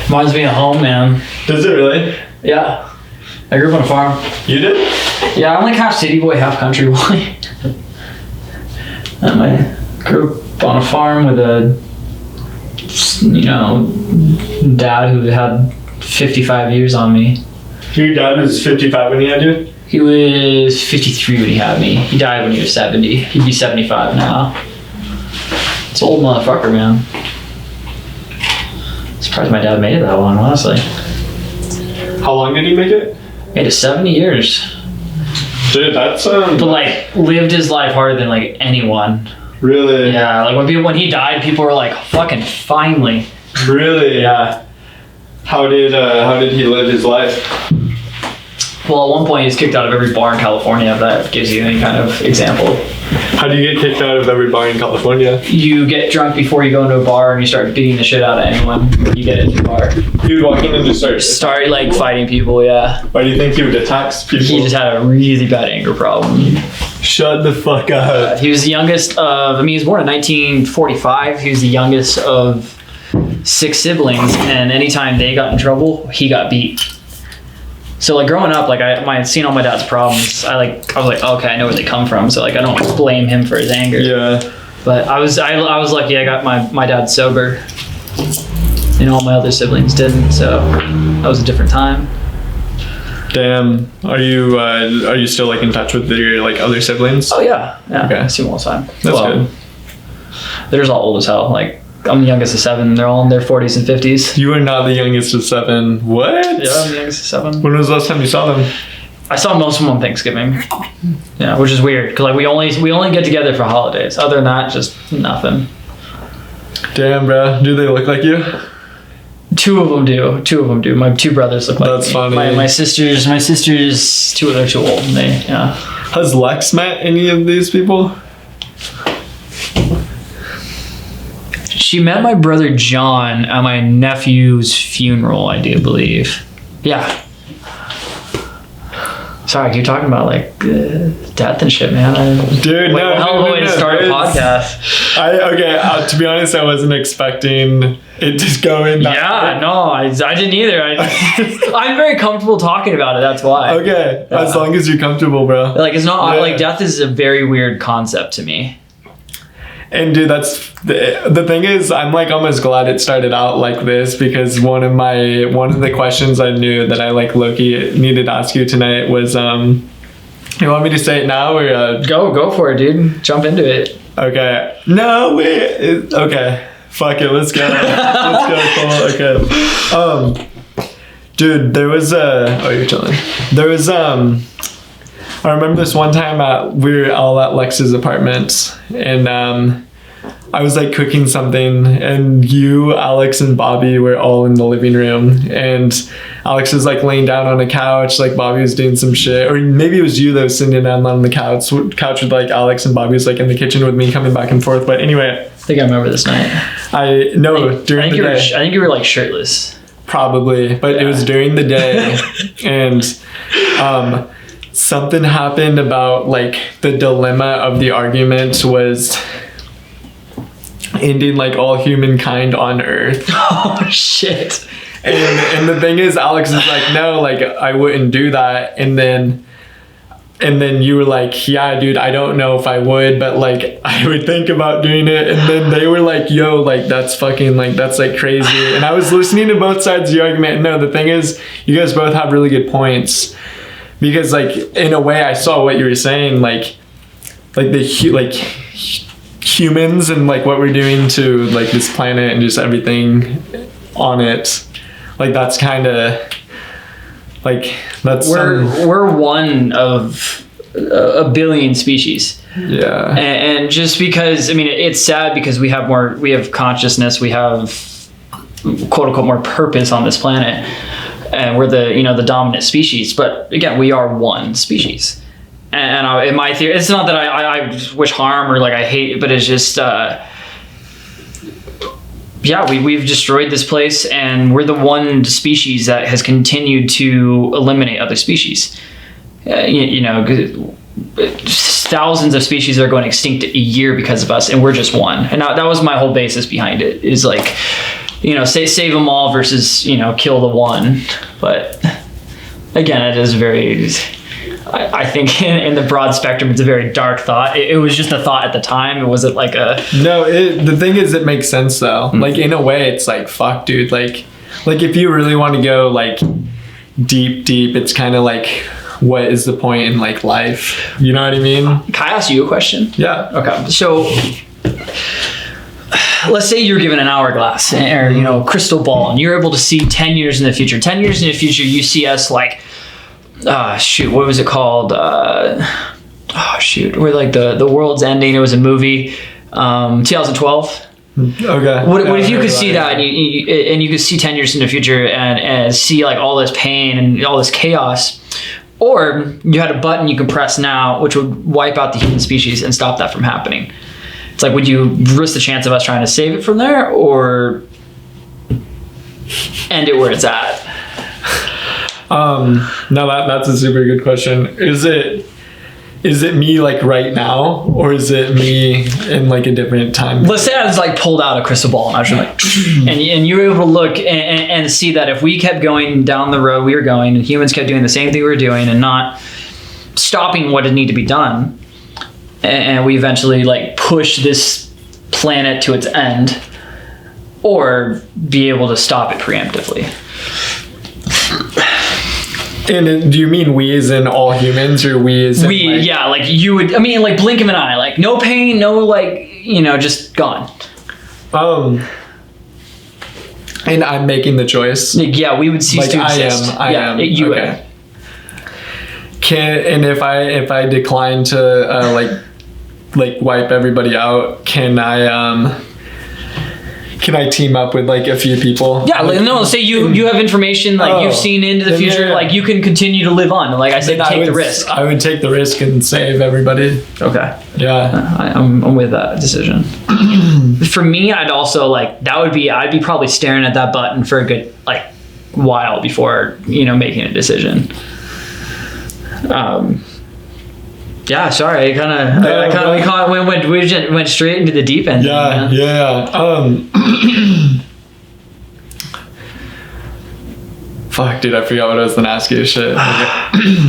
Reminds me of home, man. Does it really? Yeah. I grew up on a farm. You did? Yeah, I'm like half city boy, half country boy. I grew up on a farm with a, dad who had 55 years on me. Your dad was 55 when he had you? He was 53 when he had me. He died when he was 70. He'd be 75 now. It's an old motherfucker, man. Surprised my dad made it that long, honestly. How long did he make it? Made it 70 years. Dude, that's But like lived his life harder than like anyone. Really? Yeah, like when he died, people were like, fucking finally. Really? Yeah. How did he live his life? Well, at one point he was kicked out of every bar in California, if that gives you any kind of example. How do you get kicked out of every bar in California? You get drunk before you go into a bar and you start beating the shit out of anyone when you get into a bar. He would walk in and just start like fighting people, yeah. Why do you think he would attack people? He just had a really bad anger problem. Shut the fuck up. He was the youngest of, he was born in 1945. He was the youngest of 6 siblings, and anytime they got in trouble, he got beat. So like growing up, like seeing all my dad's problems, I was like, okay, I know where they come from. So like I don't blame him for his anger. Yeah. But I was lucky. I got my dad sober, and all my other siblings didn't. So that was a different time. Damn. Are you still like in touch with your like other siblings? Oh yeah. Okay. I see them all the time. That's good. They're just all old as hell. Like I'm the youngest of 7. They're all in their 40s and 50s. You are not the youngest of 7. What? Yeah, I'm the youngest of 7. When was the last time you saw them? I saw most of them on Thanksgiving. Yeah, which is weird because like we only get together for holidays. Other than that, just nothing. Damn, bro. Do they look like you? 2 of them do. My 2 brothers look like me. That's funny. My sisters, 2 of them are too old. And Has Lex met any of these people? She met my brother John at my nephew's funeral, I do believe. Yeah. Sorry, you're talking about like death and shit, man. Dude, like, no. Hell of a way to start a podcast. To be honest, I wasn't expecting it to go in that way. No, I didn't either. I'm very comfortable talking about it, that's why. Okay, as long as you're comfortable, bro. Like, it's not, like, death is a very weird concept to me. And dude, that's the thing is, I'm like almost glad it started out like this, because one of the questions I knew that I like low-key needed to ask you tonight was, you want me to say it now or go for it, dude. Jump into it. Okay. No, wait. Okay. Fuck it. Let's go. Let's go. Cool. Okay. Dude, there was you're chilling. There was I remember this one time we were all at Lex's apartment, and I was like cooking something, and you, Alex, and Bobby were all in the living room, and Alex was like laying down on a couch, like Bobby was doing some shit, or maybe it was you that was sitting down on the couch with like Alex, and Bobby was like in the kitchen with me coming back and forth. But anyway, I think I remember this night. During the day. I think you were like shirtless. Probably, but it was during the day, and something happened about like the dilemma of the argument was ending like all humankind on Earth. Oh shit. And the thing is, Alex is like, no, like I wouldn't do that. And then you were like, yeah, dude, I don't know if I would, but like I would think about doing it. And then they were like, yo, like that's fucking like that's like crazy. And I was listening to both sides of the argument. No, the thing is, you guys both have really good points. Because like in a way I saw what you were saying, like humans and like what we're doing to like this planet and just everything on it, like that's kind of like we're one of a billion species. Yeah. And just because, I mean, it's sad because we have consciousness, we have quote unquote more purpose on this planet. And we're the dominant species, but again, we are one species. And in my theory, it's not that I wish harm or like I hate, but it's just we've destroyed this place, and we're the one species that has continued to eliminate other species. Thousands of species are going extinct a year because of us, and we're just one. And that was my whole basis behind it. Is like, save them all versus, kill the one. But again, it is very, I think in the broad spectrum, it's a very dark thought. It was just a thought at the time. It wasn't like a... No, the thing is, it makes sense though. Like in a way, it's like, fuck dude. Like if you really want to go like deep, it's kind of like, what is the point in like life? You know what I mean? Can I ask you a question? Yeah. Okay. So let's say you're given an hourglass or, crystal ball, and you're able to see 10 years in the future. 10 years in the future, you see us like, what was it called? Where like the world's ending. It was a movie, 2012. Okay. What if you could see that and you could see 10 years in the future and see like all this pain and all this chaos? Or you had a button you could press now, which would wipe out the human species and stop that from happening. It's like, would you risk the chance of us trying to save it from there, or end it where it's at? No, that's a super good question. Is it me like right now, or is it me in like a different time? Let's say I was like pulled out a crystal ball and I was just like, and you were able to look and see that if we kept going down the road we were going, and humans kept doing the same thing we were doing and not stopping what had need to be done, and we eventually like push this planet to its end, or be able to stop it preemptively. And do you mean we as in all humans, or we as in like you would, like blink of an eye, like no pain, no like, just gone. And I'm making the choice. Yeah, we would cease to exist. I am. You okay. And if I decline to like wipe everybody out, can I team up with like a few people? Yeah, say you have information, like you've seen into the future, like you can continue to live on. Like I said, take the risk. I would take the risk and save everybody. Okay. Yeah. I'm with that decision. For me, I'd also like, I'd be probably staring at that button for a good like while before, making a decision. Yeah, sorry. We went straight into the deep end. Yeah. Fuck, dude, I forgot what I was gonna ask you. Shit.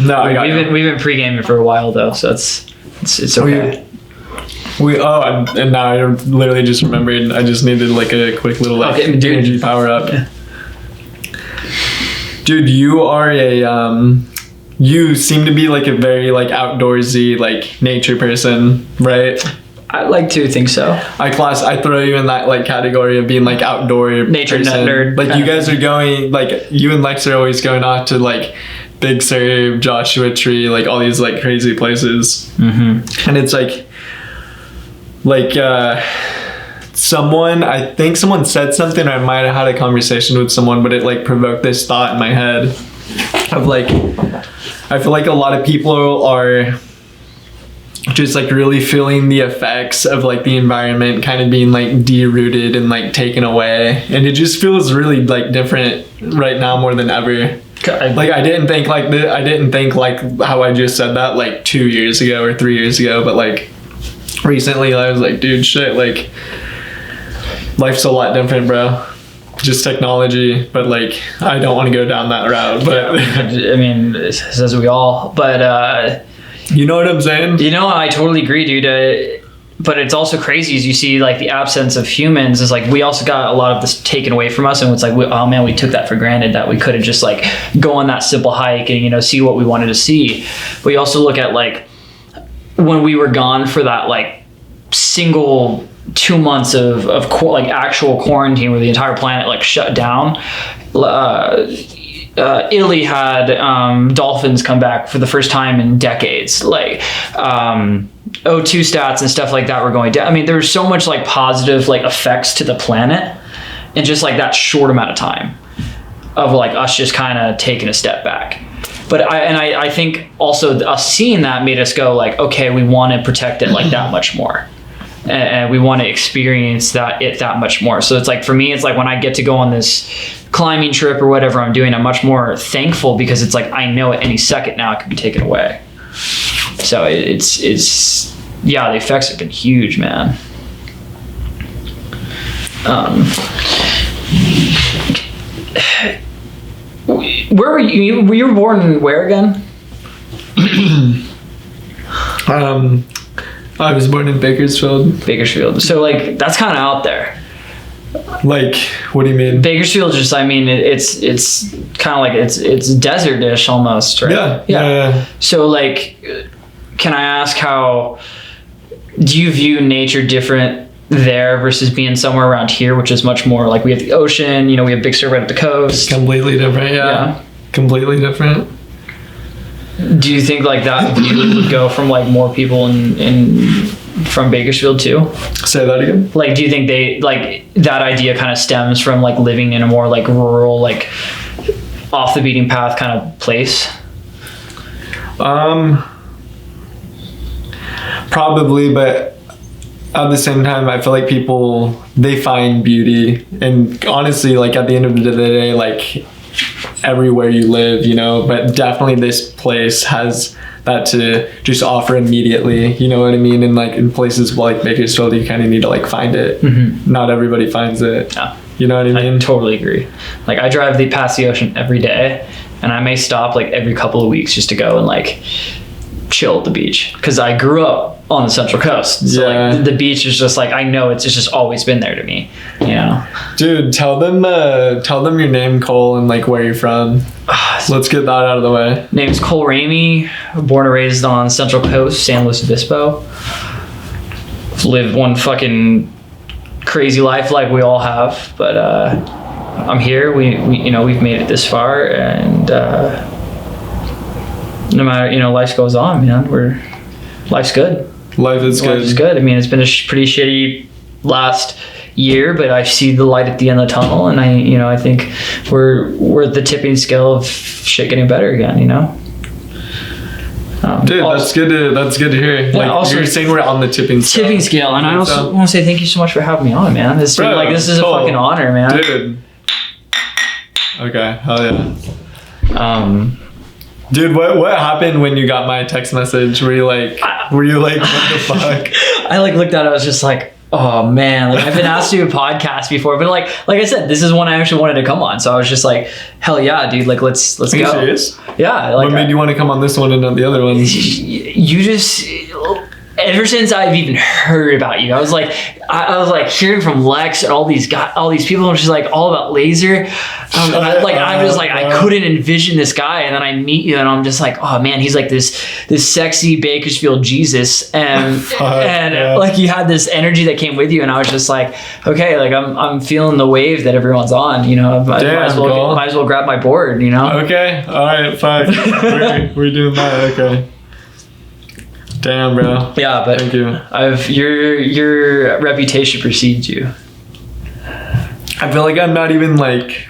No, we've been pre-gaming for a while though, so it's okay. And now I literally just remembered. I just needed like a quick little energy power up. Yeah. Dude, you are you seem to be like a very like outdoorsy, like nature person, right? I like to think so. I throw you in that like category of being like outdoor nature person. nerd. Like you guys are going, like you and Lex are always going off to like Big Sur, Joshua Tree, like all these like crazy places. Mm-hmm. And it's like I think someone said something, or I might have had a conversation with someone, but it like provoked this thought in my head of like, I feel like a lot of people are just like really feeling the effects of like the environment kind of being like derooted and like taken away, and it just feels really like different right now more than ever. Like I didn't think like how I just said that like 2 years ago or 3 years ago, but like recently I was like, dude, shit, like life's a lot different, bro. Just technology, but like I don't want to go down that route. But as we all. But you know what I'm saying? I totally agree, dude. But it's also crazy as you see like the absence of humans is like we also got a lot of this taken away from us, and it's like we took that for granted that we could have just like go on that simple hike and see what we wanted to see. But you also look at like when we were gone for that like single 2 months of like actual quarantine where the entire planet like shut down. Italy had dolphins come back for the first time in decades. Like O2 stats and stuff like that were going down. There was so much like positive like effects to the planet in just like that short amount of time of like us just kind of taking a step back. But I think also us seeing that made us go like, okay, we want to protect it like that much more. And we want to experience that much more. So it's like, for me, it's like when I get to go on this climbing trip or whatever I'm doing, I'm much more thankful because it's like, I know at any second now it could be taken away. So it's the effects have been huge, man. where were you? You were born where again? I was born in Bakersfield. Bakersfield. So like that's kind of out there. Like, what do you mean? Bakersfield, just I mean, it's kind of like it's desert-ish almost, right? Yeah. So like, can I ask how do you view nature different there versus being somewhere around here, which is much more like we have the ocean, we have Big Sur right at the coast. Completely different, yeah. Completely different. Do you think like that view would go from like more people from Bakersfield too? Say that again. Like, do you think they like that idea kind of stems from like living in a more like rural, like off the beaten path kind of place? Probably, but at the same time, I feel like people, they find beauty, and honestly, like at the end of the day, like everywhere you live, but definitely this place has that to just offer immediately, you know what I mean? And like in places like Bakersfield, you kind of need to like find it. Mm-hmm. Not everybody finds it. Yeah. You know what I mean? I totally agree. Like I drive past the ocean every day, and I may stop like every couple of weeks just to go and like chill at the beach, because I grew up on the Central Coast, so like the beach is just like, I know it's just always been there to me, Dude, tell them your name, Cole, and like where you're from. Let's get that out of the way. Name's Cole Ramey, born and raised on Central Coast, San Luis Obispo. Lived one fucking crazy life like we all have, but I'm here. We've made it this far, and no matter, life goes on, man. Life's good. Life is good. I mean, it's been a pretty shitty last year, but I see the light at the end of the tunnel, and I think we're at the tipping scale of shit getting better again, Dude, that's good to hear. Yeah, like also, you're saying we're on the tipping scale. And I also want to say thank you so much for having me on, man. This is cool. A fucking honor, man. Dude. Okay, hell yeah. Dude, what happened when you got my text message? Were you like, what the fuck? I like looked at it, I was just like, oh man, like I've been asked to do a podcast before, but like I said, this is one I actually wanted to come on. So I was just like, hell yeah, dude, like let's go. Are you serious? Yeah. Like, what made you want to come on this one and not the other one? You just, ever since I've even heard about you, I was like hearing from Lex and all these people, and just like all about laser. I couldn't envision this guy, and then I meet you, and I'm just like, oh man, he's like this sexy Bakersfield Jesus, and like you had this energy that came with you, and I was just like, okay, like I'm feeling the wave that everyone's on, I might as well grab my board, Okay, all right, fine. we're doing that. Okay. Damn, bro. Yeah, but thank you. Your reputation precedes you. I feel like I'm not even like,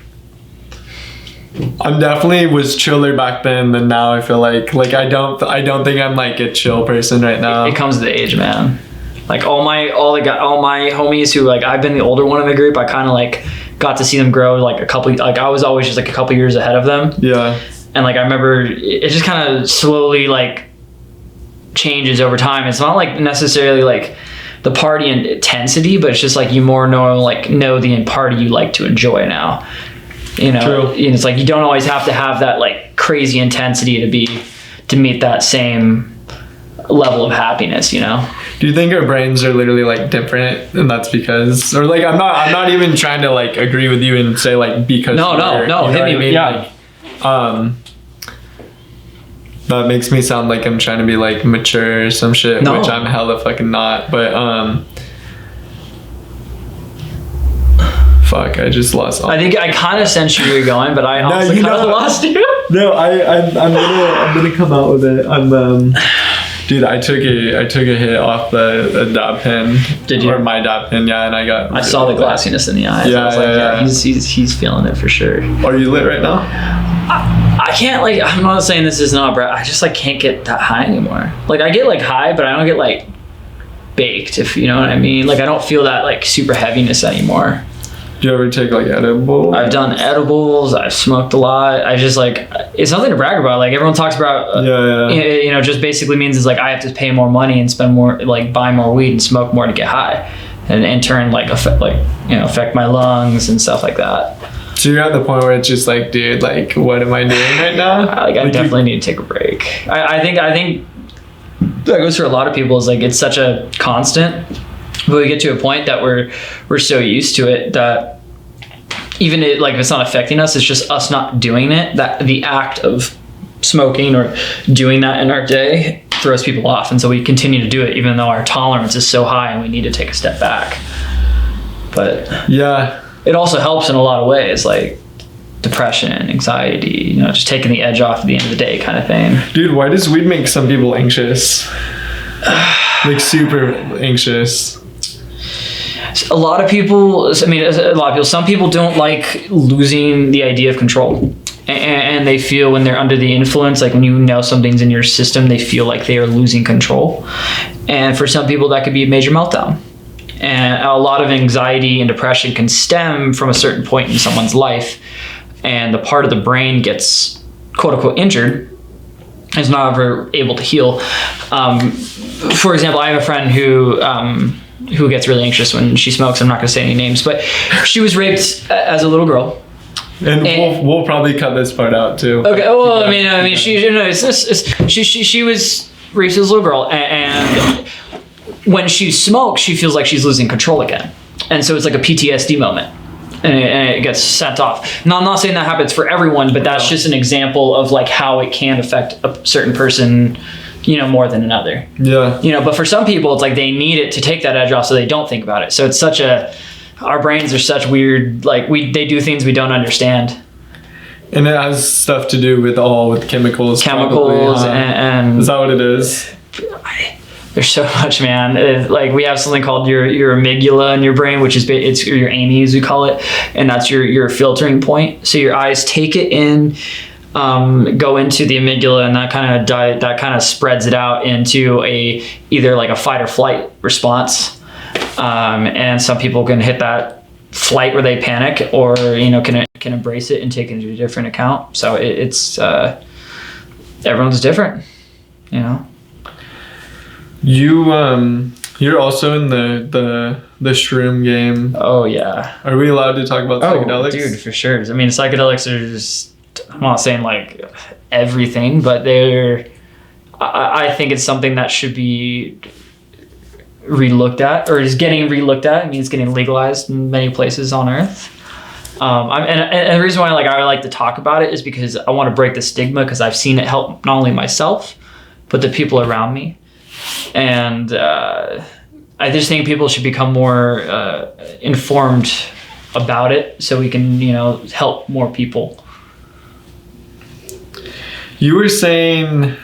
I'm definitely was chiller back then than now. I feel like I don't think I'm like a chill person right now. It comes to the age, man. Like all my homies who like, I've been the older one in the group, I kind of like got to see them grow like I was always just like a couple years ahead of them. Yeah. And like I remember it just kind of slowly like changes over time. It's not like necessarily like the party intensity, but it's just like you more know the party you like to enjoy now. True. And it's like you don't always have to have that like crazy intensity to meet that same level of happiness, Do you think our brains are literally like different, and that's because, or like I'm not even trying to like agree with you and say like because no, hit me, I mean? Yeah. Like, that makes me sound like I'm trying to be like mature or some shit, which I'm hella fucking not. But fuck, I just lost. I think I kind of sensed you were going, but I also kind of lost you. No, I'm gonna come out with it. Dude, I took a hit off the dab pen. Did you? Or my dab pen, yeah, and I saw the glassiness in the eyes. Yeah, I was like, he's feeling it for sure. Are you lit right now? I can't like, I'm not saying this is not, bro. I just like can't get that high anymore. Like I get like high, but I don't get like baked, if you know what I mean. Like I don't feel that like super heaviness anymore. Do you ever take like edibles? I've done edibles. I've smoked a lot. I just like, it's nothing to brag about. Like everyone talks about, just basically means it's like I have to pay more money and spend more, like buy more weed and smoke more to get high, and in turn like affect my lungs and stuff like that. So you're at the point where it's just like, dude, like, what am I doing right now? Like, I definitely need to take a break. I think that goes for a lot of people. Is like, it's such a constant, but we get to a point that we're so used to it that even if it's not affecting us, it's just us not doing it. That the act of smoking or doing that in our day throws people off, and so we continue to do it even though our tolerance is so high and we need to take a step back. But yeah, it also helps in a lot of ways, like depression, anxiety, just taking the edge off at the end of the day kind of thing. Dude, why does weed make some people anxious? Like super anxious. A lot of people, some people don't like losing the idea of control. And they feel when they're under the influence, like when you know something's in your system, they feel like they are losing control. And for some people, that could be a major meltdown. And a lot of anxiety and depression can stem from a certain point in someone's life. And the part of the brain gets, quote unquote, injured, is not ever able to heal. For example, I have a friend who gets really anxious when she smokes. I'm not going to say any names, but she was raped as a little girl. And we'll probably cut this part out too. Okay. Well, she was raped as a little girl, and when she smokes, she feels like she's losing control again, and so it's like a PTSD moment, and it gets sent off. Now, I'm not saying that happens for everyone, but that's just an example of like how it can affect a certain person, more than another. Yeah. But for some people, it's like they need it to take that edge off, so they don't think about it. So it's our brains are such weird, like they do things we don't understand. And it has stuff to do with chemicals. Chemicals, probably, and is that what it is? There's so much, man. Like we have something called your amygdala in your brain, which is it's your AMI as we call it, and that's your filtering point. So your eyes take it in, go into the amygdala, and that kind of spreads it out into either like a fight or flight response. And some people can hit that flight where they panic, or can embrace it and take it into a different account. So it's everyone's different, You're also in the shroom game. Oh yeah. Are we allowed to talk about psychedelics? Dude, for sure. I mean, psychedelics are just, I'm not saying like everything, but I think it's something that should be relooked at, or is getting relooked at. I mean, it's getting legalized in many places on earth. And the reason why I like to talk about it is because I want to break the stigma, because I've seen it help not only myself, but the people around me. And I just think people should become more informed about it, so we can, help more people. You were saying,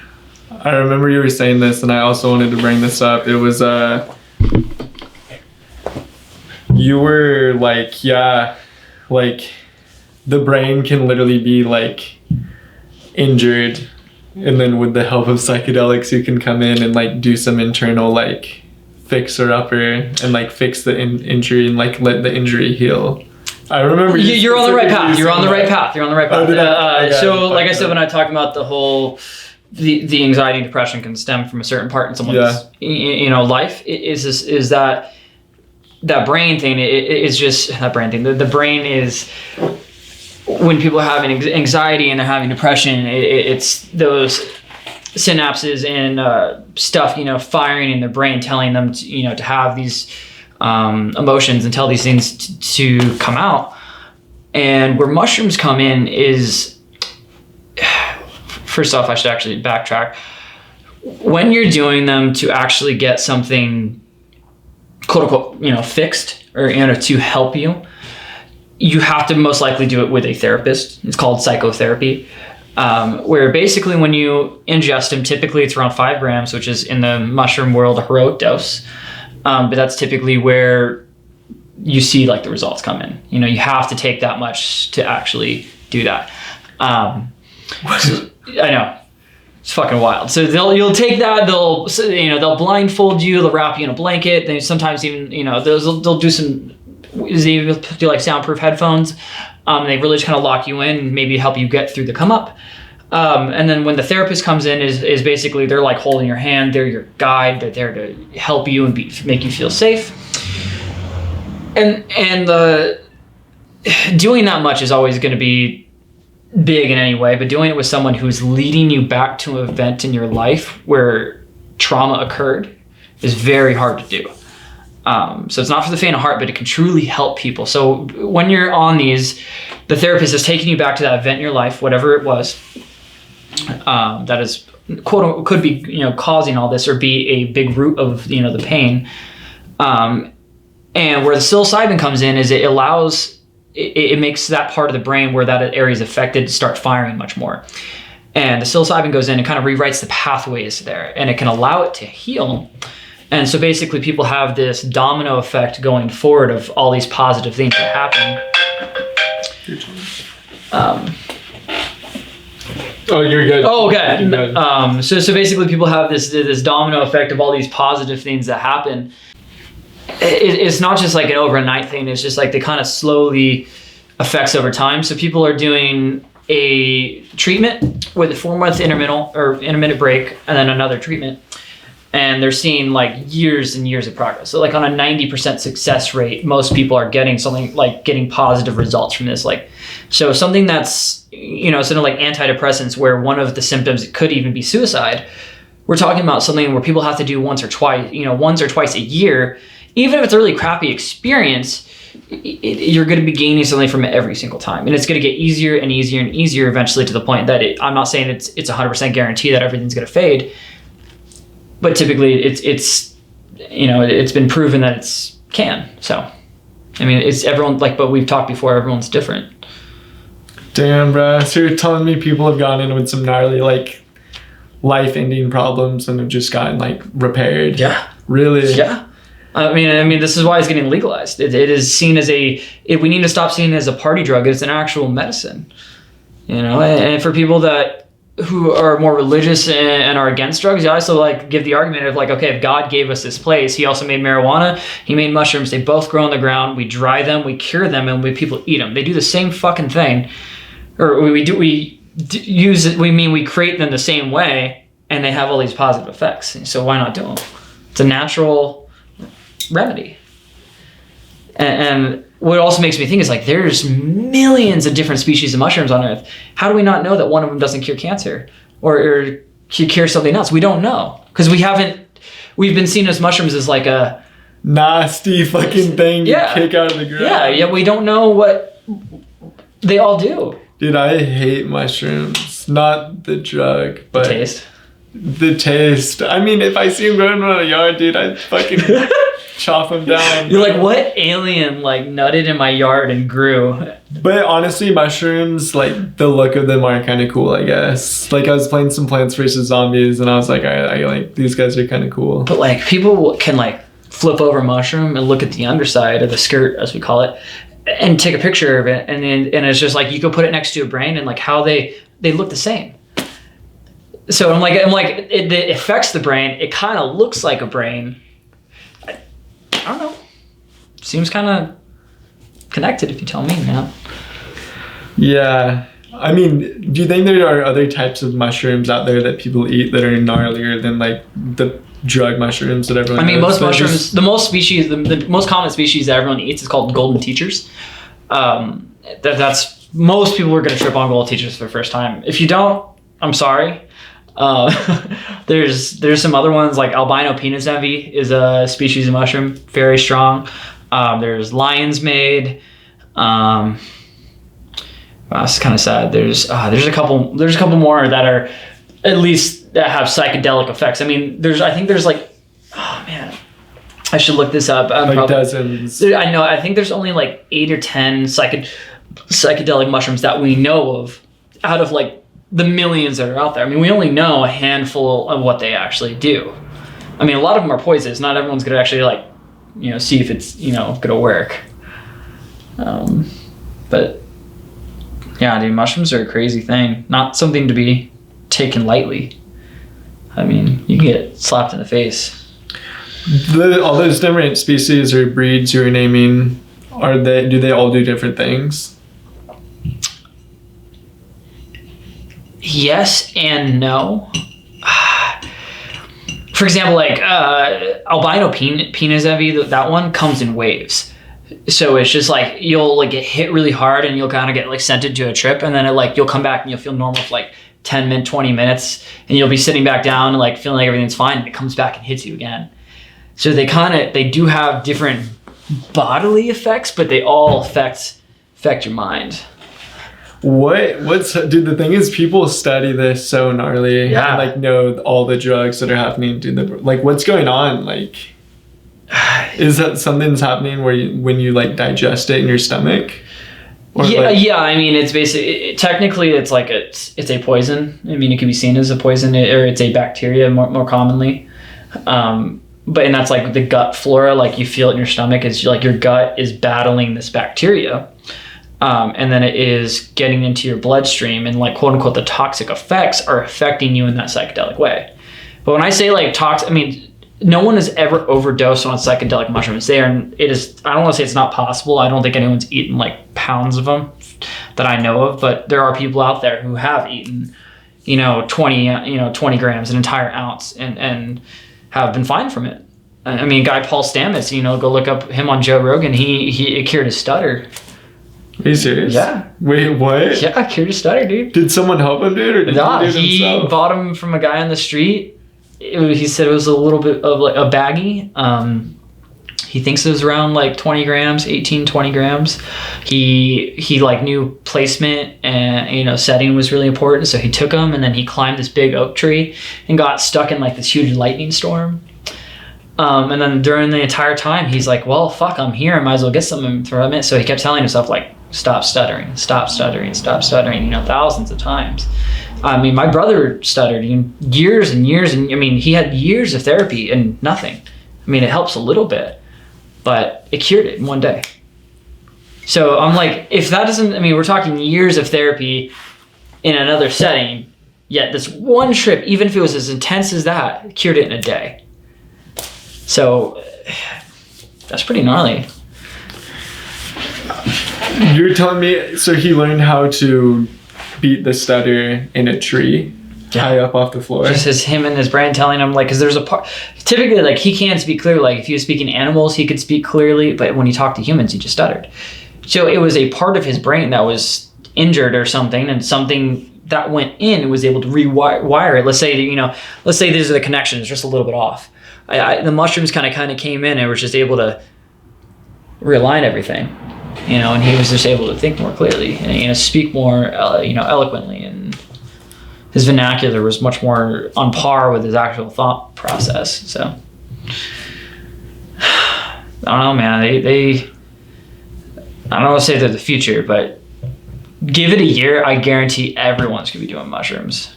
I remember you were saying this, and I also wanted to bring this up. It was, you were like, yeah, like the brain can literally be like injured, and then with the help of psychedelics, you can come in and like do some internal like fixer upper and like fix the injury and like let the injury heal. I remember you're on the right path. You're on the right path. Okay, so like I said, when I talk about the whole, the anxiety and depression can stem from a certain part in someone's life, is that brain thing. It's just that brain thing. The brain is, when people are having anxiety and they're having depression, it's those synapses and stuff, firing in the brain, telling them to, to have these emotions and tell these things to come out. And where mushrooms come in is, first off, I should actually backtrack. When you're doing them to actually get something, quote unquote, fixed, or to help you, you have to most likely do it with a therapist. It's called psychotherapy, where basically when you ingest them, typically it's around 5 grams, which is in the mushroom world a heroic dose. But that's typically where you see like the results come in. You have to take that much to actually do that. I know. It's fucking wild. So you'll take that, they'll blindfold you, they'll wrap you in a blanket. They sometimes even, they'll do some, they do like soundproof headphones. They really just kind of lock you in and maybe help you get through the come up. And then when the therapist comes in, is basically they're like holding your hand, they're your guide, they're there to help you and make you feel safe. And doing that much is always going to be big in any way, but doing it with someone who's leading you back to an event in your life where trauma occurred is very hard to do. So it's not for the faint of heart, but it can truly help people. So when you're on these, the therapist is taking you back to that event in your life, whatever it was, that is quote could be, you know, causing all this or be a big root of, you know, the pain. And where the psilocybin comes in is it allows, it makes that part of the brain where that area is affected to start firing much more. And the psilocybin goes in and kind of rewrites the pathways there, and it can allow it to heal. And so basically people have this domino effect going forward of all these positive things that happen. Oh, you're good. Oh, okay. You're good. So basically people have this domino effect of all these positive things that happen. It's not just like an overnight thing. It's just like they kind of slowly affects over time. So people are doing a treatment with a 4-month intermittent break and then another treatment. And they're seeing like years and years of progress. So like on a 90% success rate, most people are getting something like getting positive results from this. Like, so something that's, you know, sort of like antidepressants where one of the symptoms could even be suicide. We're talking about something where people have to do once or twice a year. Even if it's a really crappy experience, you're going to be gaining something from it every single time. And it's going to get easier and easier and easier eventually to the point that I'm not saying it's 100% guarantee that everything's going to fade. But typically it's you know, it's been proven that it's can. So, I mean, it's everyone, like, but we've talked before, everyone's different. Damn, bro. So you're telling me people have gone in with some gnarly, like, life-ending problems and have just gotten, like, repaired? Yeah. Really? Yeah. I mean, this is why it's getting legalized. It is seen as we need to stop seeing it as a party drug. It's an actual medicine, you know. And for people who are more religious and are against drugs, I also like give the argument of like, okay, if God gave us this place, he also made marijuana, he made mushrooms, they both grow on the ground, we dry them, we cure them, and people eat them. They do the same fucking thing, or we create them the same way, and they have all these positive effects. So why not do them? It's a natural remedy. And what also makes me think is like there's millions of different species of mushrooms on Earth. How do we not know that one of them doesn't cure cancer or cure something else? We don't know because we've been seen as mushrooms as like a nasty fucking thing you kick out of the ground. Yeah, we don't know what they all do. Dude, I hate mushrooms. Not the drug, but the taste. I mean, if I see them growing around a yard, dude, I'd fucking chop them down. You're like, what alien like nutted in my yard and grew? But honestly, mushrooms, like the look of them are kind of cool, I guess. Like I was playing some Plants vs. Zombies and I was like, I like these guys are kind of cool. But like people can like flip over a mushroom and look at the underside of the skirt, as we call it, and take a picture of it, and it's just like you could put it next to a brain and like how they look the same. So I'm like it affects the brain. It kind of looks like a brain. I don't know. Seems kind of connected if you tell me, man. Yeah. I mean, do you think there are other types of mushrooms out there that people eat that are gnarlier than like the drug mushrooms that everyone knows? Most mushrooms, the most common species that everyone eats is called golden teachers. That's most people are going to trip on golden teachers for the first time. If you don't, I'm sorry. There's some other ones like albino penis envy is a species of mushroom, very strong. There's lion's mane. Wow, it's kind of sad. There's a couple more that are at least that have psychedelic effects. I mean, I think there's like, oh man, I should look this up. Dozens. I know. I think there's only like 8 or 10 psychedelic mushrooms that we know of out of like the millions that are out there. I mean, we only know a handful of what they actually do. I mean, a lot of them are poisonous. Not everyone's gonna actually like, see if it's, gonna work. But yeah, dude, mushrooms are a crazy thing. Not something to be taken lightly. I mean, you can get slapped in the face. All those different species or breeds you're naming, do they all do different things? Yes and no. For example, like albino penis envy, that one comes in waves. So it's just like you'll like get hit really hard and you'll kind of get like sent into a trip, and then you'll come back and you'll feel normal for like 10 minutes, 20 minutes, and you'll be sitting back down and like feeling like everything's fine, and it comes back and hits you again. So they do have different bodily effects, but they all affect your mind. Dude, the thing is, people study this so gnarly, Yeah. and like know all the drugs that are happening to the, like, what's going on? Like, is that something's happening when you like digest it in your stomach? Or Yeah. I mean, it's basically technically it's like it's a poison. I mean, it can be seen as a poison, or it's a bacteria more commonly. And that's like the gut flora. Like you feel it in your stomach. It's like your gut is battling this bacteria, and then it is getting into your bloodstream, and like quote unquote the toxic effects are affecting you in that psychedelic way. But when I say like toxic, I mean, no one has ever overdosed on psychedelic mushrooms. I don't want to say it's not possible. I don't think anyone's eaten like pounds of them that I know of, but there are people out there who have eaten, 20 grams, an entire ounce, and have been fine from it. I mean, guy Paul Stamets, go look up him on Joe Rogan. It cured his stutter. Are you serious? Yeah. Wait, what? Yeah, I cured his stutter, dude. Did someone help him, dude, or did he do it He himself? bought him from a guy on the street. He said it was a little bit of like a baggie. He thinks it was around like 20 grams, 18, 20 grams. He like knew placement and, setting was really important. So he took him, and then he climbed this big oak tree and got stuck in like this huge lightning storm. And then during the entire time, he's like, well, fuck, I'm here. I might as well get something from it. So he kept telling himself like, stop stuttering, stop stuttering, stop stuttering, thousands of times. I mean, my brother stuttered years and years, and I mean, he had years of therapy and nothing. I mean, it helps a little bit, but it cured it in one day. So I'm like, if that doesn't, I mean, we're talking years of therapy in another setting, yet this one trip, even if it was as intense as that, cured it in a day. So that's pretty gnarly. You're telling me, so he learned how to beat the stutter in a tree, high up off the floor? Just as him and his brain telling him, like, because there's a part, typically, like, he can't speak clearly. Like, if he was speaking animals, he could speak clearly, but when he talked to humans, he just stuttered. So it was a part of his brain that was injured or something, and something that went in was able to rewire it. Let's say these are the connections, just a little bit off. The mushrooms kind of came in and was just able to realign everything, and he was just able to think more clearly and speak more, eloquently, and his vernacular was much more on par with his actual thought process. So I don't know, man. I don't want to say they're the future, but give it a year, I guarantee everyone's gonna be doing mushrooms.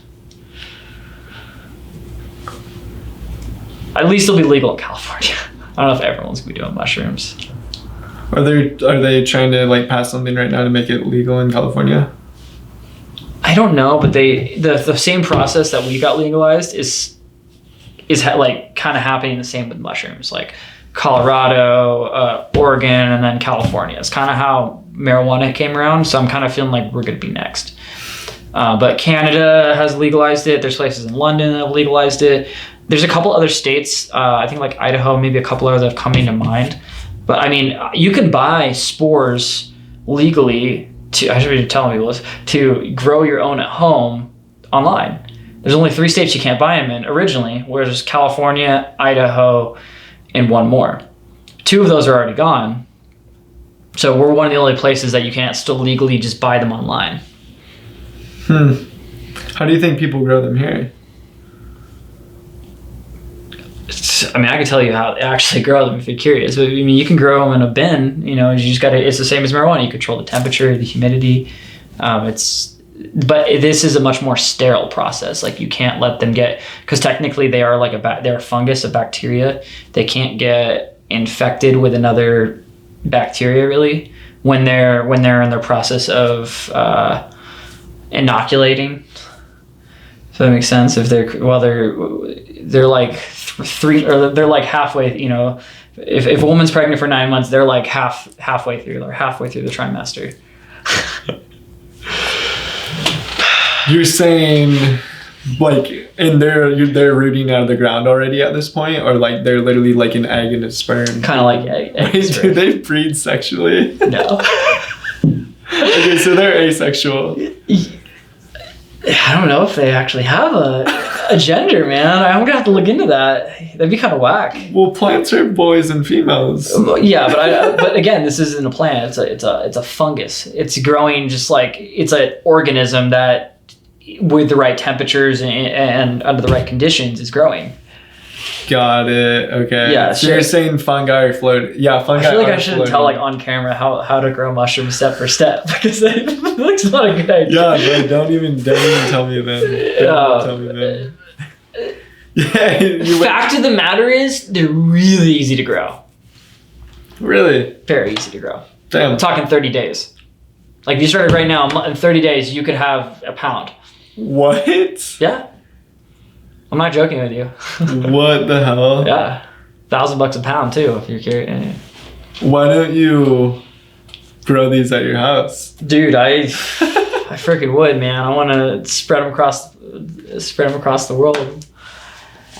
At least it'll be legal in California. I don't know if everyone's gonna be doing mushrooms. Are they trying to like pass something right now to make it legal in California? I don't know, but the same process that we got legalized is like kind of happening the same with mushrooms, like Colorado, Oregon, and then California. It's kind of how marijuana came around. So I'm kind of feeling like we're gonna be next. But Canada has legalized it. There's places in London that have legalized it. There's a couple other states, I think like Idaho, maybe a couple others that have come into mind. But I mean, you can buy spores legally I should be telling people this, to grow your own at home online. There's only 3 states you can't buy them in originally, whereas California, Idaho, and one more. 2 of those are already gone. So we're one of the only places that you can't still legally just buy them online. How do you think people grow them here? I mean, I can tell you how to actually grow them if you're curious. But I mean, you can grow them in a bin. You just got to. It's the same as marijuana. You control the temperature, the humidity. But this is a much more sterile process. Like you can't let them get, because technically they are like they're a fungus, a bacteria. They can't get infected with another bacteria really when they're in their process of inoculating. If that makes sense. If they're like they're like halfway. If a woman's pregnant for 9 months, they're like halfway through. They're halfway through the trimester. You're saying Like, and they're rooting out of the ground already at this point, or like they're literally like an egg and a sperm. Kind of like eggs. Do they breed sexually? No. Okay, so they're asexual. I don't know if they actually have a gender, man. I'm gonna have to look into that. That'd be kind of whack. Well, plants are boys and females. Yeah, but again, this isn't a plant. It's a fungus. It's growing just like it's an organism that, with the right temperatures and under the right conditions, is growing. Got it. Okay. Yeah. So you're saying fungi are floating? Yeah, fungi. I feel like I should tell like on camera how to grow mushrooms step for step because it looks not a good idea. Yeah, but don't even tell me then. Tell me then. Yeah. Fact of the matter is, they're really easy to grow. Really? Very easy to grow. Damn. I'm talking 30 days. Like if you started right now, in 30 days, you could have a pound. What? Yeah. I'm not joking with you. What the hell? Yeah. $1,000 a pound too, if you're curious. Why don't you grow these at your house? Dude, I freaking would, man. I want to spread them across the world.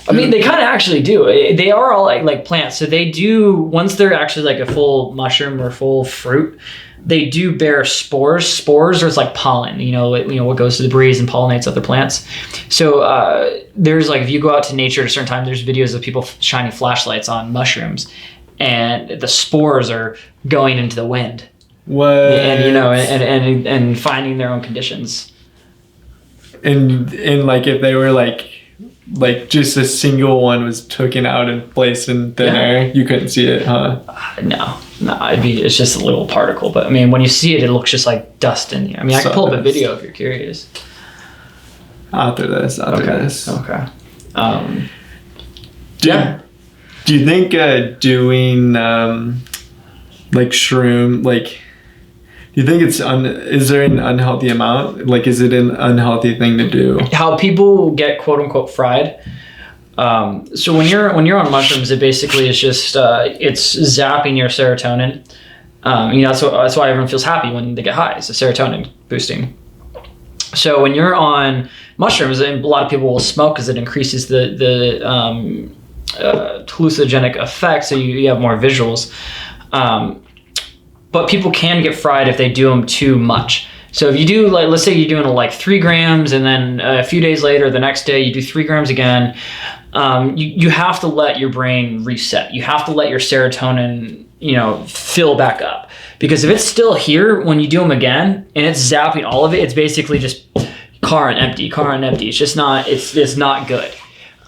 I mean, they kind of actually do. They are all like plants. So they do, once they're actually like a full mushroom or full fruit, they do bear spores. Spores are like pollen, what goes to the breeze and pollinates other plants. So there's like, if you go out to nature at a certain time, there's videos of people shining flashlights on mushrooms and the spores are going into the wind. What? And and finding their own conditions. And like if they were like just a single one was taken out and placed in thin air, you couldn't see it, huh? No, it's just a little particle. But I mean, when you see it, it looks just like dust in the air. I mean, I can pull up a video if you're curious. After this. Okay. Do you think doing like shroom, like, do you think is there an unhealthy amount? Like, is it an unhealthy thing to do? How people get quote unquote fried. So when you're on mushrooms, it basically is just it's zapping your serotonin. That's why everyone feels happy when they get high. It's the serotonin boosting. So when you're on mushrooms, and a lot of people will smoke because it increases the hallucinogenic effect, so you have more visuals. But people can get fried if they do them too much. So if you do, like, let's say you're doing like 3 grams and then a few days later, the next day you do 3 grams again, you have to let your brain reset. You have to let your serotonin, fill back up. Because if it's still here when you do them again and it's zapping all of it, it's basically just car on empty. It's just not, it's not good.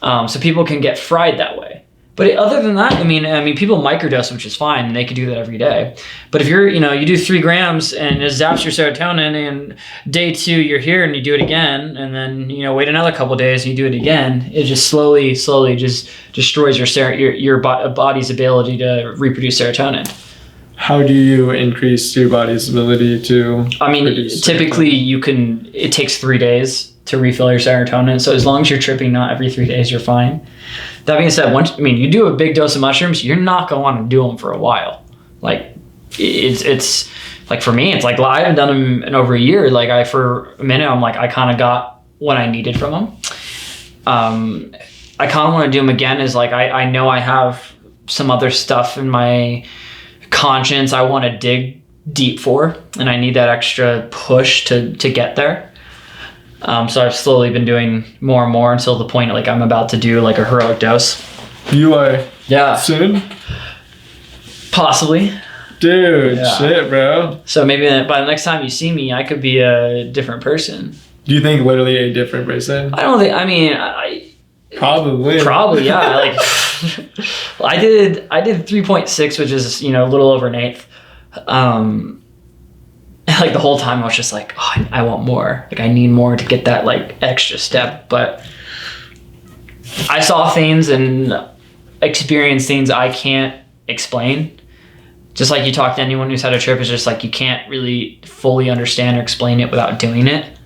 So people can get fried that way. But other than that, I mean, people microdose, which is fine, and they can do that every day. But if you're, you do 3 grams and it zaps your serotonin, and day 2 you're here and you do it again, and then wait another couple of days and you do it again, it just slowly just destroys your body's ability to reproduce serotonin. How do you increase your body's ability to? I mean, typically it takes 3 days to refill your serotonin. So as long as you're tripping not every 3 days, you're fine. That being said, you do a big dose of mushrooms, you're not going to want to do them for a while. Like it's like for me, it's like I haven't done them in over a year. Like for a minute, I'm like, I kind of got what I needed from them. I kind of want to do them again. Is like I know I have some other stuff in my conscience I want to dig deep for, and I need that extra push to get there. So I've slowly been doing more and more until the point like I'm about to do like a heroic dose. You are? Yeah. Soon? Possibly. Dude, shit, bro. So maybe by the next time you see me, I could be a different person. Do you think literally a different person? I don't think, Probably, yeah. Like, I did 3.6, which is, a little over an eighth. Like the whole time I was just like, oh, I want more. Like I need more to get that like extra step. But I saw things and experienced things I can't explain. Just like you talk to anyone who's had a trip, it's just like you can't really fully understand or explain it without doing it.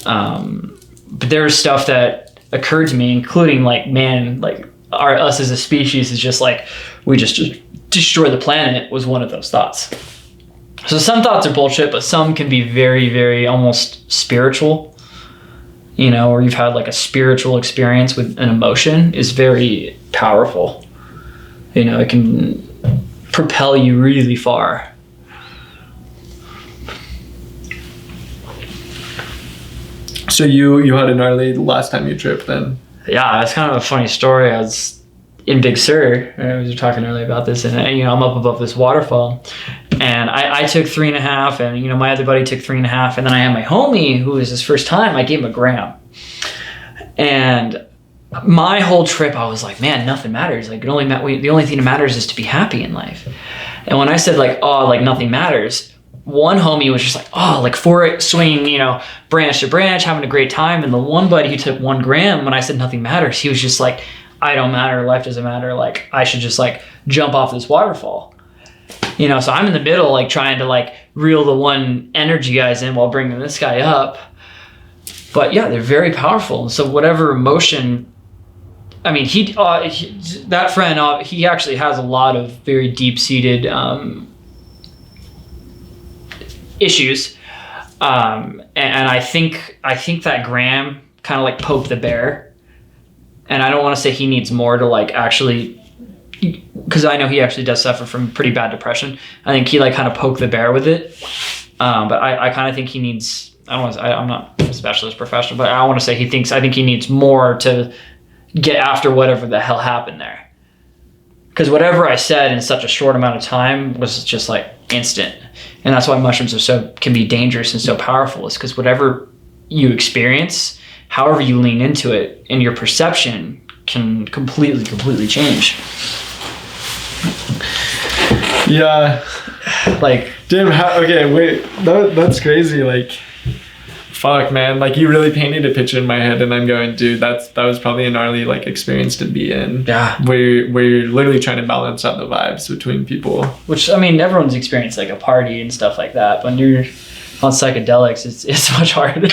But there was stuff that occurred to me, including like, man, like us as a species is just like, we just destroy the planet was one of those thoughts. So some thoughts are bullshit, but some can be very, very almost spiritual. you know, or you've had like a spiritual experience with an emotion is very powerful. You know, it can propel you really far. So you had a gnarly last time you tripped then? Yeah, it's kind of a funny story. I was in Big Sur. We were talking earlier about this, and you know, I'm up above this waterfall, and I took 3.5, and you know, my other buddy took 3.5, and then I had my homie who was his first time. I gave him a gram, and my whole trip, I was like, man, nothing matters. Like, the only thing that matters is to be happy in life. And when I said like, oh, like nothing matters, one homie was just like, oh, like for it, swinging, you know, branch to branch, having a great time. And the one buddy who took 1 gram, when I said nothing matters, he was just like, I don't matter, life doesn't matter. Like, I should just like jump off this waterfall. You know, so I'm in the middle, like trying to like reel the one energy guys in while bringing this guy up. But yeah, they're very powerful. So whatever emotion, I mean, that friend, he actually has a lot of very deep-seated issues, and I think that gram kind of like poked the bear, and I don't want to say he needs more to like actually, because I know he actually does suffer from pretty bad depression. I think he like kind of poked the bear with it, but I kind of think he needs. I'm not a specialist professional, but I want to say I think he needs more to get after whatever the hell happened there. Because whatever I said in such a short amount of time was just like instant. And that's why mushrooms can be dangerous and so powerful, is because whatever you experience, however you lean into it, and your perception can completely change. Yeah. Like, damn, okay, wait, that's crazy. Like, fuck, man, like you really painted a picture in my head, and I'm going, dude, that was probably a gnarly like experience to be in. Yeah. Where you're literally trying to balance out the vibes between people. Which, I mean, everyone's experienced like a party and stuff like that. When you're on psychedelics, it's much harder.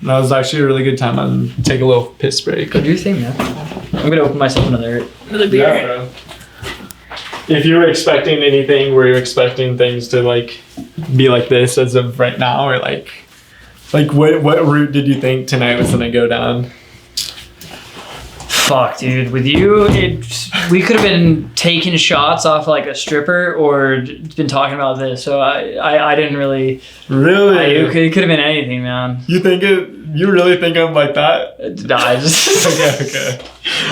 That was actually a really good time. I'm take a little piss break. Go do your thing, man. I'm gonna open myself another beer. Yeah, bro. If you were expecting anything, were you expecting things to like be like this as of right now, or like what route did you think tonight was gonna go down? Fuck, dude. With you, we could have been taking shots off like a stripper, or been talking about this. So I didn't really. Really? It could have been anything, man. You think it? You really think I'm like that? Nah, I just. Okay.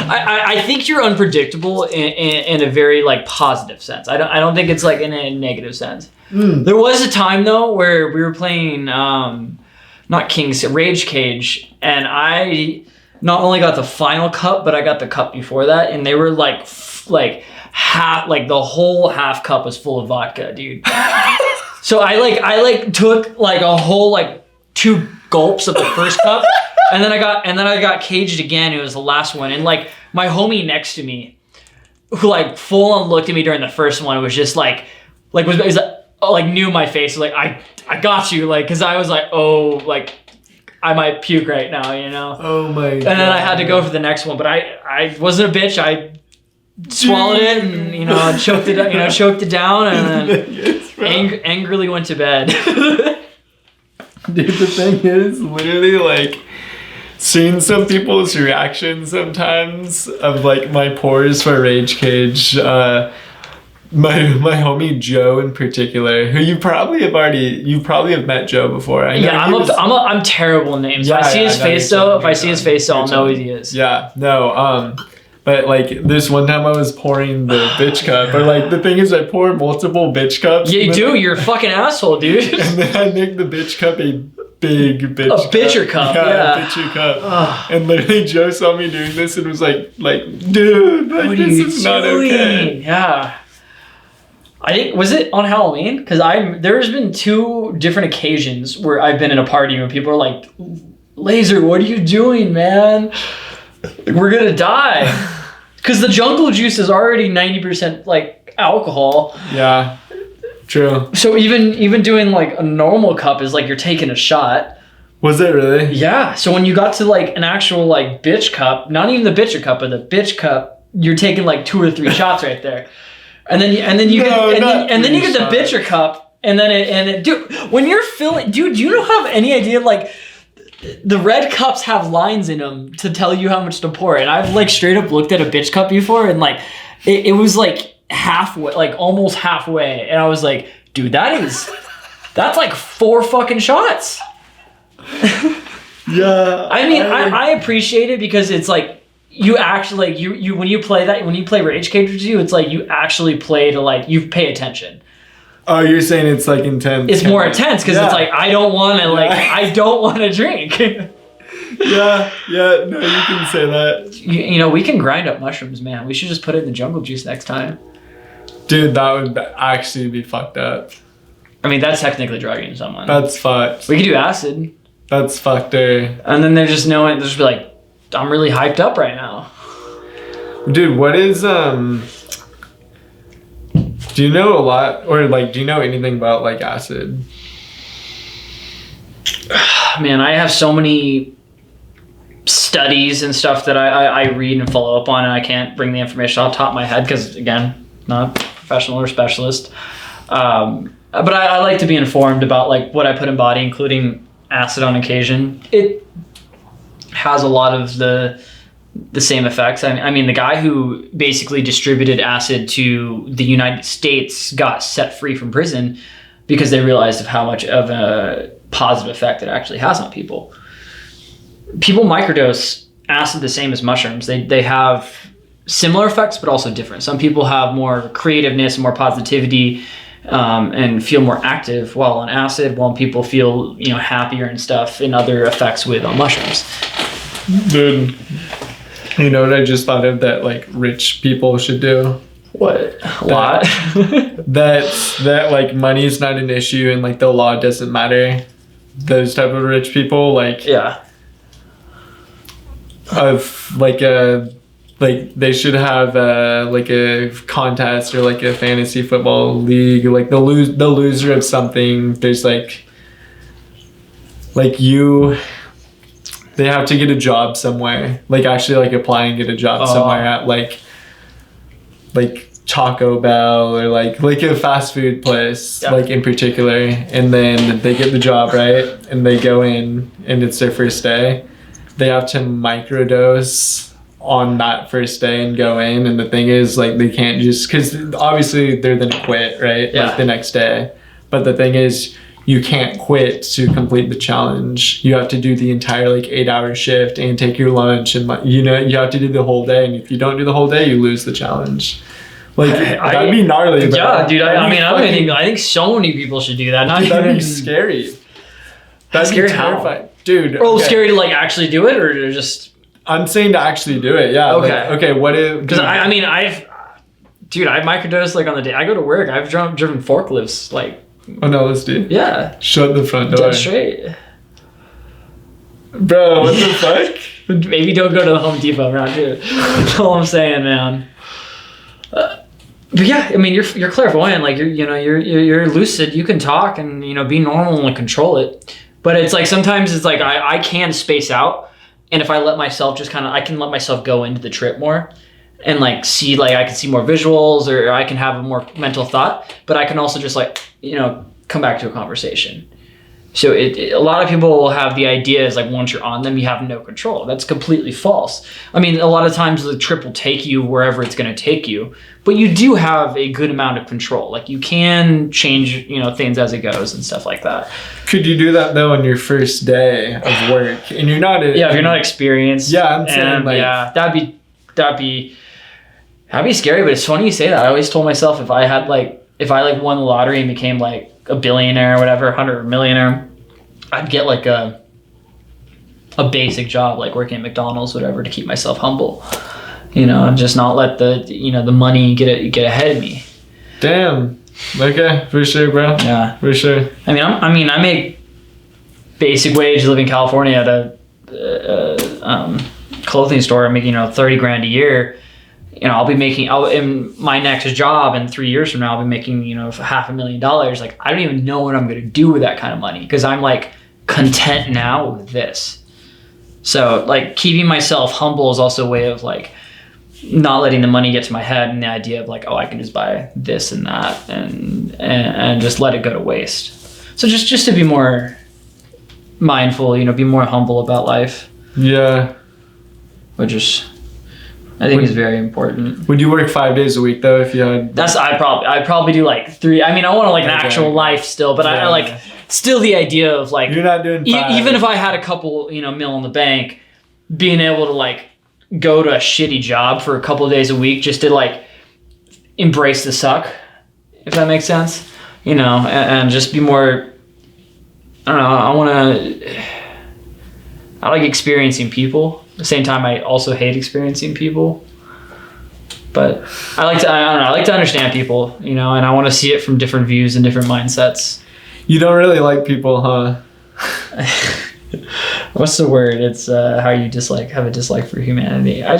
I think you're unpredictable in a very like positive sense. I don't think it's like in a negative sense. There was a time though where we were playing not King's Rage Cage, and I not only got the final cup, but I got the cup before that, and they were like half, like the whole half cup was full of vodka, dude. So I took like a whole like 2 gulps of the first cup, and then I got caged again. It was the last one, and like my homie next to me, who like full on looked at me during the first one, was just like knew my face, like I got you, like, because I was like, oh, like I might puke right now, you know. Oh my god. And then I had to go for the next one, but I wasn't a bitch. I swallowed it and, you know, choked it down, and then angrily went to bed. Dude, the thing is, literally, like, seeing some people's reactions sometimes of like my pores for Rage Cage. My homie Joe in particular, who you probably have met Joe before. I know. Yeah, I'm terrible in names. Yeah, if I see his face though, I'll know who he is. Yeah, no, but like this one time I was pouring the bitch cup, or like the thing is I pour multiple bitch cups. Yeah, you do. You're a fucking asshole, dude. And then I make the bitch cup a big bitch cup. A bitcher cup, yeah. A bitcher cup. And literally Joe saw me doing this and was like, dude, like this is not okay. Yeah. I think, was it on Halloween? Because there's been 2 different occasions where I've been in a party where people are like, Laser, what are you doing, man? We're gonna die. Because the jungle juice is already 90% like alcohol. Yeah, true. So even doing like a normal cup is like you're taking a shot. Was it really? Yeah. So when you got to like an actual like bitch cup, not even the bitcher cup, but the bitch cup, you're taking like 2 or 3 shots right there. And then you get the bitcher cup, And then dude, when you're filling, dude, you don't have any idea, like, the red cups have lines in them to tell you how much to pour. And I've like straight up looked at a bitch cup before, and like, it was like halfway, like almost halfway. And I was like, dude, that's like 4 fucking shots. Yeah. I mean, I appreciate it because it's like, you actually, like, you when you play Rage Cage with you, it's like you actually play to, like, you pay attention. Oh, you're saying it's like intense. It's more intense because it's like, I don't want to, like, I don't want to drink. Yeah, no, you can say that. You know, we can grind up mushrooms, man. We should just put it in the jungle juice next time. Dude, that would actually be fucked up. I mean, that's technically drugging someone. That's fucked. We could do acid. That's fucked, dude. And then they're just knowing, they'll just be like, I'm really hyped up right now. Dude, what is, do you know a lot, or like, do you know anything about like acid? Man, I have so many studies and stuff that I read and follow up on, and I can't bring the information off the top of my head because, again, not a professional or specialist. But I like to be informed about like what I put in body, including acid on occasion. It has a lot of the same effects. I mean, the guy who basically distributed acid to the United States got set free from prison because they realized of how much of a positive effect it actually has on people. People microdose acid the same as mushrooms. They have similar effects, but also different. Some people have more creativeness, more positivity, and feel more active while on acid, while people feel, you know, happier and stuff in other effects with on mushrooms. Dude, you know what I just thought of that like rich people should do? What? A lot? that like money is not an issue and like the law doesn't matter. Those type of rich people, like, Yeah. of like they should have like a contest or like a fantasy football league, like the loser of something. There's like you. They have to get a job somewhere, like actually like apply and get a job somewhere at like Taco Bell or like a fast food place, like in particular, and then they get the job, right? And they go in and it's their first day. They have to microdose on that first day and go in, and the thing is like they can't just, because obviously they're gonna quit, right? Like the next day. But the thing is, you can't quit to complete the challenge. You have to do the entire like 8-hour shift and take your lunch, and you know, you have to do the whole day, and if you don't do the whole day, you lose the challenge. Like, that'd be gnarly. Yeah, dude. I think so many people should do that. That'd be scary. That'd be terrifying, dude. Oh, okay. Scary to like actually do it, or to just? I'm saying to actually do it. Yeah. Okay. Like, okay. What if? Because I've microdosed like on the day I go to work. I've driven forklifts like. On LSD? Yeah. Shut the front door. Dead straight. Bro, what the fuck? Maybe don't go to the Home Depot around here. That's all I'm saying, man. But yeah, I mean, you're clairvoyant. Like you're lucid. You can talk and, you know, be normal and like, control it. But it's like sometimes it's like I can space out, and if I let myself I can let myself go into the trip more. And like see, like I can see more visuals, or I can have a more mental thought, but I can also just like, you know, come back to a conversation. So a lot of people will have the idea is like once you're on them, you have no control. That's completely false. I mean, a lot of times the trip will take you wherever it's going to take you, but you do have a good amount of control. Like you can change, you know, things as it goes and stuff like that. Could you do that though on your first day of work? And you're not if you're not experienced. Yeah, I'm saying like, yeah, that'd be scary, but it's funny you say that. I always told myself if I won the lottery and became like a billionaire or whatever, 100 millionaire, I'd get like a basic job, like working at McDonald's, whatever, to keep myself humble, you know, and just not let the money get ahead of me. Damn. Okay, for sure, bro. Yeah, for sure. I mean, I make basic wage, live in California at a clothing store. I'm making, you know, $30,000 a year. You know, in my next job in 3 years from now, I'll be making, you know, $500,000. Like, I don't even know what I'm going to do with that kind of money, because I'm like content now with this. So like keeping myself humble is also a way of like not letting the money get to my head and the idea of like, oh, I can just buy this and that and just let it go to waste. So just to be more mindful, you know, be more humble about life. Yeah. Which is, I think, is very important. Would you work 5 days a week though if you had? I'd probably do like 3. I mean, I want like an actual life still, but I like still the idea of like, you're not doing 5. Even if I had a couple, you know, mil in the bank, being able to like go to a shitty job for a couple of days a week just to like embrace the suck, if that makes sense, you know, and just be more, I don't know, I like experiencing people. At the same time, I also hate experiencing people. But I like to understand people, you know, and I want to see it from different views and different mindsets. You don't really like people, huh? What's the word? It's how you have a dislike for humanity. No,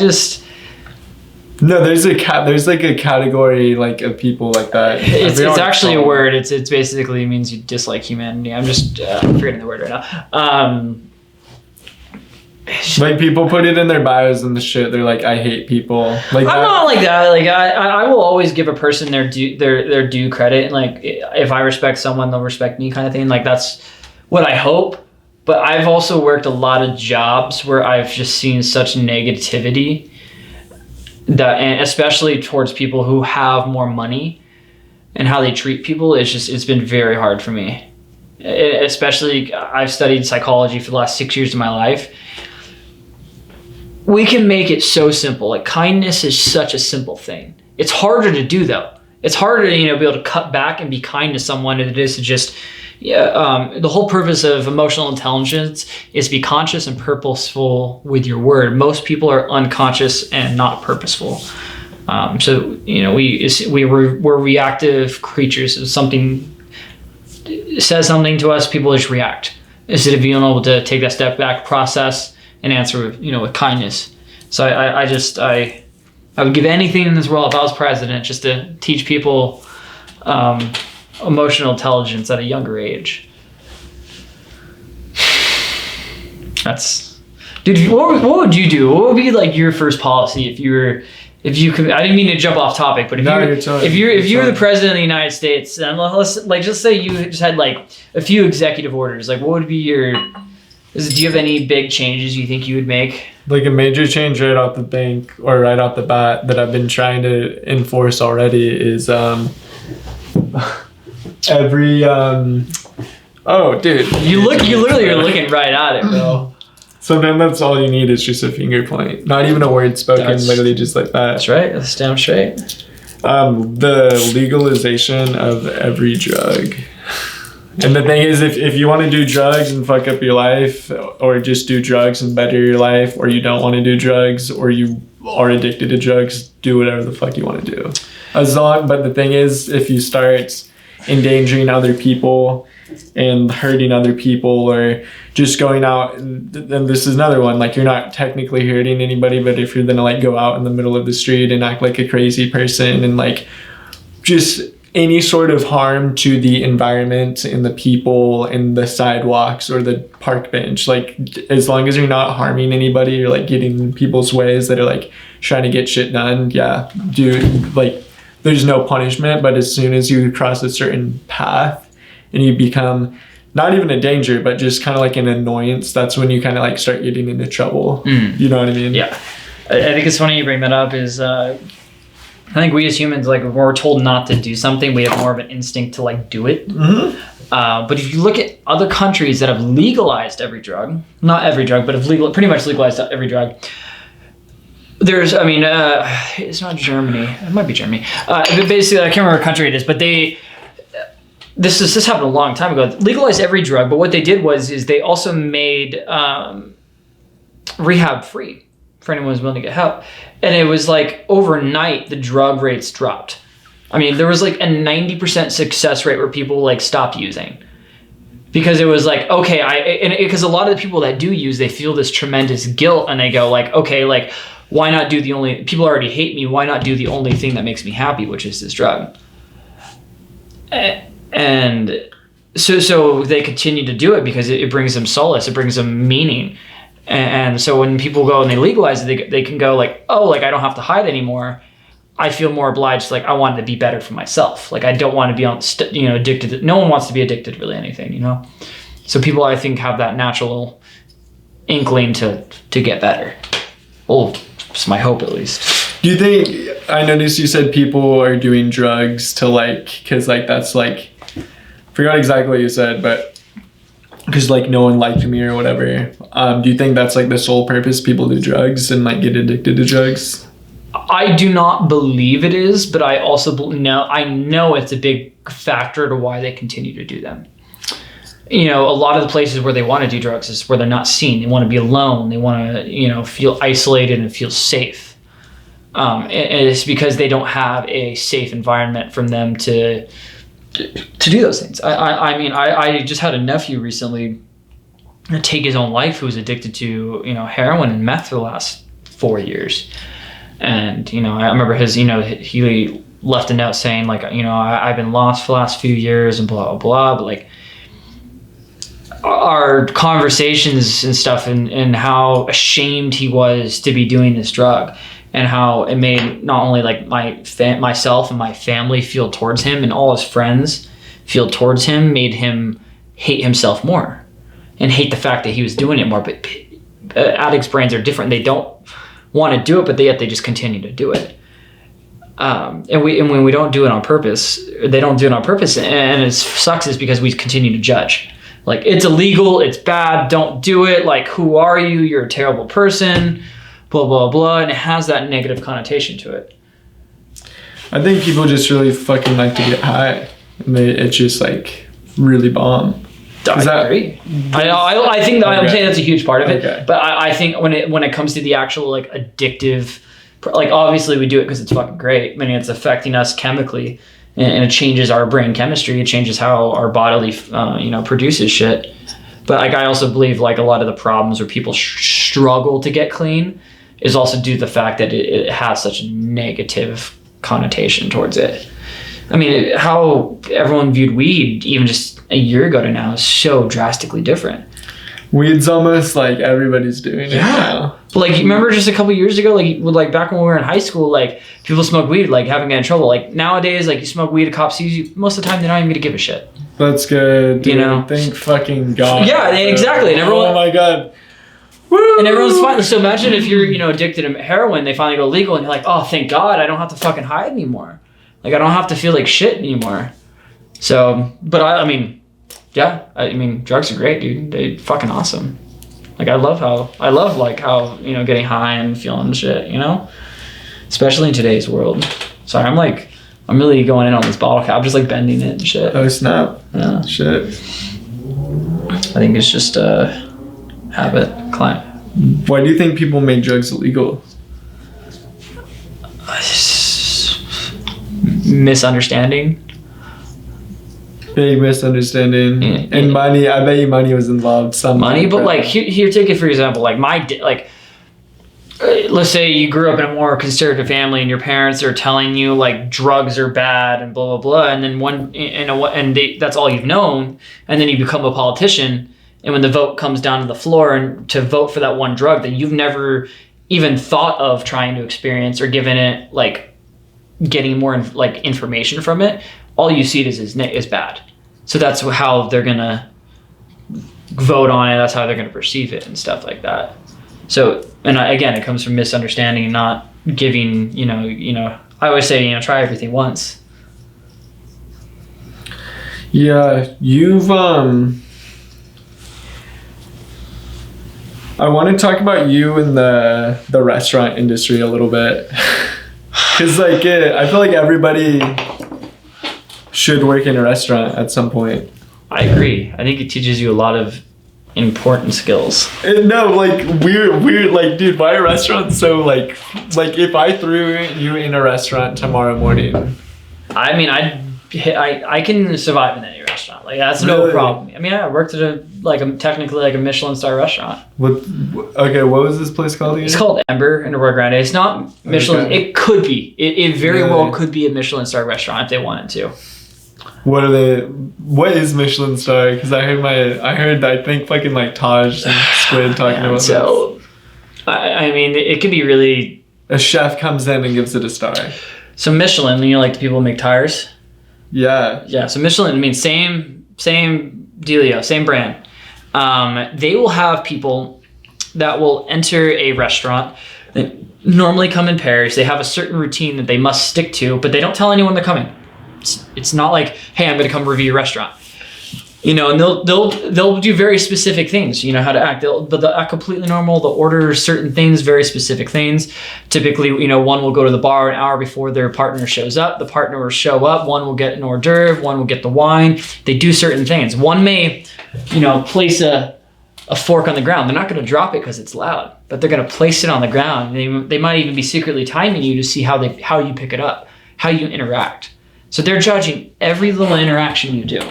there's like a category like of people like that. It's actually a word. It's basically means you dislike humanity. I'm just forgetting the word right now. Like people put it in their bios and the shit. They're like, I hate people. Like I'm not like that. Like I will always give a person their due credit. And like if I respect someone, they'll respect me, kind of thing. Like that's what I hope. But I've also worked a lot of jobs where I've just seen such negativity and especially towards people who have more money and how they treat people. It's been very hard for me. Especially I've studied psychology for the last 6 years of my life. We can make it so simple. Like kindness is such a simple thing. It's harder to do though. It's harder to, you know, be able to cut back and be kind to someone than it is to just, the whole purpose of emotional intelligence is to be conscious and purposeful with your word. Most people are unconscious and not purposeful. So, you know, we're reactive creatures. If something says something to us, people just react instead of being able to take that step back, process, and answer with, you know, with kindness. So I would give anything in this world if I was president just to teach people emotional intelligence at a younger age. Dude, what would you do? What would be like your first policy if you could? I didn't mean to jump off topic, but if you're the president of the United States, and let's like just say you just had like a few executive orders, like what would be your? Do you have any big changes you think you would make? Like a major change right off the bank or right off the bat that I've been trying to enforce already is every oh dude. You literally are looking right at it, bro. Sometimes that's all you need is just a finger point. Not even a word spoken, literally just like that. That's right. That's damn straight. The legalization of every drug. And the thing is, if you want to do drugs and fuck up your life, or just do drugs and better your life, or you don't want to do drugs, or you are addicted to drugs, do whatever the fuck you want to do. But the thing is, if you start endangering other people and hurting other people, or just going out, then this is another one, like you're not technically hurting anybody, but if you're gonna like go out in the middle of the street and act like a crazy person and like just any sort of harm to the environment and the people and the sidewalks or the park bench, like as long as you're not harming anybody or like getting in people's ways that are like trying to get shit done, like there's no punishment. But as soon as you cross a certain path and you become not even a danger, but just kind of like an annoyance, that's when you kind of like start getting into trouble. You know what I mean? Yeah. I think it's funny you bring that up is, I think we as humans, like when we're told not to do something, we have more of an instinct to like do it. Mm-hmm. But if you look at other countries that have legalized every drug, not every drug, but have pretty much legalized every drug. It's not Germany. It might be Germany. Basically, I can't remember what country it is, but this happened a long time ago. Legalized every drug, but what they did is they also made rehab free for anyone who's willing to get help. And it was like overnight the drug rates dropped. I mean, there was like a 90% success rate where people like stopped using. Because it was like, okay, because a lot of the people that do use, they feel this tremendous guilt and they go like, okay, like why not do people already hate me, why not do the only thing that makes me happy, which is this drug? And so they continue to do it because it brings them solace, it brings them meaning. And so when people go and they legalize it, they can go like, oh, like I don't have to hide anymore. I feel more obliged. Like I wanted to be better for myself. Like I don't want to be addicted. No one wants to be addicted to really anything, you know? So people, I think, have that natural inkling to get better. Well, it's my hope at least. Do you think, I noticed you said people are doing drugs to like, cause like that's like, forgot exactly what you said, but because like no one liked me or whatever. Do you think that's like the sole purpose people do drugs and like get addicted to drugs? I do not believe it is, but I also know it's a big factor to why they continue to do them. You know, a lot of the places where they want to do drugs is where they're not seen. They want to be alone. They want to, you know, feel isolated and feel safe. And it's because they don't have a safe environment from them to do those things. I mean, I just had a nephew recently take his own life who was addicted to, you know, heroin and meth for the last 4 years. And, you know, I remember he left a note saying like, you know, I've been lost for the last few years and blah, blah, blah. But like our conversations and stuff and how ashamed he was to be doing this drug and how it made not only like myself and my family feel towards him and all his friends feel towards him, made him hate himself more and hate the fact that he was doing it more. But addicts' brains are different. They don't want to do it, but yet they just continue to do it. And when we don't do it on purpose, they don't do it on purpose. And it sucks is because we continue to judge. Like, it's illegal, it's bad, don't do it. Like, who are you? You're a terrible person, blah, blah, blah. And it has that negative connotation to it. I think people just really fucking like to get high. And it's just like really bomb. I agree. I think that I'm saying that's a huge part of it. Okay. But I think when it comes to the actual like addictive, like obviously we do it because it's fucking great. I mean, it's affecting us chemically, and it changes our brain chemistry. It changes how our bodily, produces shit. But like I also believe like a lot of the problems where people struggle to get clean is also due to the fact that it has such a negative connotation towards it. I mean, how everyone viewed weed even just a year ago to now is so drastically different. Weed's almost like everybody's doing it now. But like, you remember just a couple years ago, like back when we were in high school, like people smoke weed, like having get in trouble. Like nowadays, like you smoke weed, a cop sees you. Most of the time, they're not even gonna give a shit. That's good, dude. You know, thank fucking God. Yeah, exactly. And everyone, oh my God. Woo! And everyone's fine. So imagine if you're, addicted to heroin, they finally go legal, and you're like, oh, thank God, I don't have to fucking hide anymore. Like, I don't have to feel like shit anymore. So, but I mean, drugs are great, dude. They're fucking awesome. Like, I love how, getting high and feeling shit, Especially in today's world. Sorry, I'm really going in on this bottle cap, just like bending it and shit. Oh, snap. Yeah. Shit. I think it's just a habit climb. Why do you think people make drugs illegal? Misunderstanding. Big misunderstanding. Yeah. And money. I bet you money was involved. Some money, but like here, take it for example. Like let's say you grew up in a more conservative family, and your parents are telling you like drugs are bad and blah blah blah, and then that's all you've known, and then you become a politician, and when the vote comes down to the floor and to vote for that one drug that you've never even thought of trying to experience or given it like getting more information from it, all you see it is bad. So that's how they're gonna vote on it. That's how they're gonna perceive it and stuff like that. So, and again, it comes from misunderstanding, not giving. I always say, try everything once. Yeah, you've I want to talk about you in the restaurant industry a little bit. Because I feel like everybody should work in a restaurant at some point. I agree. I think it teaches you a lot of important skills. No, like weird, like, dude, why are restaurants so like if I threw you in a restaurant tomorrow morning? I mean, I can survive in any restaurant. Like, that's no problem. I mean, I worked at technically a Michelin star restaurant. What was this place called again? It's called Ember in Rio Grande. It's not Michelin. Okay. It could be. It very well could be a Michelin star restaurant if they wanted to. What is Michelin star? Because I think fucking like Taj and Squid talking about so, I mean, it could be really... A chef comes in and gives it a star. So Michelin, like the people who make tires? Yeah. Yeah, so Michelin, I mean, same dealio, same brand. They will have people that will enter a restaurant. They normally come in pairs. They have a certain routine that they must stick to, but they don't tell anyone they're coming. It's not like, hey, I'm going to come review your restaurant. And they'll do very specific things. How to act. They'll act completely normal. They'll order certain things, very specific things. Typically, one will go to the bar an hour before their partner shows up. The partner will show up. One will get an hors d'oeuvre. One will get the wine. They do certain things. One may, place a fork on the ground. They're not going to drop it because it's loud, but they're going to place it on the ground. They might even be secretly timing you to see how you pick it up, how you interact. So they're judging every little interaction you do.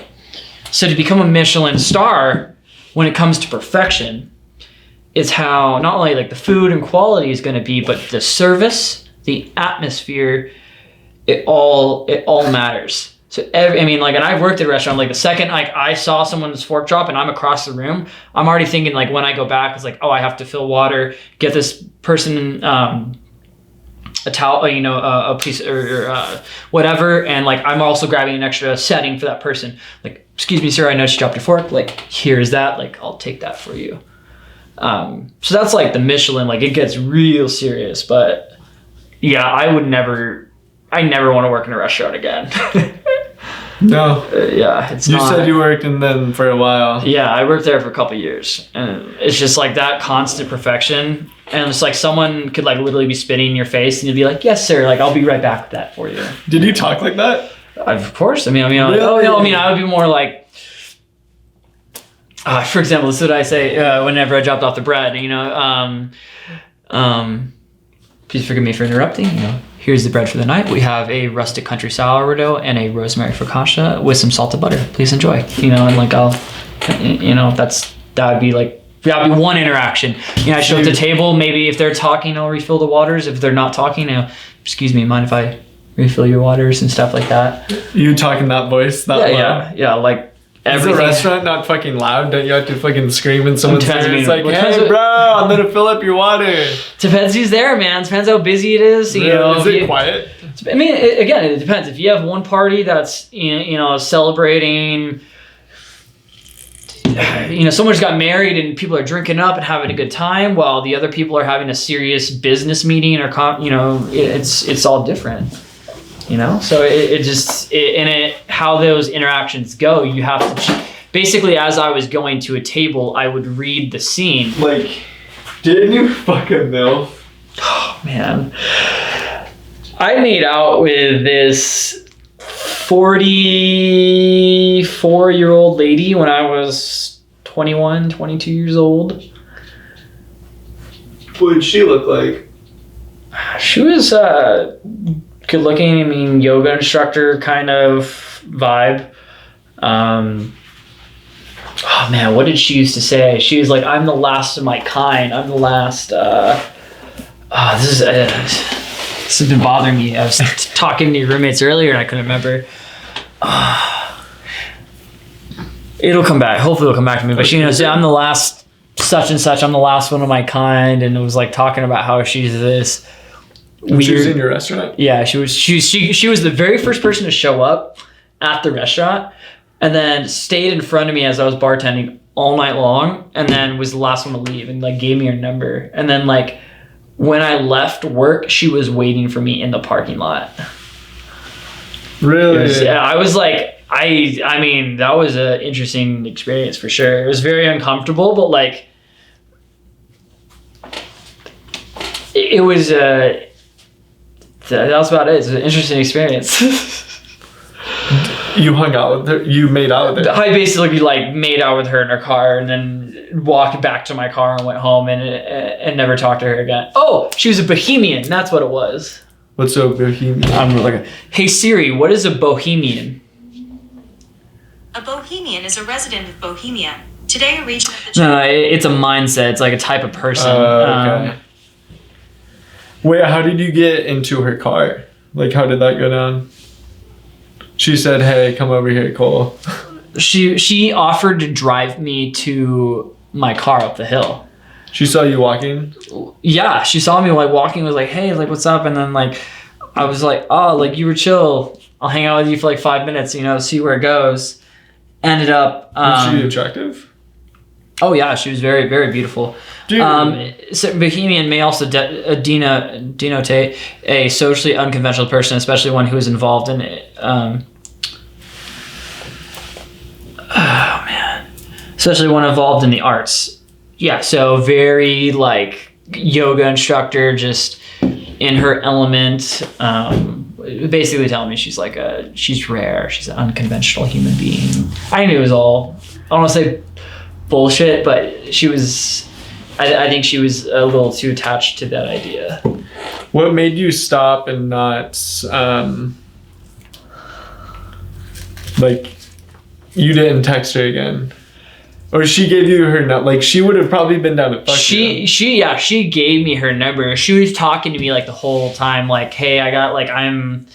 So to become a Michelin star, when it comes to perfection, is how not only like the food and quality is going to be, but the service, the atmosphere, it all matters. So and I've worked at a restaurant. Like the second I saw someone's fork drop and I'm across the room, I'm already thinking like when I go back, it's like, oh, I have to fill water, get this person a towel, a piece or whatever, and like I'm also grabbing an extra setting for that person. Like, excuse me, sir, I noticed you dropped your fork. Like, here's that. Like, I'll take that for you. So that's like the Michelin. Like, it gets real serious. But yeah, I never want to work in a restaurant again. No. Yeah, You said you worked in them for a while. Yeah, I worked there for a couple of years, and it's just like that constant perfection. And it's like someone could like literally be spitting in your face, and you'd be like, "Yes, sir. Like, I'll be right back with that for you." Did you talk like that? Of course. Really? I would be more like, for example, this is what I say whenever I dropped off the bread. Please forgive me for interrupting. Here's the bread for the night. We have a rustic country sourdough and a rosemary focaccia with some salted butter. Please enjoy. And like that'd be one interaction. I show up at the table. Maybe if they're talking, I'll refill the waters. If they're not talking, excuse me, mind if I refill your waters and stuff like that? You talking that voice? Yeah. Like everything. Is the restaurant not fucking loud? Don't you have to fucking scream in someone's face? It's like, hey, bro, I'm gonna fill up your water. Depends who's there, man. Depends how busy it is. Is it quiet? I mean, it depends. If you have one party that's celebrating, someone just got married and people are drinking up and having a good time, while the other people are having a serious business meeting or it's all different. So how those interactions go, you have to basically, as I was going to a table, I would read the scene. Like, didn't you fuck a MILF? Oh man, I made out with this 44-year-old lady when I was 21, 22 years old. What did she look like? She was good looking. I mean, yoga instructor kind of vibe. Oh man, what did she used to say? She was like, "I'm the last of my kind. I'm the last." This has been bothering me. I was talking to your roommates earlier and I couldn't remember. It'll come back. Hopefully it'll come back to me. But she knows, I'm the last such and such. I'm the last one of my kind. And it was like talking about how she's this weird. She was in your restaurant? Yeah, she was the very first person to show up at the restaurant and then stayed in front of me as I was bartending all night long, and then was the last one to leave and like gave me her number. And then like when I left work, she was waiting for me in the parking lot. Really? Yeah, I was like, I mean, that was an interesting experience for sure. It was very uncomfortable, but like, it was, that was about it. It's an interesting experience. You hung out with her? You made out with her? I basically like made out with her in her car and then walked back to my car and went home and never talked to her again. Oh, she was a bohemian. That's what it was. What's a bohemian? I'm like, hey Siri, what is a bohemian? A bohemian is a resident of Bohemia. Today, a region of the... No, it's a mindset. It's like a type of person. Okay. Wait, how did you get into her car? Like, how did that go down? She said, "Hey, come over here, Cole." She offered to drive me to my car up the hill. She saw you walking? Yeah, she saw me like walking, was like, "Hey, like what's up?" And then like I was like, "Oh, like you were chill. I'll hang out with you for like 5 minutes, you know, see where it goes." Ended up Was she attractive? Oh yeah, she was very, very beautiful. Dude. So bohemian may also denotate a socially unconventional person, especially one who is involved in it. Especially one involved in the arts. Yeah, so very like yoga instructor, just in her element. Basically telling me she's like she's rare, she's an unconventional human being. I knew it was all, I don't want to say bullshit, but she was, I think she was a little too attached to that idea. What made you stop and not, like, you didn't text her again? Or she gave you her number? Like, she would have probably been down to fuck you. She gave me her number. She was talking to me like the whole time, like, hey, I got like, I'm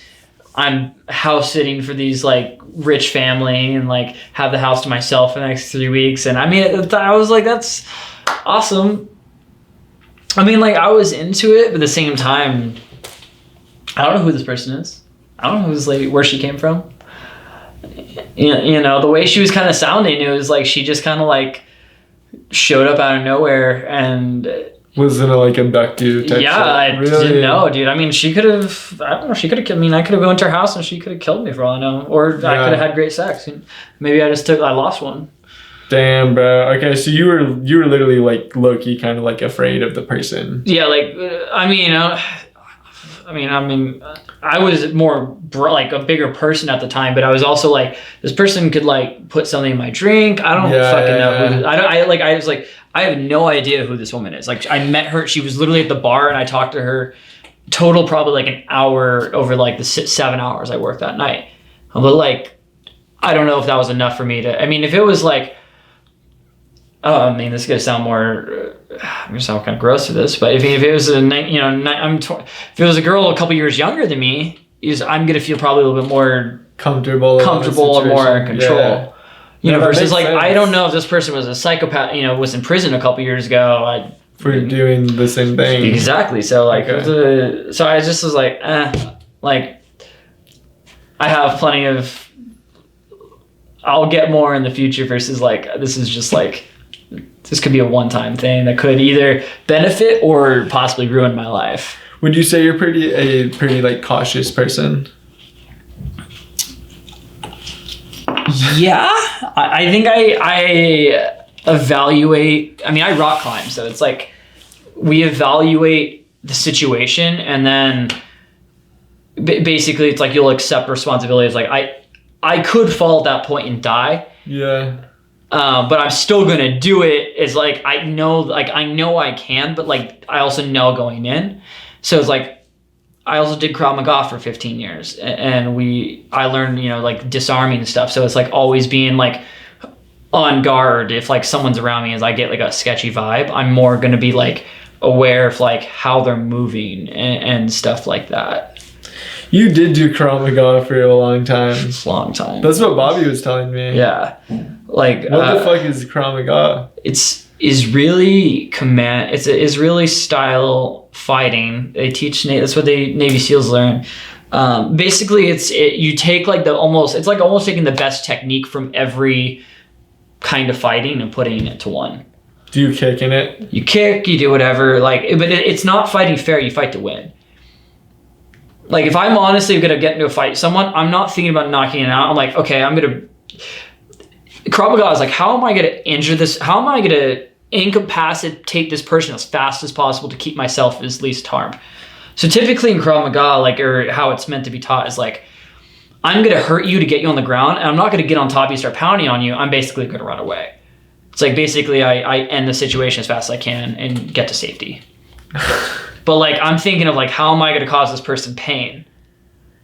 house sitting for these like rich family and like have the house to myself for the next 3 weeks. And I mean, I was like, that's awesome. I mean, like I was into it, but at the same time, I don't know who this person is. I don't know who this lady, where she came from. You know, the way she was kind of sounding, it was like she just kind of like showed up out of nowhere and was gonna like abduct you. Yeah, I didn't know, dude. I mean, she could have. I don't know. She could have. I mean, I could have gone to her house and she could have killed me for all I know, or I could have had great sex. Maybe I lost one. Damn, bro. Okay, so you were literally like low key, kind of like afraid of the person. Yeah, like I mean, I was more like a bigger person at the time, but I was also like, this person could like put something in my drink. I don't fucking know. Who I was like, I have no idea who this woman is. Like I met her, she was literally at the bar and I talked to her total probably like an hour over like the 7 hours I worked that night. But like, I don't know if that was enough for me to, I mean, if it was like, I mean, this is gonna sound more. I'm gonna sound kind of gross for this, but if it was if it was a girl a couple years younger than me, I'm gonna feel probably a little bit more comfortable or more in control. Yeah. You know, versus like sense. I don't know if this person was a psychopath. You know, was in prison a couple years ago. For doing the same thing. Exactly. So like, so I just was like, like I have plenty of. I'll get more in the future. Versus like this is just like. This could be a one-time thing that could either benefit or possibly ruin my life. Would you say you're a pretty like cautious person? Yeah, I think I evaluate. I mean, I rock climb, so it's like we evaluate the situation, and then basically it's like you'll accept responsibility. It's like I could fall at that point and die. Yeah. But I'm still gonna do it. Is like I know I can, but like I also know going in. So it's like I also did Krav Maga for 15 years, and I learned like disarming and stuff. So it's like always being like on guard if like someone's around me as I get like a sketchy vibe. I'm more gonna be like aware of like how they're moving and stuff like that. You did do Krav Maga for a long time. It's a long time. That's what Bobby was telling me. Yeah. Like what the fuck is Krav Maga? It's Israeli it's a Israeli style fighting. They teach that's what Navy SEALs learn. Basically you take like it's like almost taking the best technique from every kind of fighting and putting it to one. Do you kick in it? You kick, you do whatever, like but it's not fighting fair, you fight to win. Like if I'm honestly gonna get into a fight with someone, I'm not thinking about knocking it out. I'm like, okay, Krav Maga is like, how am I gonna injure this? How am I gonna incapacitate this person as fast as possible to keep myself as least harm? So typically in Krav Maga, like, or how it's meant to be taught is like, I'm gonna hurt you to get you on the ground, and I'm not gonna get on top of you, start pounding on you. I'm basically gonna run away. It's like basically I end the situation as fast as I can and get to safety. But like I'm thinking of like, how am I gonna cause this person pain?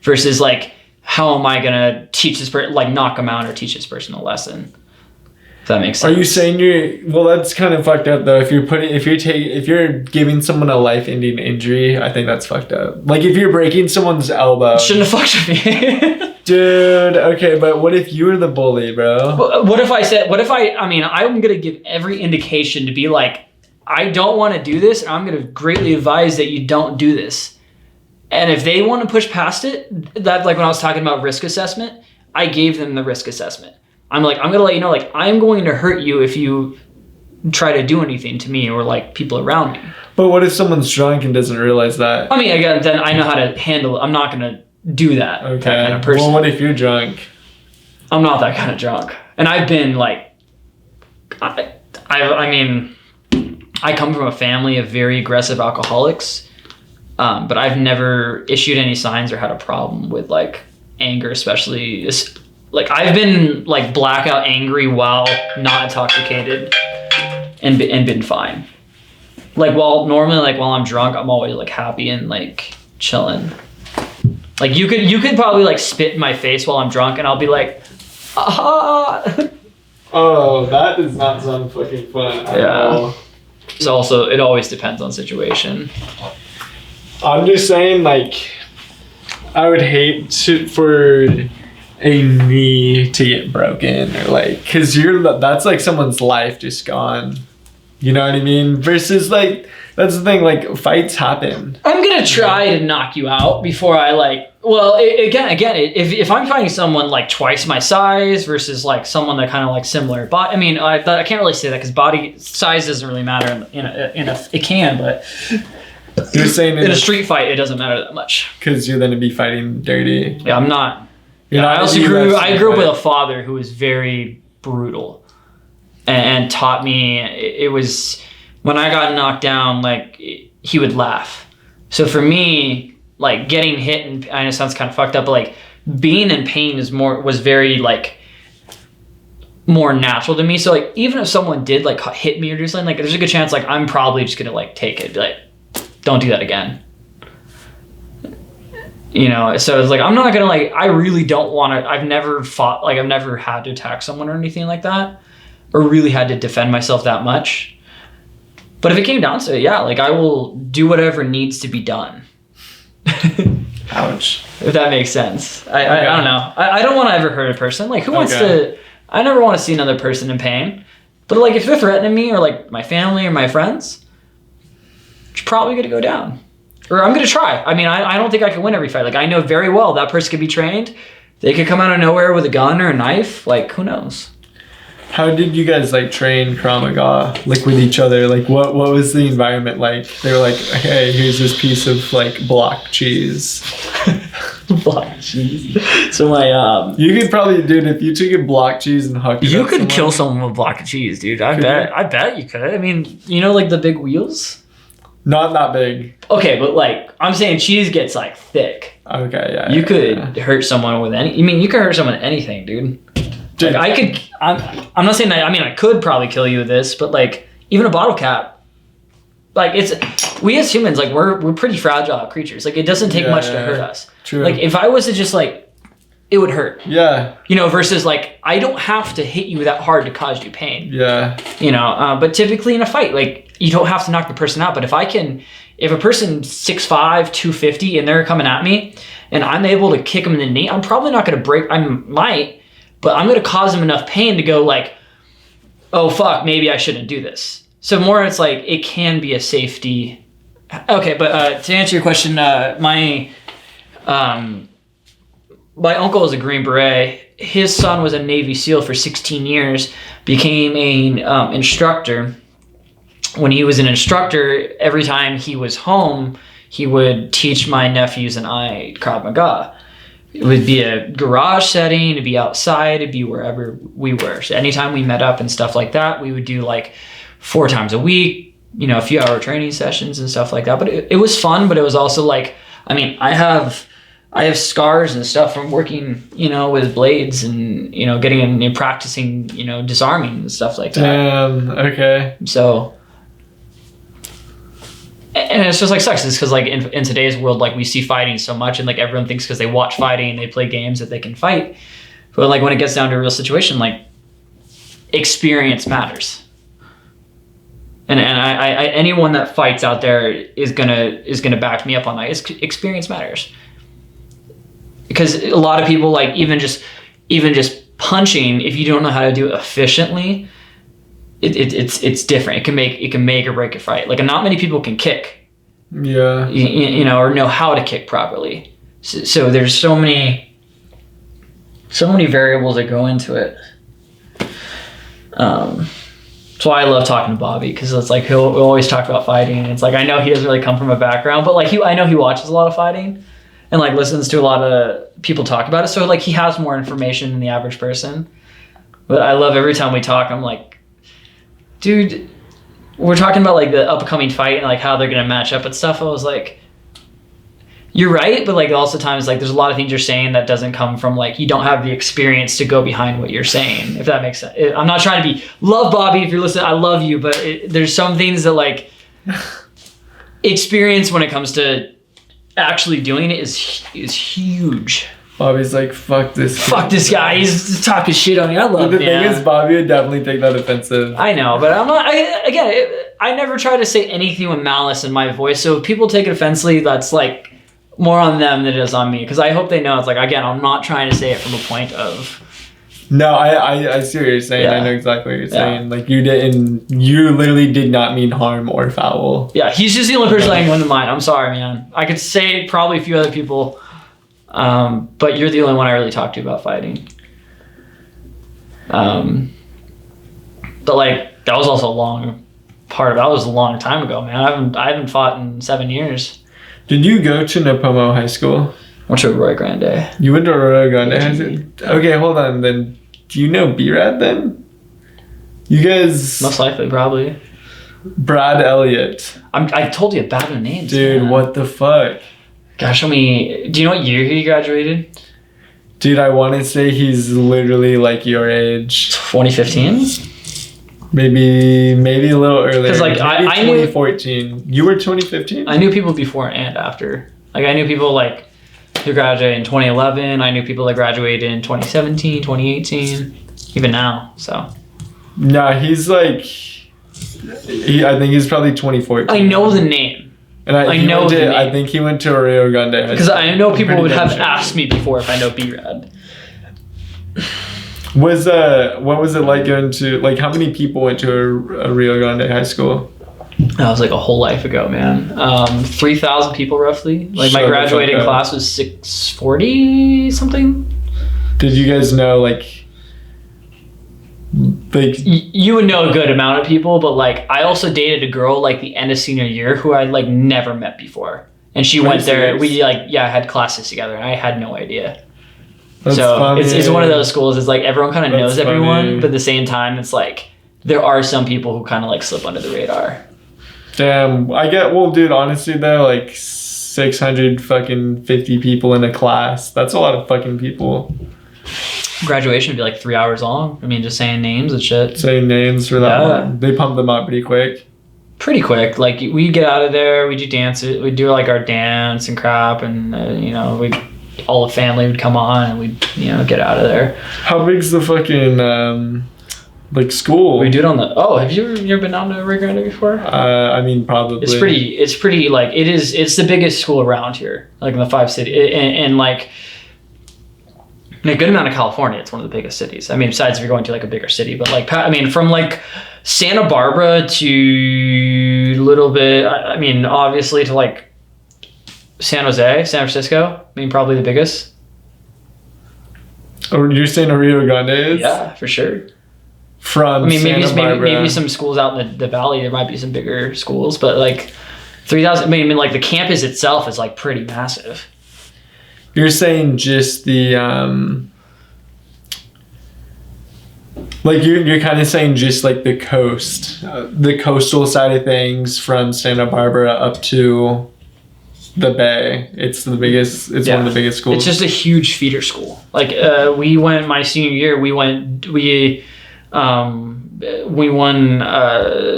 Versus like, how am I gonna teach this person, like knock them out or teach this person a lesson? If that makes sense. Are you saying well, that's kind of fucked up though. If you're giving someone a life-ending injury, I think that's fucked up. Like if you're breaking someone's elbow. Shouldn't have fucked with me. Dude, okay, but what if you were the bully, bro? What if I'm going to give every indication to be like, I don't want to do this, and I'm going to greatly advise that you don't do this. And if they want to push past it, that like when I was talking about risk assessment, I gave them the risk assessment. I'm like, I'm going to let you know, like, I'm going to hurt you if you try to do anything to me or like people around me. But what if someone's drunk and doesn't realize that? I mean, again, then I know how to handle it. I'm not going to do that. Okay. That kind of person. Well, what if you're drunk? I'm not that kind of drunk. And I've been like, I mean, I come from a family of very aggressive alcoholics, but I've never issued any signs or had a problem with like anger, especially like I've been like blackout angry while not intoxicated and been fine. Like while I'm drunk, I'm always like happy and like chilling. Like you could probably like spit in my face while I'm drunk and I'll be like, ah. Oh, that does not sound fucking fun at all. It's also, it always depends on situation. I'm just saying, like, I would hate for a knee to get broken or like, cause that's like someone's life just gone. You know what I mean? Versus like, that's the thing, like fights happen. I'm gonna try to knock you out before I like, well, if I'm fighting someone like twice my size versus like someone that kind of like similar, but I mean, I can't really say that because body size doesn't really matter it can, but you're saying in a street fight, it doesn't matter that much. Cause you're gonna be fighting dirty. Yeah, I'm not. Yeah, I grew up with a father who was very brutal and taught me, it was, when I got knocked down, like he would laugh. So for me, like getting hit, and I know it sounds kind of fucked up, but like being in pain was very like more natural to me. So like even if someone did like hit me or do something, like there's a good chance like I'm probably just gonna like take it, be like, don't do that again. You know, so it's like I'm not gonna like, I really don't want to. I've never had to attack someone or anything like that, or really had to defend myself that much. But if it came down to it, yeah, like I will do whatever needs to be done. Ouch. If that makes sense. I don't know. I don't want to ever hurt a person. Like who wants to, I never want to see another person in pain. But like if they're threatening me or like my family or my friends, it's probably going to go down. Or I'm going to try. I mean, I don't think I can win every fight. Like I know very well that person could be trained. They could come out of nowhere with a gun or a knife. Like who knows? How did you guys like train Krav Maga, like with each other? Like what was the environment like? They were like, hey, here's this piece of like block cheese. Block cheese. So my you could probably, dude, if you took a block cheese and hucked it you at could someone, kill someone with a block of cheese, dude. I bet you could. I mean, you know, like the big wheels. Not that big. Okay, but like I'm saying, cheese gets like thick. Okay, yeah. You could hurt someone with any. I mean, you could hurt someone with anything, dude. Like I could. I'm not saying that. I mean, I could probably kill you with this, but like even a bottle cap. Like we as humans, like we're pretty fragile creatures. Like it doesn't take much to hurt us. True. Like if I was to just like, it would hurt. Yeah. You know, versus like I don't have to hit you that hard to cause you pain. Yeah. You know, but typically in a fight, like you don't have to knock the person out. But if a person's 6'5", 250, and they're coming at me, and I'm able to kick them in the knee, I'm probably not going to break. I might. But I'm going to cause them enough pain to go like, oh, fuck, maybe I shouldn't do this. So more it's like it can be a safety. Okay, but to answer your question, my uncle is a Green Beret. His son was a Navy SEAL for 16 years, became an instructor. When he was an instructor, every time he was home, he would teach my nephews and I Krav Maga. It would be a garage setting, it'd be outside, it'd be wherever we were. So anytime we met up and stuff like that, we would do like 4 times a week, you know, a few hour training sessions and stuff like that. But it was fun, but it was also like, I mean, I have scars and stuff from working, you know, with blades and, you know, getting in and practicing, you know, disarming and stuff like that. Damn, okay. So, and it's just like sucks. It's because like in today's world, like we see fighting so much, and like everyone thinks because they watch fighting and they play games that they can fight. But like when it gets down to a real situation, like experience matters. And I anyone that fights out there is gonna back me up on that. Experience matters. because a lot of people like even just punching, if you don't know how to do it efficiently, it's different. It can make or break a fight. Like not many people can kick, you know, or know how to kick properly. So there's so many variables that go into it. That's why I love talking to Bobby, because it's like we'll always talk about fighting. It's like I know he doesn't really come from a background, but like I know he watches a lot of fighting and like listens to a lot of people talk about it. So like he has more information than the average person. But I love every time we talk, I'm like, dude, we're talking about like the upcoming fight and like how they're gonna match up and stuff. I was like, you're right, but like also times like there's a lot of things you're saying that doesn't come from like you don't have the experience to go behind what you're saying, if that makes sense. I'm not trying to be love Bobby if you're listening, I love you, but there's some things that like experience when it comes to actually doing it is huge. Bobby's like, fuck this guy. He's talking shit on me. I love it. The him. thing is, Bobby would definitely take that offensive. I know, but I'm not. I never try to say anything with malice in my voice. So if people take it offensively, that's like more on them than it is on me. Because I hope they know it's like, again, I'm not trying to say it from a point of. No, I see what you're saying. Yeah. I know exactly what you're saying. Like you literally did not mean harm or foul. Yeah, he's just the only person I can go into mind. I'm sorry, man. I could say probably a few other people, but you're the only one I really talk to about fighting. But like that was also a long part of that was a long time ago, man. I haven't fought in 7 years. Did you go to Napomo High School? I went to Arroyo Grande. You went to Arroyo Grande High School? Okay, hold on then. Do you know B-Rad then? You guys... Most likely, probably. Brad Elliott. I told you about their names. Dude, man. What the fuck? Gosh, do you know what year he graduated? Dude, I want to say he's literally like your age. 2015? Maybe a little earlier. Because like I 2014. You were 2015? I knew people before and after. Like I knew people like who graduated in 2011. I knew people that graduated in 2017, 2018, even now. So. Nah, he's like. I think he's probably 2014. I know the name. And I think he went to Rio Grande. Because I know people would have asked me before if I know B-Rad. What was it like going to, like, how many people went to a Rio Grande high school? That was like a whole life ago, man. 3,000 people roughly. Like my graduating class was 640 something. Did you guys know like you would know a good amount of people, but like I also dated a girl like the end of senior year who I like never met before, and she went there. We had classes together, and I had no idea. That's so funny. It's one of those schools. It's like everyone kind of knows everyone, but at the same time, it's like there are some people who kind of like slip under the radar. Damn, dude, honestly though, like 650 people in a class. That's a lot of fucking people. Graduation would be like 3 hours long. I mean, just saying names and shit. Saying names for that one. They pump them up pretty quick. Pretty quick. Like we get out of there, we do dances, we do like our dance and crap, and all the family would come on, and we'd get out of there. How big's the fucking like school? We do it on the. Oh, have you ever been down to Rio Grande before? I mean, probably. It's pretty like it is. It's the biggest school around here, like in the 5 cities, and like. In a good amount of California, it's one of the biggest cities. I mean, besides if you're going to like a bigger city, but like, I mean, from like Santa Barbara to a little bit, I mean, obviously to like San Jose, San Francisco, I mean, probably the biggest. Oh, you're saying Rio Grande is? Yeah, for sure. From Santa Barbara. maybe some schools out in the valley, there might be some bigger schools, but like 3,000, I mean, like the campus itself is like pretty massive. You're saying just the, like you're kind of saying just like the coast, the coastal side of things from Santa Barbara up to the Bay. It's the biggest, one of the biggest schools. It's just a huge feeder school. Like we went, my senior year, we won, not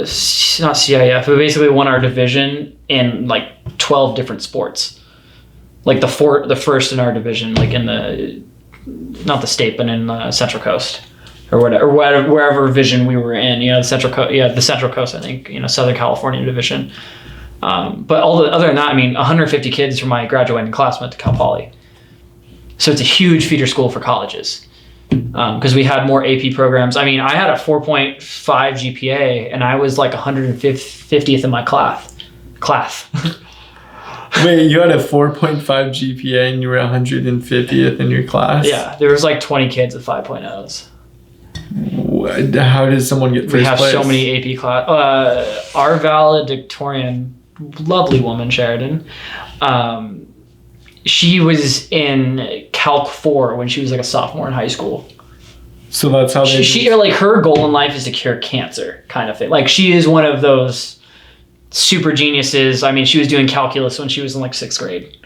CIF, but basically won our division in like 12 different sports. Like the first in our division, like in the, not the state, but in the Central Coast, or wherever division we were in. The Central Coast, I think. Southern California division. But other than that, I mean, 150 kids from my graduating class went to Cal Poly. So it's a huge feeder school for colleges. Because we had more AP programs. I mean, I had a 4.5 GPA, and I was like 150th in my class. Wait, you had a 4.5 GPA and you were 150th in your class? Yeah, there was like 20 kids with 5.0s. How did someone get first place? We have so many AP class. Our valedictorian, lovely woman, Sheridan. She was in Calc 4 when she was like a sophomore in high school. So that's how she like her goal in life is to cure cancer, kind of thing. Like she is one of those super geniuses. I mean, she was doing calculus when she was in like 6th grade.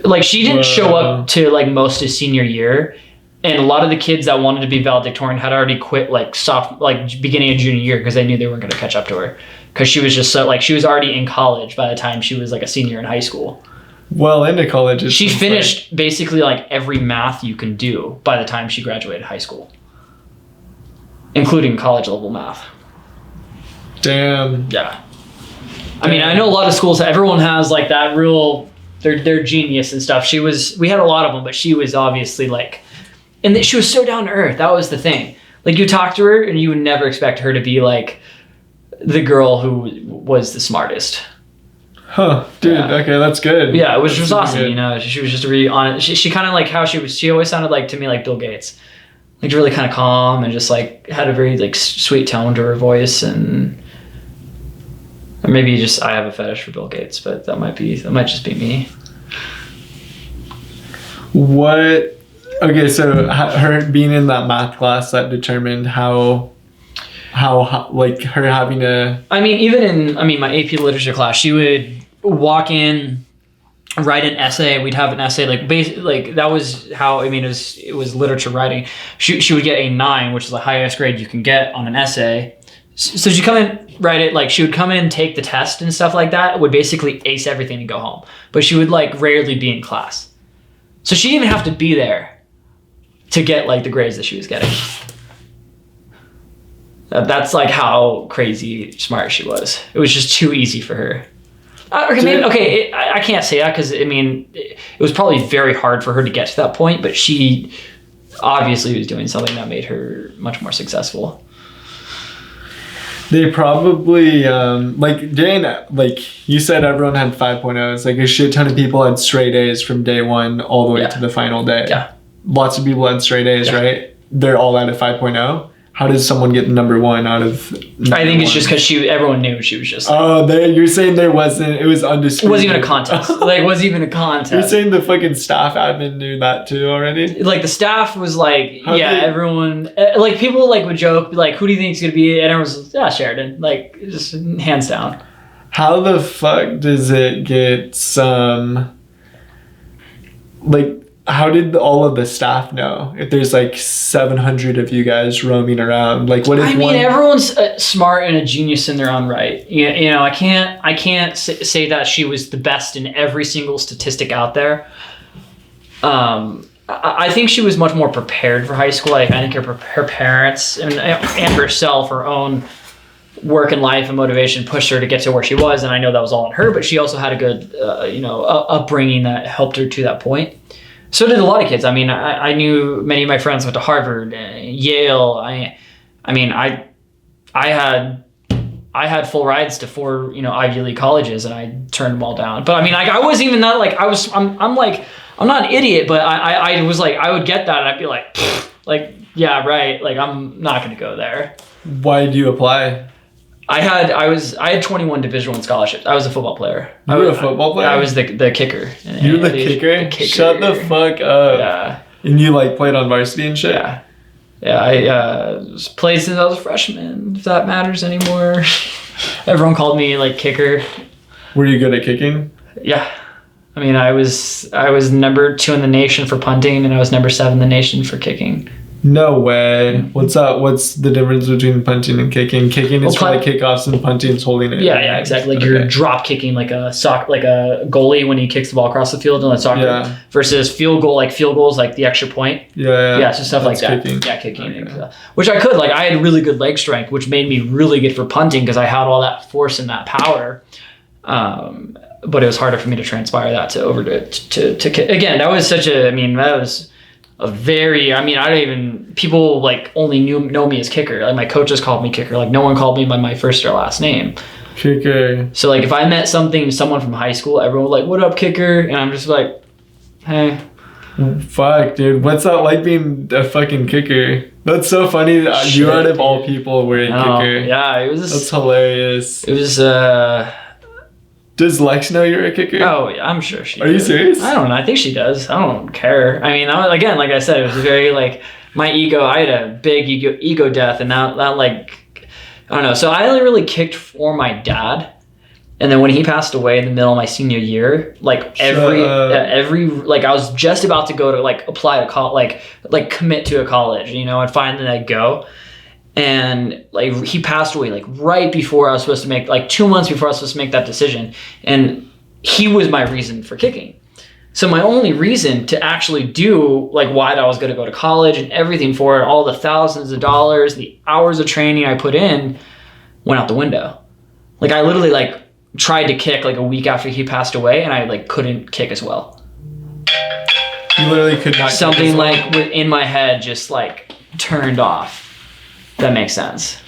Like she didn't show up to like most of senior year, and a lot of the kids that wanted to be valedictorian had already quit like beginning of junior year because they knew they weren't going to catch up to her. Because she was just so like she was already in college by the time she was like a senior in high school. Well, into college. She finished basically like every math you can do by the time she graduated high school, including college level math. Damn. Yeah. I mean, I know a lot of schools. Everyone has like that real. They're genius and stuff. We had a lot of them, but she was obviously like, and she was so down to earth. That was the thing. Like you talk to her, and you would never expect her to be like the girl who was the smartest. Huh, dude. Yeah. Okay, that's good. Yeah, it was awesome. Good. You know, she was just really honest. She kind of like how she was. She always sounded like to me like Bill Gates, like really kind of calm and just like had a very like sweet tone to her voice, and or maybe just I have a fetish for Bill Gates, but that might just be me. What? Okay, so her being in that math class that determined how like her having a. I mean, even in my AP literature class, she would walk in, write an essay. We'd have an essay like that was how it was literature writing. She would get a 9, which is the highest grade you can get on an essay. So she'd come in, write it. Like she would come in, take the test and stuff like that. Would basically ace everything and go home. But she would like rarely be in class. So she didn't even have to be there to get like the grades that she was getting. That's like how crazy smart she was. It was just too easy for her. I can't say that because it was probably very hard for her to get to that point, but she obviously was doing something that made her much more successful. They probably like you said, everyone had 5.0s. Like a shit ton of people had straight A's from day one all the way to the final day. Yeah, lots of people had straight A's, right? They're all at a 5.0. How does someone get number 1 out of? I think it's just because everyone knew she was just. You're saying there wasn't. It was undisputed. It wasn't even a contest. Like, it wasn't even a contest. You're saying the fucking staff admin knew that too already? Like the staff was like, everyone. Like people like would joke, like, who do you think is gonna be? And everyone was like, Sheridan. Like, just hands down. How the fuck does it get some? Like. How did all of the staff know if there's like 700 of you guys roaming around? Like, what if everyone's smart and a genius in their own right. You know, I can't say that she was the best in every single statistic out there. I think she was much more prepared for high school. I think her parents and herself, her own work in life and motivation pushed her to get to where she was. And I know that was all on her, but she also had a good, upbringing that helped her to that point. So did a lot of kids. I mean, I knew many of my friends went to Harvard, Yale. I had full rides to 4, Ivy League colleges, and I turned them all down. But I mean, I wasn't even that like I'm not an idiot, but I was like I would get that, and I'd be like, yeah, right. Like I'm not going to go there. Why did you apply? I had 21 Division I scholarships. I was a football player. You were a football player? I was the kicker. You were the kicker? Shut the fuck up. Yeah. And you like played on varsity and shit? Yeah. Yeah, I played since I was a freshman, if that matters anymore. Everyone called me like kicker. Were you good at kicking? Yeah. I mean, I was number 2 in the nation for punting, and I was number 7 in the nation for kicking. No way. What's up? What's the difference between punting and kicking? Kicking is for like kickoffs, and punting is holding it. Yeah, exactly. Like you're drop kicking like a goalie when he kicks the ball across the field in soccer. Yeah. Versus field goal, like field goals, like the extra point. Yeah. So stuff like that. Kicking. Yeah, kicking. Okay. Which I could. Like I had really good leg strength, which made me really good for punting because I had all that force and that power. But it was harder for me to transpire that to kick. Again, that was such a, I mean, that was a very, I mean, I don't even, people like only know me as kicker. Like my coaches called me kicker. Like no one called me by my first or last name. Kicker. So like if I met someone from high school, everyone would like, what up, kicker? And I'm just like, hey. Fuck, dude. What's that like being a fucking kicker? That's so funny. Shit. You out of all people were a kicker. Yeah, it was. That's hilarious. It was. Does Lex know you're a kicker? Oh, yeah, I'm sure she does. Are you serious? I don't know. I think she does. I don't care. I mean, again, like I said, it was very like my ego. I had a big ego death, and that like I don't know. So I only really kicked for my dad, and then when he passed away in the middle of my senior year, like every like I was just about to go to like apply to college, like commit to a college, you know, and finally I'd go. And like he passed away like right before I was supposed to make, like 2 months before I was supposed to make that decision. And he was my reason for kicking. So my only reason to actually do like why I was going to go to college and everything for it, all the thousands of dollars, the hours of training I put in, went out the window. Like I literally like tried to kick like a week after he passed away, and I like couldn't kick as well. You literally could not. Something like in my head just like turned off. That makes sense.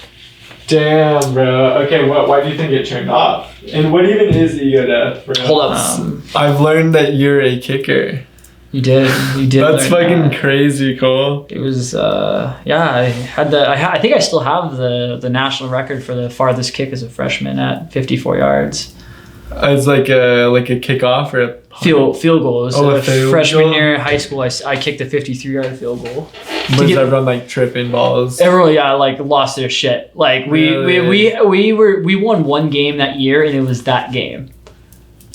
Damn, bro. Okay, why do you think it turned off? And what even is ego death, bro? Hold up. I've learned that you're a kicker. You did. That's fucking crazy, Cole. It was, yeah. I think I still have the national record for the farthest kick as a freshman at 54 yards. It's like a kickoff or a field goal. It was a field freshman goal? year in high school. I kicked a 53-yard field goal. Was everyone like tripping balls? Everyone, yeah, like lost their shit. Like we won one game that year, and it was that game.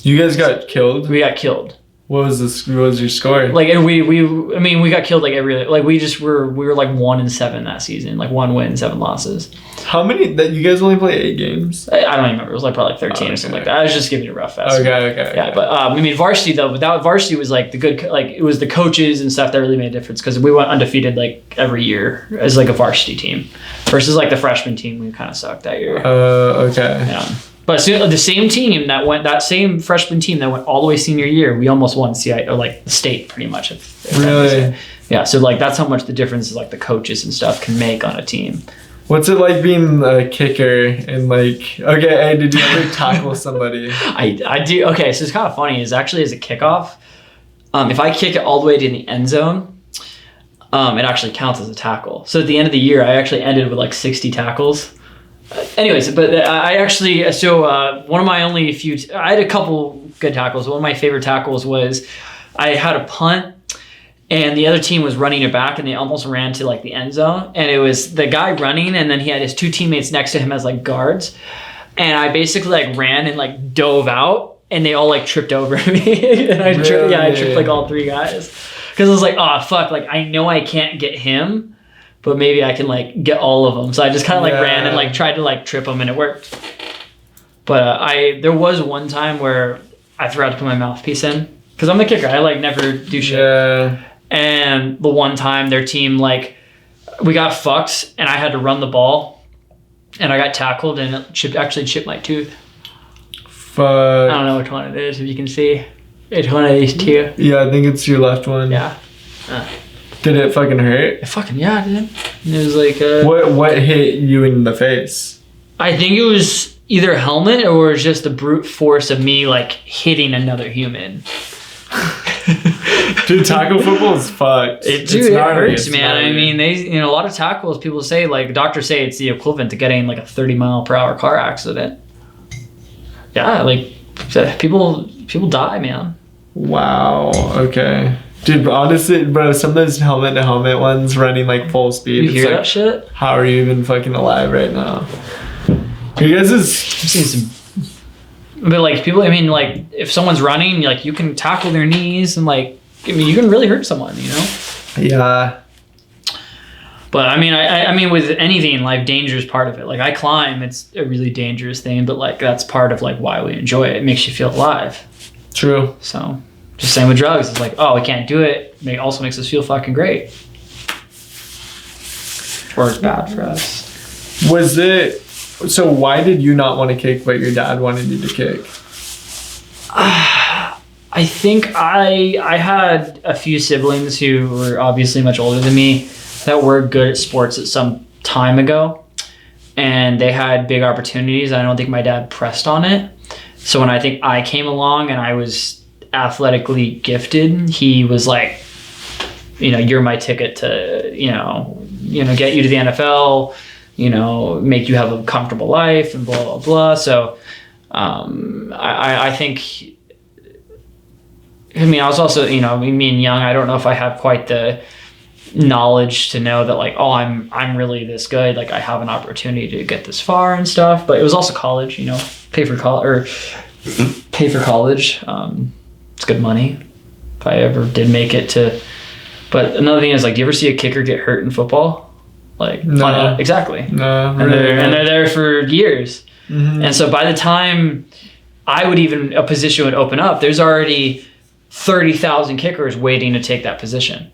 You guys got killed? We got killed. What was your score? Like, and we got killed like every, like we were like 1-7 that season, like 1 win, 7 losses. How many that you guys only play 8 games? I don't even remember. It was like probably like 13 or something like that. I was just giving you a rough estimate. Okay. Yeah, but I mean varsity though, without varsity was like the good, like it was the coaches and stuff that really made a difference, because we went undefeated like every year as like a varsity team versus like the freshman team. We kind of sucked that year. Okay. Yeah. But the same team that same freshman team that went all the way senior year, we almost won CI or like the state pretty much. Really? Yeah. So like that's how much the difference is like the coaches and stuff can make on a team. What's it like being a kicker and like, okay, hey, did you ever tackle somebody? I do. Okay, so it's kind of funny. Is actually as a kickoff, if I kick it all the way to the end zone, it actually counts as a tackle. So at the end of the year, I actually ended with like 60 tackles. Anyways, but I actually, one of my only few, I had a couple good tackles. One of my favorite tackles was I had a punt, and the other team was running it back, and they almost ran to like the end zone, and it was the guy running, and then he had his 2 teammates next to him as like guards, and I basically like ran and like dove out, and they all like tripped over me, and I tripped like all 3 guys, because I was like, oh fuck, like I know I can't get him, but maybe I can like get all of them. So I just kind of like ran and like tried to like trip them, and it worked. But there was one time where I forgot to put my mouthpiece in, because I'm a kicker. I like never do shit. Yeah. And the one time their team, like, we got fucked, and I had to run the ball, and I got tackled, and it actually chipped my tooth. Fuck. I don't know which one it is, if you can see. It's one of these 2. Yeah, I think it's your left one. Yeah. Did it fucking hurt? It fucking, yeah, dude. And it was like... What hit you in the face? I think it was either a helmet or just the brute force of me, like, hitting another human. Dude, tackle football is fucked. It hurts, man. I mean, a lot of tackles, people say, like, doctors say it's the equivalent to getting, like, a 30-mile-per-hour car accident. Yeah, like, people die, man. Wow, okay. Dude, honestly, bro, some of those helmet-to-helmet ones running, like, full speed. You hear that shit? How are you even fucking alive right now? You guys is... But like people, I mean, like if someone's running, like you can tackle their knees and like, I mean, you can really hurt someone, you know? Yeah. But I mean, I mean, with anything in life, danger is part of it. Like I climb, it's a really dangerous thing, but like that's part of like why we enjoy it. It makes you feel alive. True. So just same with drugs. It's like, oh, we can't do it. It also makes us feel fucking great. Or it's bad for us. Was it... So why did you not want to kick, but your dad wanted you to kick? I think I had a few siblings who were obviously much older than me that were good at sports at some time ago, and they had big opportunities. I don't think my dad pressed on it. So when I came along and I was athletically gifted, he was like, you're my ticket to, get you to the NFL, make you have a comfortable life and blah, blah, blah. So I think, I was also, me and young, I don't know if I have quite the knowledge to know that like, oh, I'm really this good. Like I have an opportunity to get this far and stuff, but it was also college, pay for college. It's good money if I ever did make it to, but another thing is like, do you ever see a kicker get hurt in football? Like, no. Exactly. No. And they're there for years. Mm-hmm. And so by the time a position would open up, there's already 30,000 kickers waiting to take that position.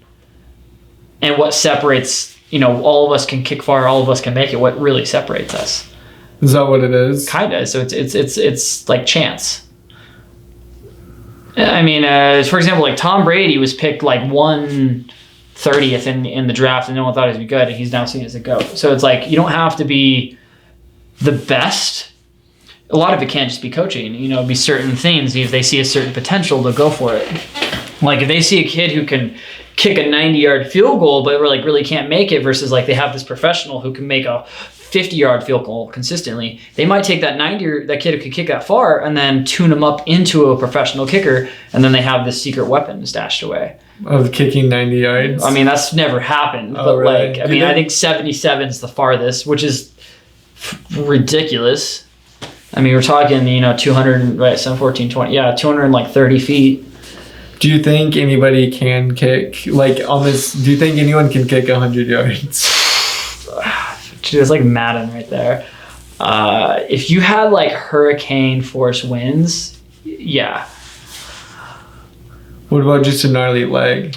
And what separates, all of us can kick far, all of us can make it. What really separates us? Is that what it is? Kinda. So it's like chance. I mean, for example, like Tom Brady was picked like 130th in the draft, and no one thought he would be good, and he's now seen as a GOAT. So it's like you don't have to be the best. A lot of it can't just be coaching. Be certain things. If they see a certain potential, they'll go for it. Like if they see a kid who can kick a 90-yard field goal, but really can't make it, versus like they have this professional who can make a 50-yard field goal consistently, they might take that kid who could kick that far and then tune him up into a professional kicker, and then they have this secret weapon stashed away. Of kicking 90 yards? I mean, that's never happened, but really? I think 77 is the farthest, which is ridiculous. I mean, we're talking, 200, right, 7, 14, 20, 230 feet. Do you think anybody can kick, like on this, do you think anyone can kick 100 yards? It's like Madden right there. If you had like hurricane force winds, yeah. What about just a gnarly leg?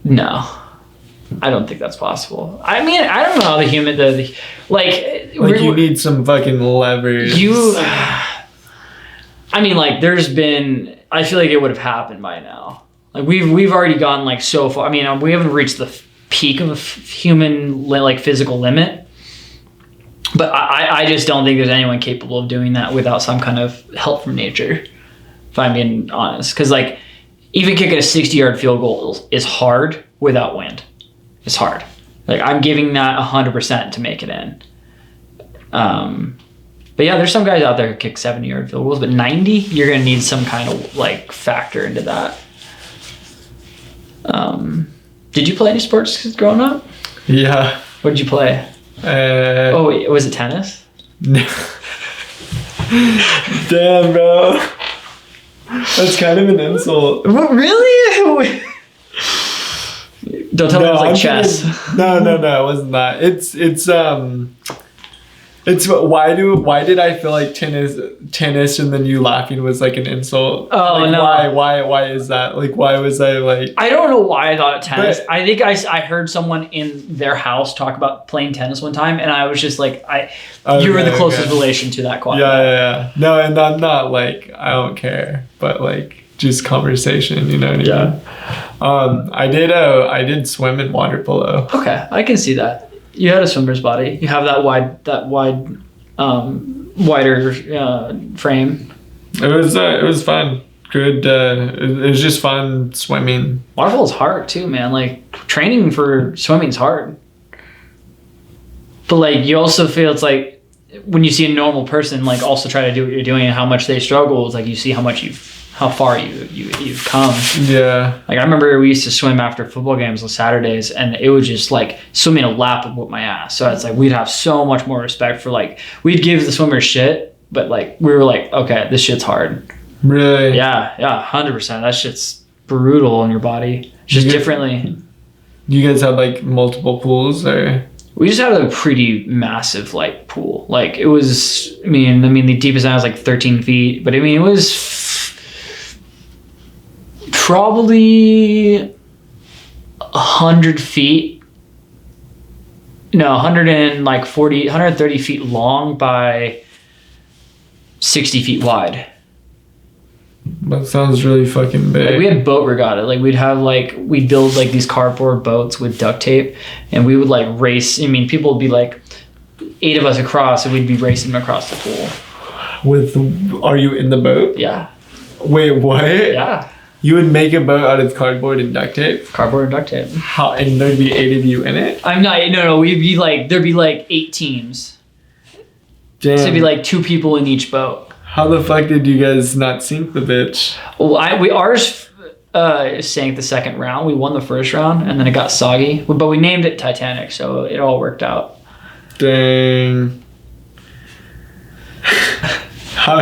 No, I don't think that's possible. I mean, I don't know how you need some fucking levers. There's been, I feel like it would have happened by now. Like we've already gone like so far. I mean, we haven't reached the peak of a human like physical limit, but I just don't think there's anyone capable of doing that without some kind of help from nature, if I'm being honest. Because like even kicking a 60-yard field goal is hard without wind. It's hard. Like I'm giving that 100% to make it in. But yeah, there's some guys out there who kick 70-yard field goals, but 90, you're gonna need some kind of like factor into that. Did you play any sports growing up? Yeah. What did you play? Was it tennis? Damn, bro. That's kind of an insult. What, really? Don't tell me it was like chess. No, it wasn't that. It's why did I feel like tennis and then you laughing was like an insult? Oh, like, no. Why is that? Like, why was I like? I don't know why I thought tennis. But, I think I heard someone in their house talk about playing tennis one time, and I was just like, you were the closest relation to that quality. Yeah. No, and I'm not like, I don't care, but like just conversation, you know what I mean? I did swim and water polo. Okay, I can see that. You had a swimmer's body. You have that wider frame. It was fun. Good. It was just fun swimming. Water polo is hard too, man. Like training for swimming is hard. But like you also feel it's like when you see a normal person like also try to do what you're doing and how much they struggle, it's like you see how far you've come. Yeah. Like I remember we used to swim after football games on Saturdays, and it was just like swimming a lap would whoop my ass. So it's like we'd have so much more respect for like we'd give the swimmers shit, but like we were like, okay, this shit's hard. Really? Yeah, 100%. That shit's brutal on your body. Just differently. You guys had like multiple pools or? We just had a pretty massive like pool. Like it was, I mean the deepest end was like 13 feet, but I mean it was probably 100 feet. No, 130 feet long by 60 feet wide. That sounds really fucking big. Like, we had boat regatta. Like, we'd build like these cardboard boats with duct tape, and we would like race. I mean, people would be like 8 of us across, and we'd be racing them across the pool. Are you in the boat? Yeah. Wait, what? Yeah. You would make a boat out of cardboard and duct tape? Cardboard and duct tape. How? And there'd be 8 of you in it? No. We'd be like, there'd be like 8 teams. Damn. So it'd be like 2 people in each boat. How the fuck did you guys not sink the bitch? Well, ours sank the second round. We won the first round, and then it got soggy. But we named it Titanic, so it all worked out. Dang. How?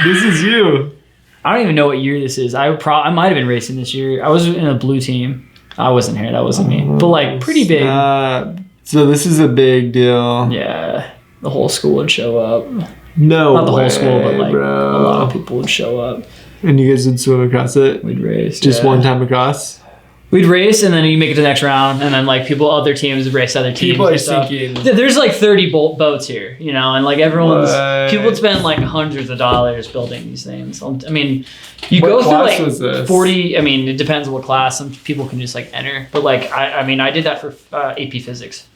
This is you. I don't even know what year this is. I might have been racing this year. I was in a blue team. I wasn't here. That wasn't me. But like pretty big. So this is a big deal. Yeah, the whole school would show up. No, not the way, whole school, but like bro. a lot of people would show up. And you guys would swim across it. We'd race just one time across. We'd race, and then you make it to the next round, and then like other teams would race other teams. People are sinking. There's like 30 boats here, you know, and like people would spend like hundreds of dollars building these things. I mean, you What go through class like was this? 40. I mean, it depends on what class. Some people can just like enter, but like I did that for AP Physics.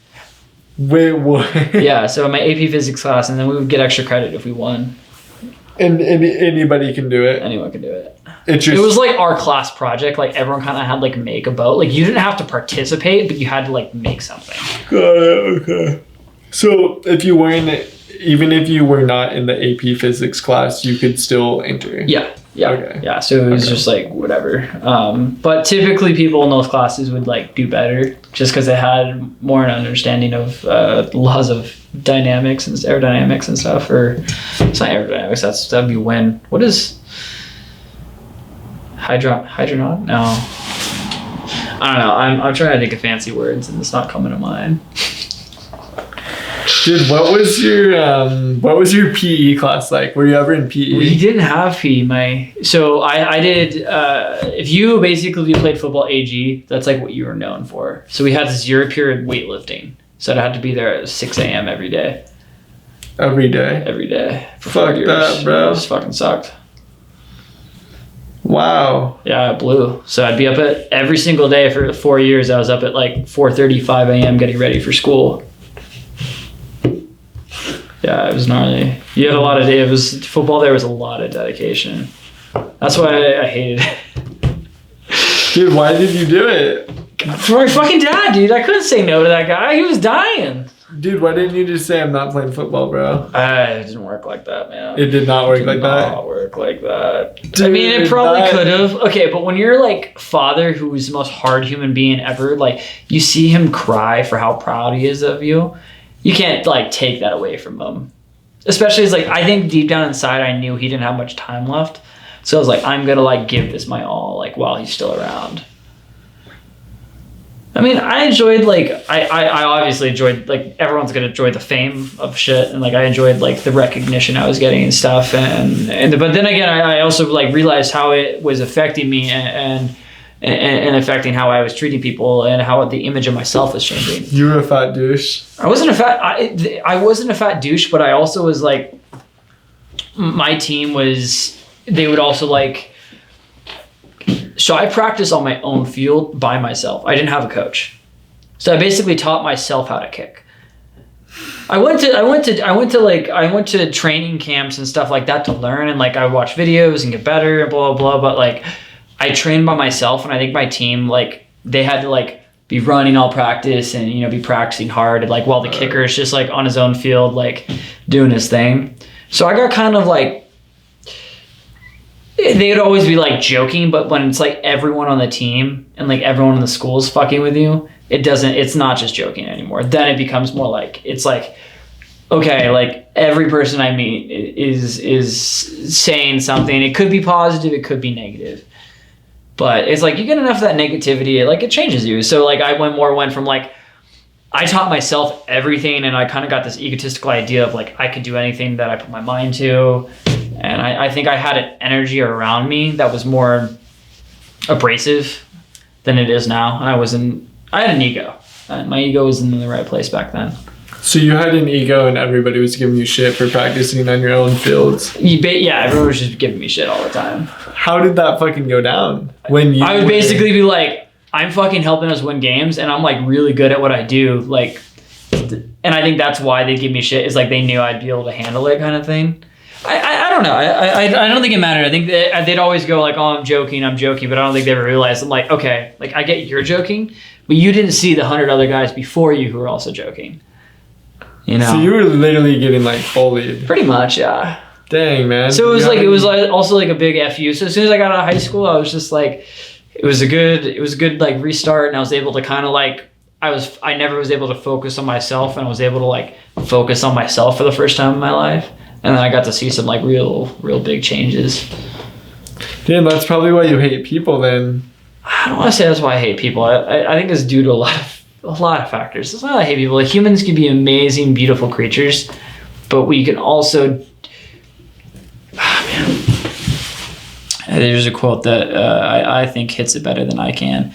Wait, what? Yeah, so my AP Physics class, and then we would get extra credit if we won. And anybody can do it. Anyone can do it. It was like our class project. Like everyone kind of had like make a boat. Like you didn't have to participate, but you had to like make something. Got it. Okay. So even if you were not in the AP Physics class, you could still enter. Yeah. Okay. Yeah. So it was just like whatever. But typically people in those classes would like do better just because they had more an understanding of laws of dynamics and aerodynamics and stuff. Or it's not aerodynamics. That'd be wind. What is hydronaut? No. I don't know. I'm trying to think of fancy words and it's not coming to mind. Dude, what was your PE class like? Were you ever in PE? We didn't have PE. So I did. If you basically played football AG, that's like what you were known for. So we had 0 period weightlifting. So I had to be there at 6 a.m. every day. Every day. Every day for Fuck 4 years. that, bro. It just fucking sucked. Wow. Yeah, it blew. So I'd be up at every single day for 4 years. I was up at like 4:30, 5 a.m. getting ready for school. Yeah, it was gnarly. You had a lot of football. There was a lot of dedication. That's why I hated it. Dude, why did you do it? For my fucking dad, dude. I couldn't say no to that guy. He was dying. Dude, why didn't you just say I'm not playing football, bro? It didn't work like that, man. It did not work like that? It did not work like that. Dude, I mean, it probably could have. Okay, but when you're like father who's the most hard human being ever, like you see him cry for how proud he is of you, you can't like take that away from him. Especially as like, I think deep down inside, I knew he didn't have much time left. So I was like, I'm going to like give this my all, like while he's still around. I mean, I enjoyed like, I obviously enjoyed like, everyone's going to enjoy the fame of shit. And like, I enjoyed like the recognition I was getting and stuff. But then again, I also like realized how it was affecting me and affecting how I was treating people and how the image of myself was changing. You were a fat douche. I wasn't a fat douche, but I also was like, my team they would also like, so I practiced on my own field by myself. I didn't have a coach. So I basically taught myself how to kick. I went to training camps and stuff like that to learn, and like I watched videos and get better and blah, blah, blah. But like I trained by myself, and I think my team, like they had to like be running all practice and, you know, be practicing hard. And like while the kicker is just like on his own field, like doing his thing. So I got kind of like, they would always be like joking, but when it's like everyone on the team and like everyone in the school is fucking with you, it's not just joking anymore. Then it becomes more like, it's like, okay, like every person I meet is saying something. It could be positive, it could be negative. But it's like you get enough of that negativity, it changes you. So like I went from like, I taught myself everything, and I kind of got this egotistical idea of like I could do anything that I put my mind to. And I think I had an energy around me that was more abrasive than it is now. And I had an ego. My ego was in the right place back then. So you had an ego and everybody was giving you shit for practicing on your own fields. Yeah, everyone was just giving me shit all the time. How did that fucking go down? When you I would basically be like, I'm fucking helping us win games, and I'm like really good at what I do. Like, and I think that's why they give me shit, is like they knew I'd be able to handle it, kind of thing. I don't know. I don't think it mattered. I think they'd always go like, oh, I'm joking, but I don't think they ever realized. I'm like, okay, like I get you're joking, but you didn't see the 100 other guys before you who were also joking. You know. So you were literally getting like bullied. Pretty much, yeah. Dang, man. So it was also like a big FU. So as soon as I got out of high school, I was just like, it was a good like restart, and I was able to kind of like, I never was able to focus on myself, and I was able to like focus on myself for the first time in my life. And then I got to see some like real big changes. Damn, that's probably why you hate people then. I don't want to say that's why I hate people. I think it's due to a lot of factors. It's not that I hate people. Like, humans can be amazing, beautiful creatures, but we can also... There's a quote that I think hits it better than I can.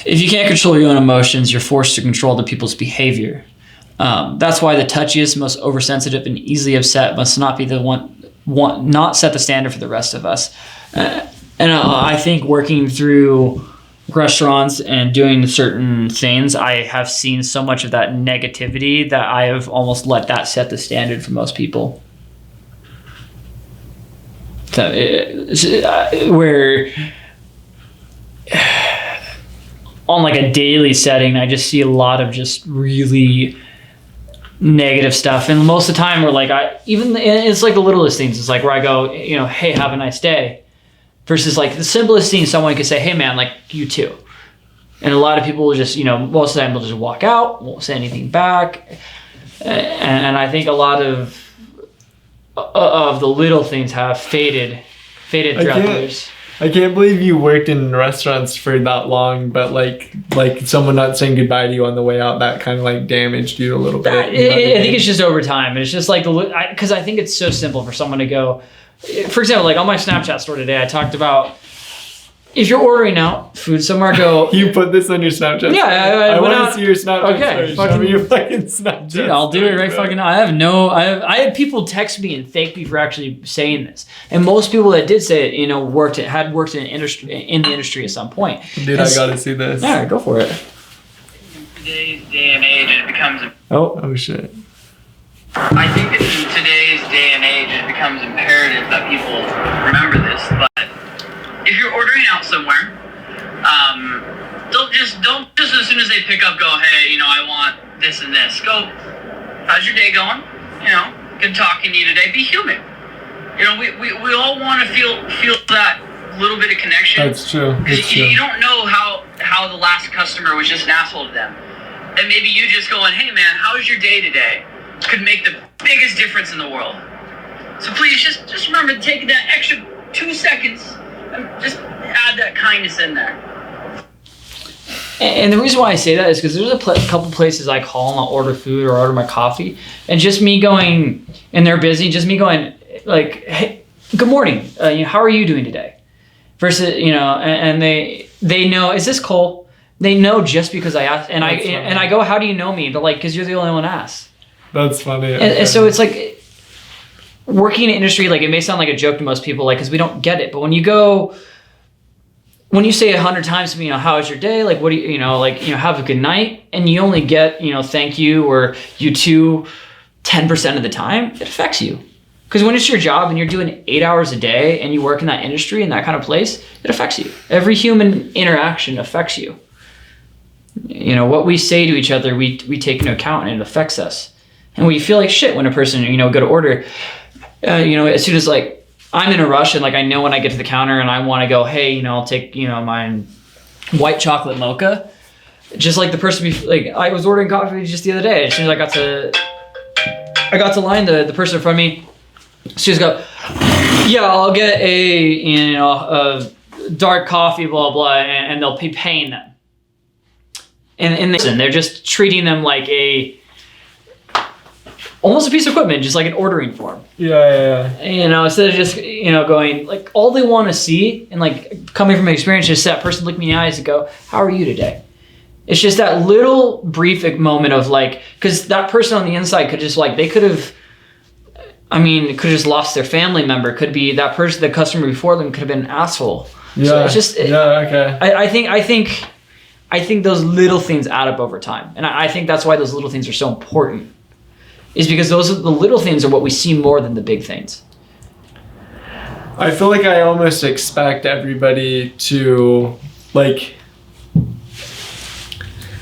If you can't control your own emotions, you're forced to control other people's behavior. That's why the touchiest, most oversensitive, and easily upset must not be the one not set the standard for the rest of us. And I think working through restaurants and doing certain things, I have seen so much of that negativity that I have almost let that set the standard for most people. So where on like a daily setting, I just see a lot of just really negative stuff, and most of the time we're like, it's like the littlest things. It's like where I go, you know, hey, have a nice day, versus like the simplest thing someone could say, hey man, like, you too. And a lot of people will just, you know, most of the time they'll just walk out, won't say anything back, and I think a lot of the little things have faded throughout the years. I can't believe you worked in restaurants for that long, but like someone not saying goodbye to you on the way out, that kind of like damaged you a little bit. I think it's just over time. It's just like because I think it's so simple for someone to go, for example, like on my Snapchat story today, I talked about if you're ordering out food somewhere, go. You put this on your Snapchat. Yeah, I want to see your Snapchat. Okay, story. Show me your fucking Snapchat. Dude, I'll do it right fucking now. I had people text me and thank me for actually saying this, and most people that did say it, you know, had worked in the industry at some point. Dude, I gotta see this. Yeah, go for it. In today's day and age, it becomes. Oh shit. I think that in today's day and age, it becomes imperative that people remember this. But if you're ordering out somewhere, don't just as soon as they pick up go, hey, you know, I want this and this. Go, how's your day going? You know, good talking to you today. Be human. You know, we all want to feel that little bit of connection. That's true. You don't know how the last customer was just an asshole to them, and maybe you just going, hey man, how's your day today? Could make the biggest difference in the world. So please just remember to take that extra 2 seconds and just add that kindness in there. And the reason why I say that is because there's a couple places I call and I'll order food or order my coffee, and just me going, and they're busy, just me going like, hey, good morning, you know, how are you doing today? Versus, you know, and they know, is this Cole? They know just because I asked, and I go, how do you know me? They're like, because you're the only one asked. That's funny. And so it's like working in an industry, like it may sound like a joke to most people, like, because we don't get it. But when you say 100 times to me, you know, how was your day? Like, what do you know, like, you know, have a good night. And you only get, you know, thank you or you too 10% of the time, it affects you. Because when it's your job and you're doing 8 hours a day and you work in that industry, in that kind of place, it affects you. Every human interaction affects you. You know, what we say to each other, we take into account, and it affects us. And we feel like shit when a person, you know, go to order, you know, as soon as like I'm in a rush and like I know when I get to the counter and I want to go, hey, you know, I'll take, you know, my white chocolate mocha. Just like the person, like I was ordering coffee just the other day. As soon as I got to line, the person in front of me, she just go, yeah, I'll get a dark coffee, blah blah, and they'll be paying them. And they're just treating them like almost a piece of equipment, just like an ordering form. Yeah. You know, instead of just, you know, going, like, all they want to see, and like coming from experience, just that person look me in the eyes and go, how are you today? It's just that little brief moment of like, because that person on the inside could just like, they could have, I mean, could have just lost their family member. Could be that person, the customer before them could have been an asshole. Yeah. So it's just, okay. I think those little things add up over time. And I think that's why those little things are so important. Is because the little things are what we see more than the big things. I feel like I almost expect everybody to, like,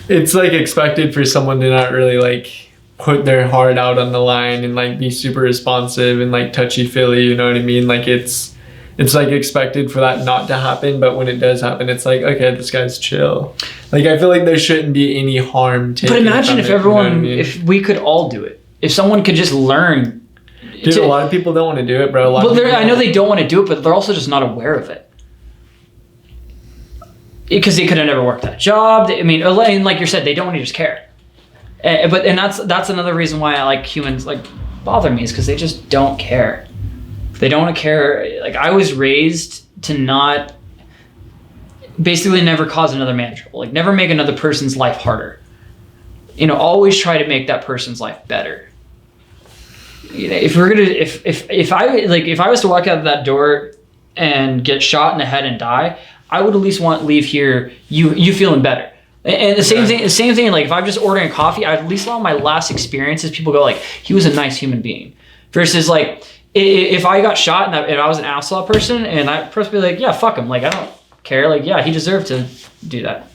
it's like expected for someone to not really like put their heart out on the line and like be super responsive and like touchy-feely, you know what I mean? Like it's like expected for that not to happen, but when it does happen, it's like, okay, this guy's chill. Like I feel like there shouldn't be any harm taken. But imagine if everyone, you know what I mean? if we could all do it. If someone could just learn. Dude, a lot of people don't want to do it, bro. I know they don't want to do it, but they're also just not aware of it. Because they could have never worked that job. I mean, like you said, they don't want to just care. And that's another reason why I like humans like bother me, is because they just don't care. They don't want to care. Like I was raised to not, basically never cause another man trouble. Like never make another person's life harder. You know, always try to make that person's life better. You know, if I was to walk out of that door and get shot in the head and die, I would at least want to leave here you feeling better. And the same thing. Like if I'm just ordering coffee, I'd at least allow my last experiences people go like, he was a nice human being. Versus like if I got shot and I was an asshole person, and I person be like, yeah, fuck him. Like I don't care. Like yeah, he deserved to do that.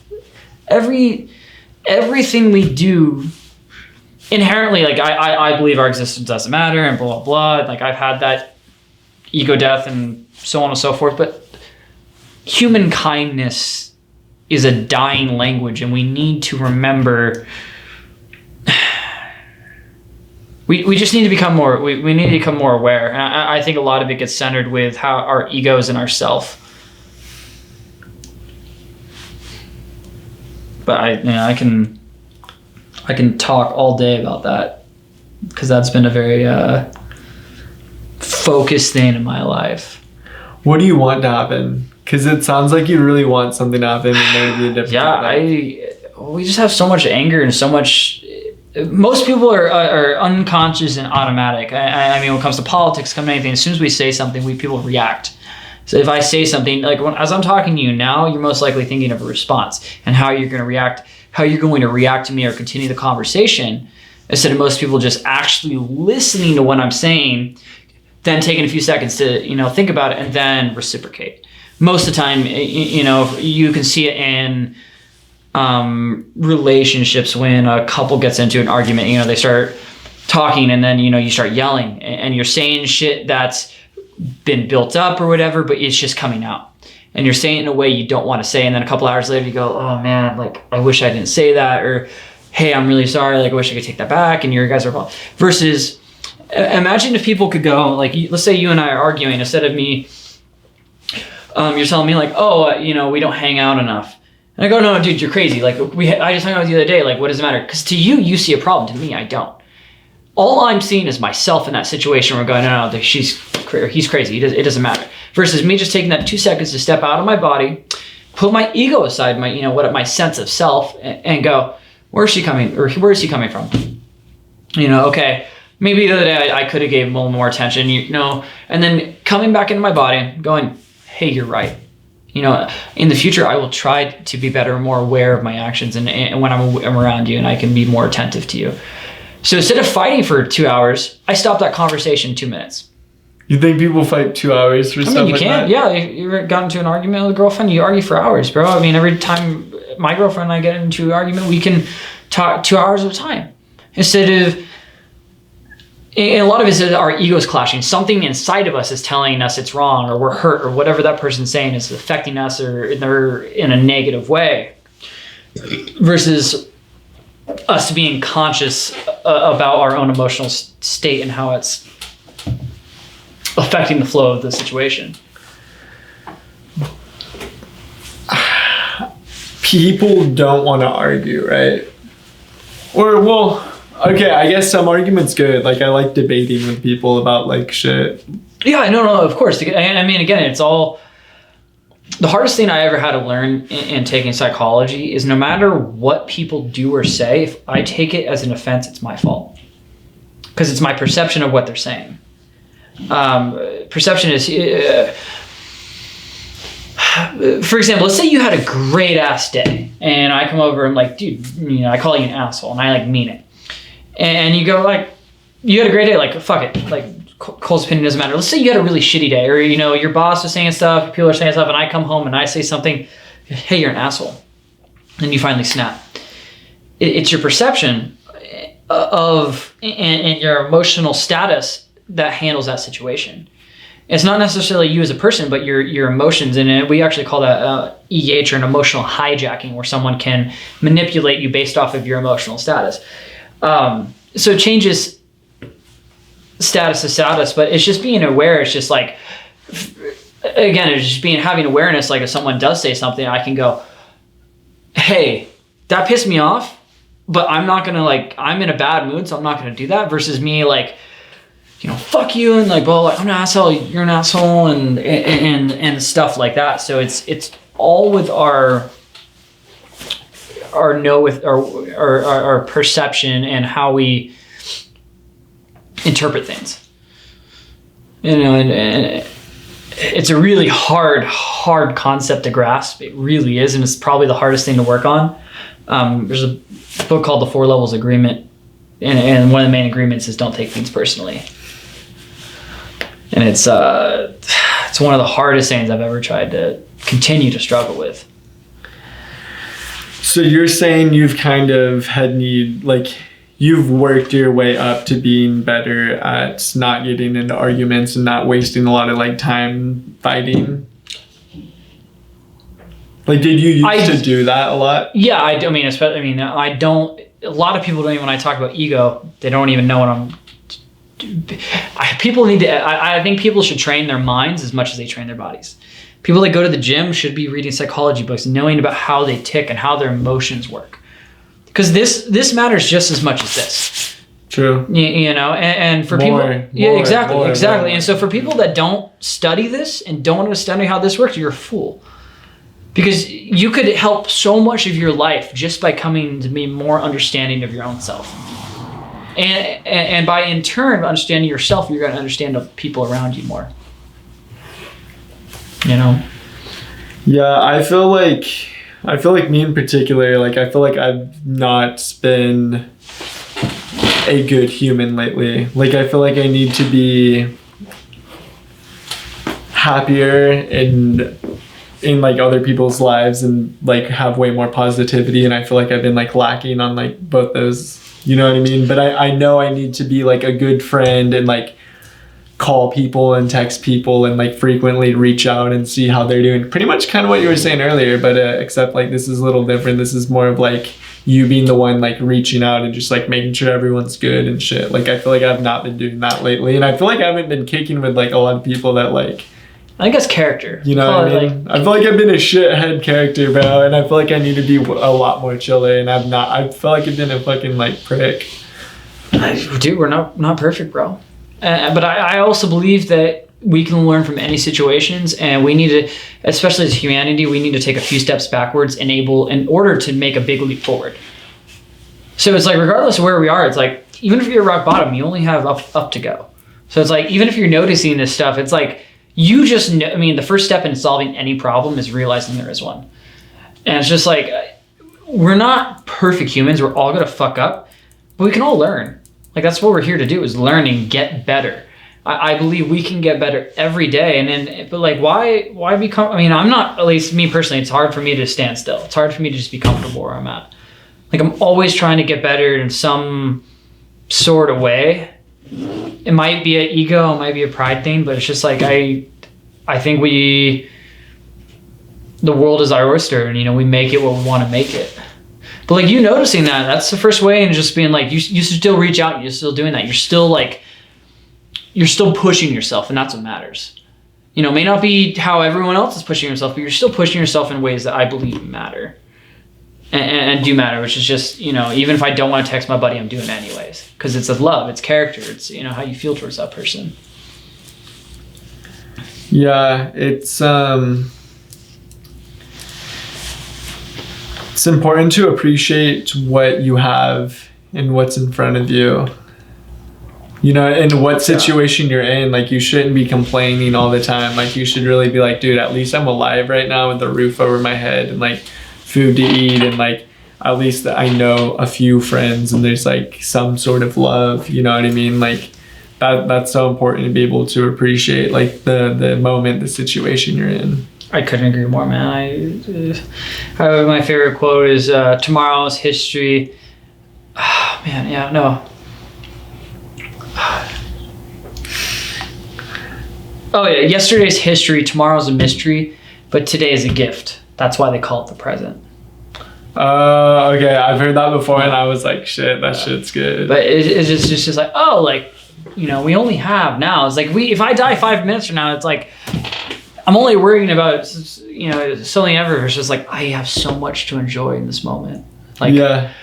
Everything we do. Inherently, like I believe our existence doesn't matter and blah, blah, blah. Like I've had that ego death and so on and so forth, but human kindness is a dying language, and we need to remember, we just need to become more, we need to become more aware. And I think a lot of it gets centered with how our egos and ourself. But I can talk all day about that, because that's been a very focused thing in my life. What do you want to happen? Because it sounds like you really want something to happen and there to be a different. Yeah, we just have so much anger and so much. Most people are unconscious and automatic. I mean, when it comes to politics, come to anything, as soon as we say something, people react. So if I say something, like as I'm talking to you now, you're most likely thinking of a response and how you're going to react. How you're going to react to me or continue the conversation, instead of most people just actually listening to what I'm saying, then taking a few seconds to think about it and then reciprocate. Most of the time, you can see it in relationships when a couple gets into an argument. They start talking and then you start yelling and you're saying shit that's been built up or whatever, but it's just coming out. And you're saying it in a way you don't want to say, and then a couple hours later you go, oh man, like I wish I didn't say that, or hey, I'm really sorry, like I wish I could take that back, and you guys are wrong. Versus, imagine if people could go, like let's say you and I are arguing, instead of me, you're telling me like, we don't hang out enough. And I go, no, dude, you're crazy. Like I just hung out with you the other day, like what does it matter? Because to you see a problem, to me, I don't. All I'm seeing is myself in that situation where I'm going, no, he's crazy, it doesn't matter. Versus me just taking that 2 seconds to step out of my body, put my ego aside, my sense of self, and go, where is he coming from? Okay, maybe the other day I could have gave him a little more attention, and then coming back into my body, going, hey, you're right. In the future, I will try to be better and more aware of my actions, and when I'm around you, and I can be more attentive to you. So instead of fighting for 2 hours, I stopped that conversation in 2 minutes. You think people fight 2 hours for stuff like that? Yeah, you got into an argument with a girlfriend, you argue for hours, bro. I mean, every time my girlfriend and I get into an argument, we can talk 2 hours at a time. Instead of, and a lot of it is our egos clashing. Something inside of us is telling us it's wrong, or we're hurt, or whatever that person's saying is affecting us, or they're in a negative way. Versus us being conscious about our own emotional state and how it's affecting the flow of the situation. People don't want to argue, right? Or, well, okay, I guess some argument's good. Like, I like debating with people about, like, shit. Yeah, no, of course. I mean, again, it's all... the hardest thing I ever had to learn in taking psychology is no matter what people do or say, if I take it as an offense, it's my fault. Because it's my perception of what they're saying. Perception is, for example, let's say you had a great ass day, and I come over and I'm like, dude, you know, I call you an asshole, and I like mean it. And you go like, you had a great day, like fuck it, like Cole's opinion doesn't matter. Let's say you had a really shitty day, or you know, your boss is saying stuff, people are saying stuff, and I come home and I say something, hey, you're an asshole, and you finally snap. It's your perception of and your emotional status that handles that situation. It's not necessarily you as a person, but your emotions. And we actually call that EH, or an emotional hijacking, where someone can manipulate you based off of your emotional status. So it changes status to status, but it's just being aware. It's just like, again, it's just having awareness. Like if someone does say something, I can go, hey, that pissed me off, but I'm not gonna I'm in a bad mood, so I'm not gonna do that, versus me like, you know, fuck you, and like, well, I'm an asshole, you're an asshole, and stuff like that. So it's all with our perception and how we interpret things. You know, and it's a really hard concept to grasp. It really is, and it's probably the hardest thing to work on. There's a book called The 4 Levels Agreement, and one of the main agreements is don't take things personally. And it's one of the hardest things I've ever tried to continue to struggle with. So you're saying you've kind of you've worked your way up to being better at not getting into arguments and not wasting a lot of time fighting? Like, did you used to do that a lot? Yeah, I don't. A lot of people don't even, when I talk about ego, they don't even know what I'm. People need to. I think people should train their minds as much as they train their bodies. People that go to the gym should be reading psychology books, knowing about how they tick and how their emotions work, because this matters just as much as this. True. You know, and for people, exactly. And so for people that don't study this and don't understand how this works, you're a fool. Because you could help so much of your life just by coming to be more understanding of your own self. And by in turn understanding yourself, you're going to understand the people around you more. You know? Yeah, I feel like me in particular, I feel like I've not been a good human lately. I feel like I need to be happier in other people's lives and have way more positivity, and I feel like I've been lacking on both those, you know what I mean? But I know I need to be a good friend and call people and text people and frequently reach out and see how they're doing. Pretty much kind of what you were saying earlier, but except this is a little different. This is more of you being the one reaching out and just making sure everyone's good and shit. I feel like I've not been doing that lately, and I feel like I haven't been kicking with a lot of people that I think that's character. You know what I mean? I feel like I've been a shithead character, bro, and I feel like I need to be a lot more chiller, and I've not. I feel like I've been a fucking prick. Dude, we're not perfect, bro. But I also believe that we can learn from any situations, and we need to, especially as humanity, we need to take a few steps backwards in order to make a big leap forward. So it's regardless of where we are, it's even if you're rock bottom, you only have up to go. So it's even if you're noticing this stuff, it's you just know, the first step in solving any problem is realizing there is one. And it's just we're not perfect humans. We're all going to fuck up, but we can all learn. That's what we're here to do, is learn and get better. I believe we can get better every day. But why become, I'm not, at least me personally, it's hard for me to stand still. It's hard for me to just be comfortable where I'm at. I'm always trying to get better in some sort of way. It might be an ego, it might be a pride thing, but it's just I think the world is our oyster, and we make it what we want to make it. But you noticing that's the first way, and just being you still reach out, you're still doing that, you're still pushing yourself, and that's what matters. May not be how everyone else is pushing yourself, but you're still pushing yourself in ways that I believe matter. And do matter, which is just, even if I don't want to text my buddy, I'm doing it anyways. Because it's love, it's character, it's, how you feel towards that person. Yeah, it's, It's important to appreciate what you have and what's in front of you. You know, in what situation you're in. Like, you shouldn't be complaining all the time. Like, you should really be like, dude, at least I'm alive right now with a roof over my head and like food to eat, and like at least I know a few friends and there's like some sort of love. You know what I mean? Like, that's so important to be able to appreciate like the moment, the situation you're in. I couldn't agree more, man. My favorite quote is tomorrow's history. Oh, man, yeah, no. Oh yeah, yesterday's history, tomorrow's a mystery, but today is a gift. That's why they call it the present. Okay, I've heard that before, and I was like, shit, that shit's good. But it's just like, oh, like, you know, we only have now. It's like, if I die 5 minutes from now, it's like, I'm only worrying about, you know, something ever. It's just like, I have so much to enjoy in this moment. Like, yeah.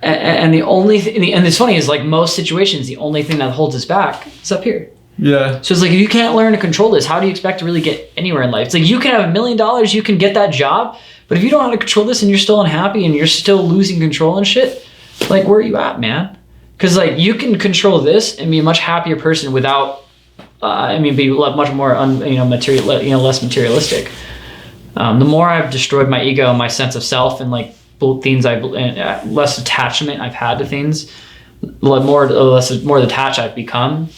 And the only and it's funny is like most situations, the only thing that holds us back is up here. Yeah. So it's like, if you can't learn to control this, how do you expect to really get anywhere in life? It's like, you can have $1 million, you can get that job, but if you don't know how to control this and you're still unhappy and you're still losing control and shit, like, where are you at, man? Because like, you can control this and be a much happier person without, be much more less materialistic. The more I've destroyed my ego and my sense of self and like things less attachment I've had to things, more detached I've become,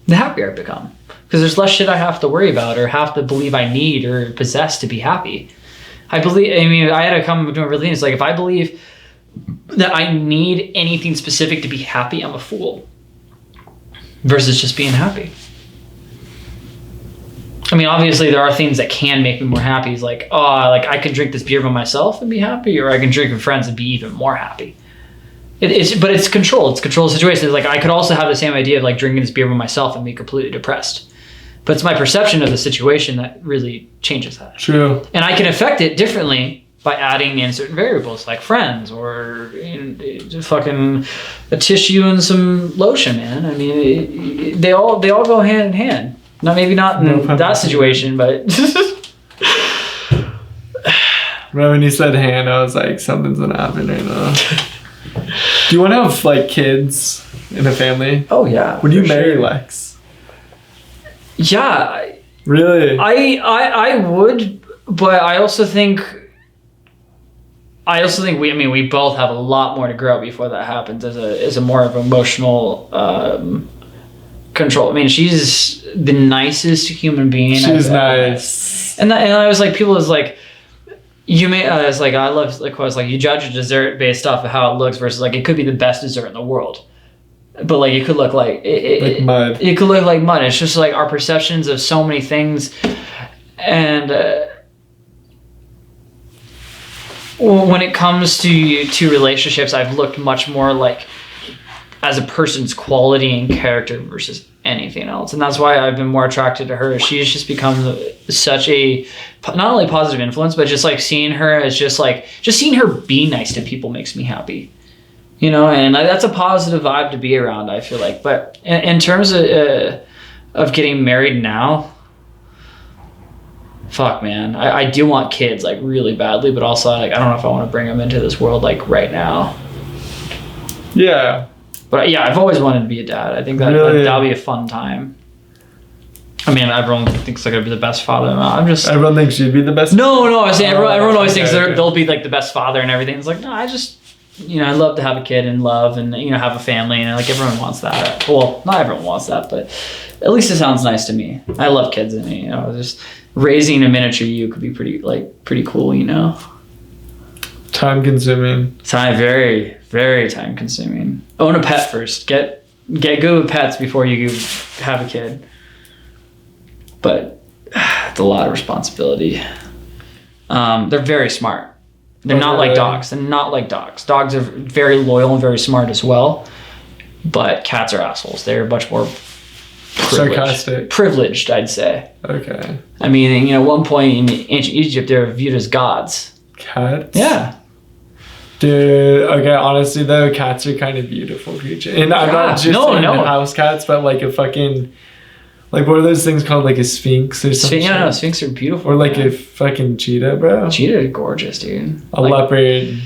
the happier I've become. Because there's less shit I have to worry about or have to believe I need or possess to be happy. I had to come to a realization. It's like, if I believe that I need anything specific to be happy, I'm a fool. Versus just being happy. I mean, obviously there are things that can make me more happy. It's like, like I can drink this beer by myself and be happy, or I can drink with friends and be even more happy. But it's control. It's control situation. It's like, I could also have the same idea of like drinking this beer by myself and be completely depressed. But it's my perception of the situation that really changes that. True. And I can affect it differently by adding in certain variables like friends or fucking a tissue and some lotion, man. I mean, they all go hand in hand. Maybe not in that situation, but. Right when you said hand, I was like, something's gonna happen right now. Do you want to have like kids in a family? Oh yeah. Would you marry Lex? Yeah. Really? I would, but I also think we both have a lot more to grow before that happens as a more of emotional control. I mean, she's the nicest human being. She's nice. And I was like, people was like, you may, it's like, I love, like, I was like, you judge a dessert based off of how it looks versus like, it could be the best dessert in the world. But like, it could look like mud. It could look like mud. It's just like our perceptions of so many things. And when it comes to relationships, I've looked much more like as a person's quality and character versus anything else. And that's why I've been more attracted to her. She's just become such a, not only positive influence, but just like seeing her as just seeing her be nice to people makes me happy. You know, and that's a positive vibe to be around, I feel like. But in terms of getting married now, fuck, man. I do want kids, like, really badly, but also, like, I don't know if I want to bring them into this world, like, right now. Yeah. But, yeah, I've always wanted to be a dad. I think that'll be a fun time. I mean, everyone thinks they're going to be the best father. Everyone thinks you'd be the best No, I say everyone always thinks they'll be, like, the best father and everything. It's like, no, I'd love to have a kid and love and, have a family, and like everyone wants that. Well, not everyone wants that, but at least it sounds nice to me. I love kids and, just raising a miniature you could be pretty cool, Time consuming. Very, very time consuming. Own a pet first. Get good with pets before you have a kid. But it's a lot of responsibility. They're very smart. They're not like dogs. They're not like dogs. Dogs are very loyal and very smart as well. But cats are assholes. They're much more sarcastic. Privileged, I'd say. Okay. I mean, at one point in ancient Egypt, they were viewed as gods. Cats? Yeah. Dude, okay, honestly though, cats are kind of beautiful creatures. And I'm not just house cats, but like a fucking Like, what are those things called? Like a sphinx or something? Yeah, no, sphinx are beautiful. Or like man. a fucking cheetah, bro. Cheetah are gorgeous, dude. A leopard.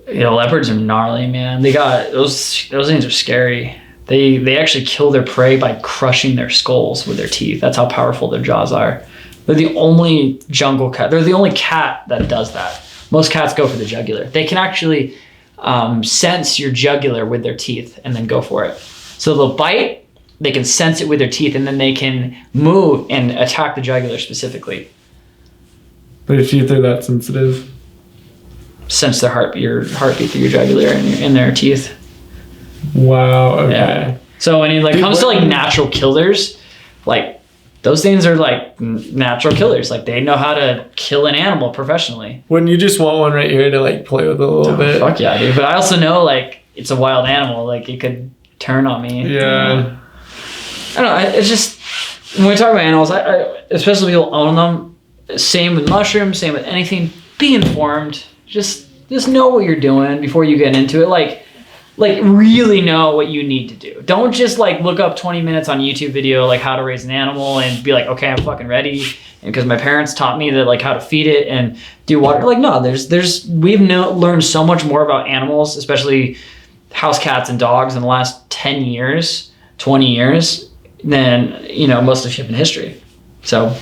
Leopards are gnarly, man. They got those things are scary. They actually kill their prey by crushing their skulls with their teeth. That's how powerful their jaws are. They're the only jungle cat. They're the only cat that does that. Most cats go for the jugular. They can actually sense your jugular with their teeth and then go for it. So they'll bite. They can sense it with their teeth, and then they can move and attack the jugular specifically. Their teeth are that sensitive. Sense your heartbeat through your jugular and in their teeth. Wow. Okay. Yeah. So when it comes to like natural killers, like those things are like natural killers. Like they know how to kill an animal professionally. When you just want one right here to like play with a little bit. Fuck yeah, dude. But I also know like it's a wild animal. Like it could turn on me. Yeah. I don't know. It's just when we talk about animals, I especially people own them. Same with mushrooms. Same with anything. Be informed. Just know what you're doing before you get into it. Like really know what you need to do. Don't just like look up 20 minutes on YouTube video like how to raise an animal and be like, okay, I'm fucking ready. And because my parents taught me that like how to feed it and do water. Like no, we've learned so much more about animals, especially house cats and dogs in the last 10 years, 20 years than most of human history. So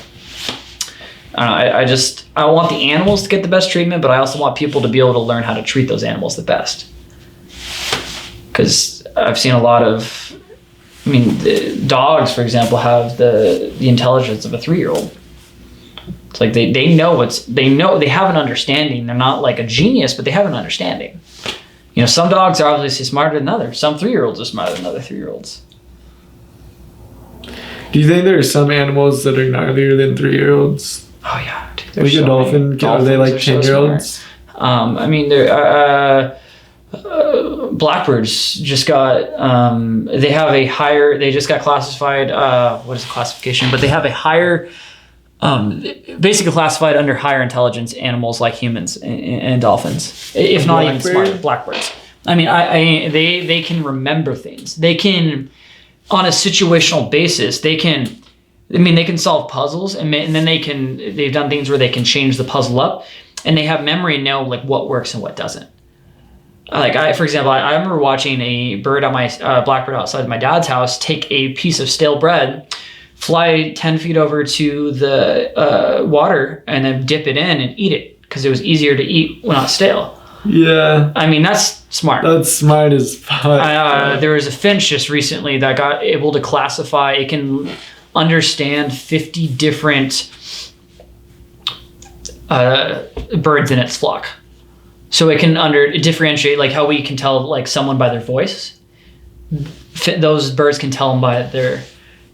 I want the animals to get the best treatment, but I also want people to be able to learn how to treat those animals the best. Because I've seen a lot of, the dogs, for example, have the intelligence of a 3-year-old. It's like they know they have an understanding. They're not like a genius, but they have an understanding. Some dogs are obviously smarter than others. Some 3-year-olds are smarter than other 3-year-olds. Do you think there are some animals that are gnarlier than 3-year-olds? Oh yeah, dude, like a dolphin? Are they like 10-year-olds? Blackbirds just got they just got classified, what is the classification, but they have a higher, basically classified under higher intelligence animals like humans and dolphins, if not even smarter. Blackbirds. They can remember things. They can, on a situational basis, they can solve puzzles and then they've done things where they can change the puzzle up and they have memory and know like what works and what doesn't. For example, I remember watching a bird blackbird outside my dad's house take a piece of stale bread, fly 10 feet over to the water, and then dip it in and eat it because it was easier to eat when not stale. Yeah. That's smart. That's smart as fuck. There was a finch just recently that got able to classify. It can understand 50 different birds in its flock. So it can differentiate, like how we can tell like someone by their voice. Those birds can tell them by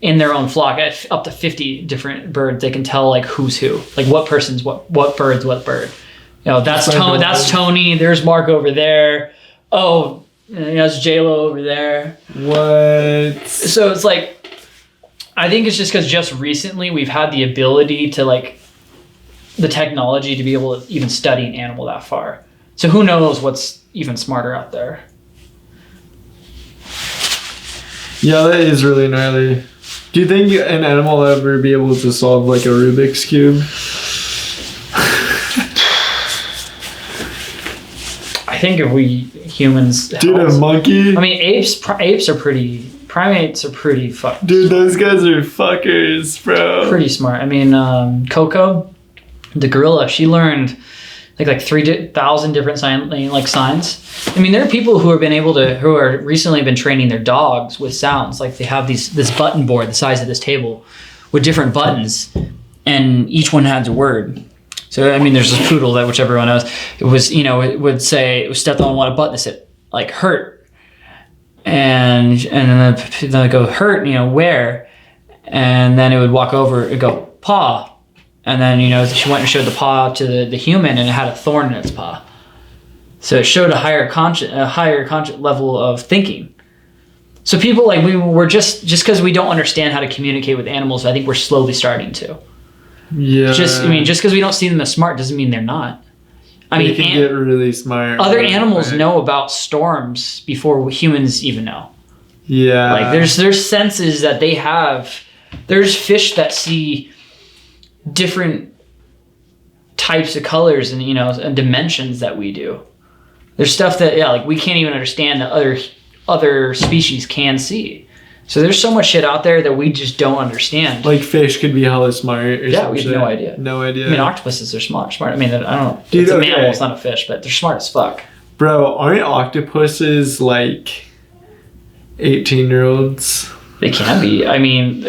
in their own flock, at up to 50 different birds. They can tell like who's who, like what person's what bird's what bird. That's Tony. That's Tony. There's Mark over there. Oh, there's J-Lo over there. What? So it's like, I think it's just because just recently we've had the ability to like the technology to be able to even study an animal that far. So who knows what's even smarter out there? Yeah, that is really gnarly. Do you think an animal will ever be able to solve like a Rubik's Cube? I think if we humans... Dude, a monkey? Primates are pretty fucked. Dude, those guys are fuckers, bro. Pretty smart. Coco, the gorilla, she learned like 3,000 different signs. There are people who are recently been training their dogs with sounds. Like they have this button board the size of this table with different buttons, and each one has a word. So there's this poodle that, which everyone knows, it would say, it was stepped on one button that said like hurt, and then they go hurt, where, and then it would walk over and go paw. And then, she went and showed the paw to the human, and it had a thorn in its paw. So it showed a higher conscious level of thinking. So people we're just because we don't understand how to communicate with animals, I think we're slowly starting to. Yeah. Just because we don't see them as smart doesn't mean they're not. They can get really smart. Other animals know about storms before humans even know. Yeah. Like there's senses that they have There's fish that see different types of colors and, you know, and dimensions that we do. There's stuff that, yeah, like we can't even understand that other species can see. So there's so much shit out there that we just don't understand. Like fish could be hella smart or Yeah, some we have shit. no idea. No idea. I mean, octopuses are smart. I mean, I don't. Dude, it's a okay. mammal, it's not a fish, but they're smart as fuck. Bro, aren't octopuses like 18-year-olds? They can be. I mean,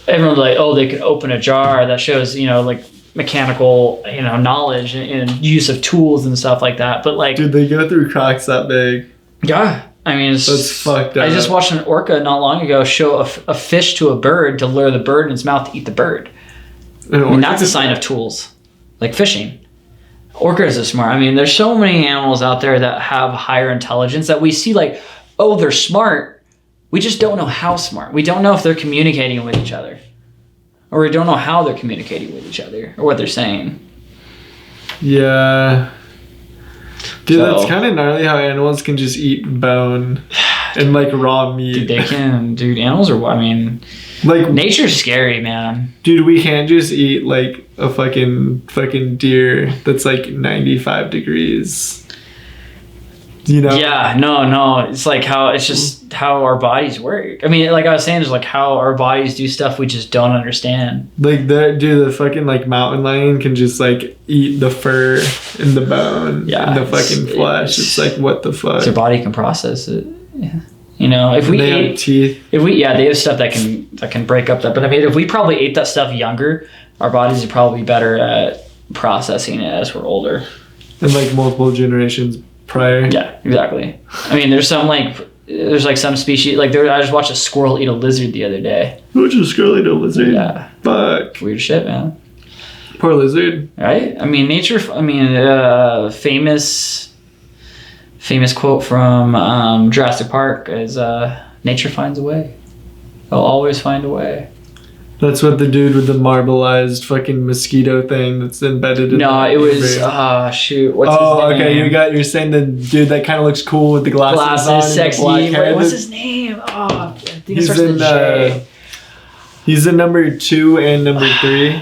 everyone's like, oh, they can open a jar. That shows, you know, like mechanical, you know, knowledge and use of tools and stuff like that. But like, Dude, they go through cracks that big. yeah. I mean, it's, That's fucked up. I just watched an orca not long ago show a fish to a bird to lure the bird in its mouth to eat the bird. And that's a sign of tools, like fishing. Orcas are smart. I mean, there's so many animals out there that have higher intelligence that we see like, oh, they're smart. We just don't know how smart. We don't know if they're communicating with each other. Or we don't know how they're communicating with each other or what they're saying. Yeah. Dude, So- that's kind of gnarly how animals can just eat bone and like raw meat. Dude, they can. Dude, animals are, I mean, Like, nature's scary, man. dude, we can't just eat like a fucking deer that's like 95 degrees. You know? Yeah, no. It's like it's just how our bodies work. I mean, like I was saying, it's like how our bodies do stuff we just don't understand. Like the fucking like mountain lion can just like eat the fur and the bone Yeah, and the it's- fucking flesh. It's like, what the fuck? Their body can process it. Yeah. You know, if we They have ate, teeth. they have stuff that can break up that. But I mean, if we probably ate that stuff younger, our bodies are probably better at processing it as we're older. And like multiple generations prior. Yeah, exactly. I mean, there's some species I just watched a squirrel eat a lizard the other day. Which is scurry to lizard. Yeah, Fuck. weird shit, man. Poor lizard. Right? I mean, nature. I mean, famous quote from Jurassic Park is, "Nature finds a way. They'll always find a way." That's what the dude with the marbleized fucking mosquito thing that's embedded in No, the it was paper. shoot. What's Oh, his name? okay. You're saying the dude that kind of looks cool with the glasses, on and Glasses, the sexy. black hair. Wait, what's his name? Oh, I think it He's starts with in. a J. He's in number 2 and number 3.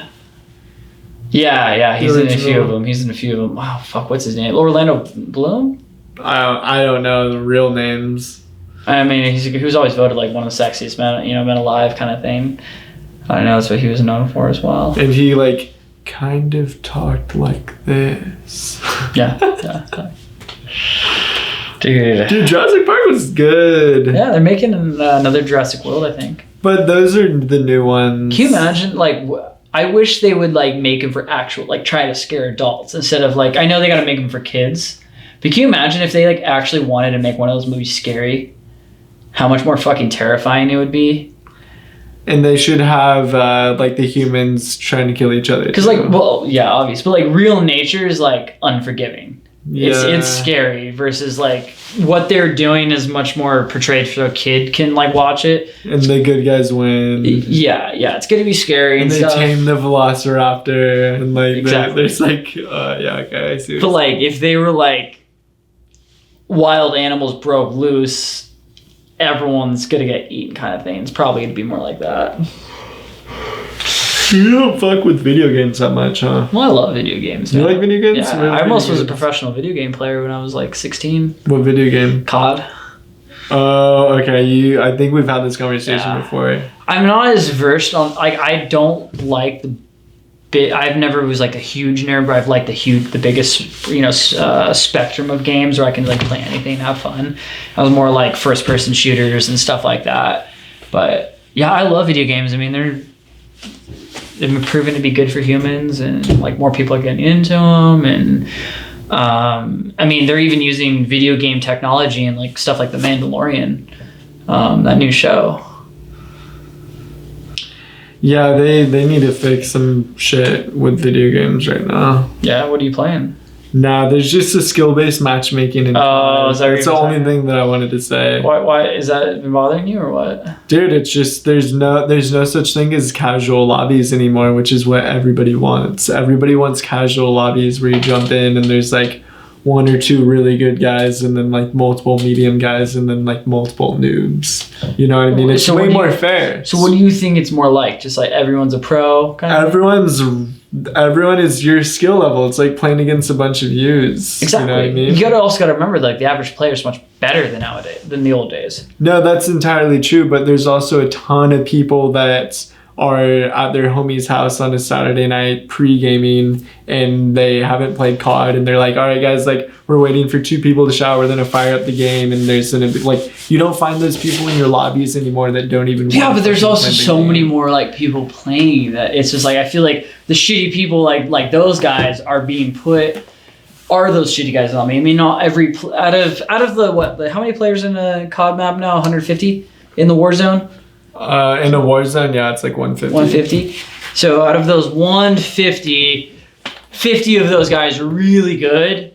Yeah, he's in a few original. of them. He's in a few of them. Oh, fuck, what's his name? Orlando Bloom? I don't know the real names. I mean, he was always voted like one of the sexiest men alive kind of thing. I don't know, that's what he was known for as well. And he like kind of talked like this. Yeah. Dude. Dude, Jurassic Park was good. Yeah, they're making another Jurassic World, I think. But those are the new ones. Can you imagine, I wish they would, make them for actual, try to scare adults instead of, I know they gotta make them for kids, but can you imagine if they, actually wanted to make one of those movies scary? How much more fucking terrifying it would be? And they should have the humans trying to kill each other. Because yeah, obvious, but real nature is unforgiving. Yeah. It's scary versus what they're doing is much more portrayed so a kid can watch it. And the good guys win. Yeah, it's gonna be scary And and they stuff. tame the velociraptor and Exactly. there's yeah, okay, I see. But if they were wild animals broke loose, everyone's gonna get eaten kind of thing. It's probably gonna be more like that. You don't fuck with video games that much, huh? Well, I love video games. You man. like video games? Yeah, What I almost video was a games? professional video game player when I was 16. What video game? COD. Oh, okay. I think we've had this conversation Yeah. before. I'm not as versed on I don't like the bit. I've never was a huge nerd, but I've liked the biggest spectrum of games where I can play anything, have fun. I was more first person shooters and stuff like that. But yeah, I love video games. I mean, they've been proven to be good for humans, and more people are getting into them. And I mean, they're even using video game technology and stuff like The Mandalorian, that new show. Yeah, they need to fix some shit with video games right now. Yeah, what are you playing? Nah, there's just a skill-based matchmaking in Oh, is that what That's you're the only talking- thing that I wanted to say. Why is that been bothering you or what? Dude, it's just there's no such thing as casual lobbies anymore, which is what everybody wants. Everybody wants casual lobbies where you jump in and there's one or two really good guys and then like multiple medium guys and then like multiple noobs. You know what I mean? It's So way what do you- more fair. So what do you think it's more like? Just like everyone's a pro kind of thing? Everyone is your skill level. It's like playing against a bunch of yous. Exactly. You know what I mean? You also gotta remember, like, the average player is much better than the old days. No, that's entirely true, but there's also a ton of people that are at their homie's house on a Saturday night pre-gaming and they haven't played COD and they're like, all right guys, like we're waiting for 2 people to shower, then to fire up the game, and there's gonna be like, you don't find those people in your lobbies anymore that don't even Yeah, wanna but there's fucking also play the so game. many more like people playing that it's just like I feel like the shitty people like those guys are being put. Are those shitty guys on me? I mean, not every out of the how many players in a COD map now? 150 in the Warzone. In a Warzone, yeah, it's like 150. 150. So out of those 150, 50 of those guys are really good.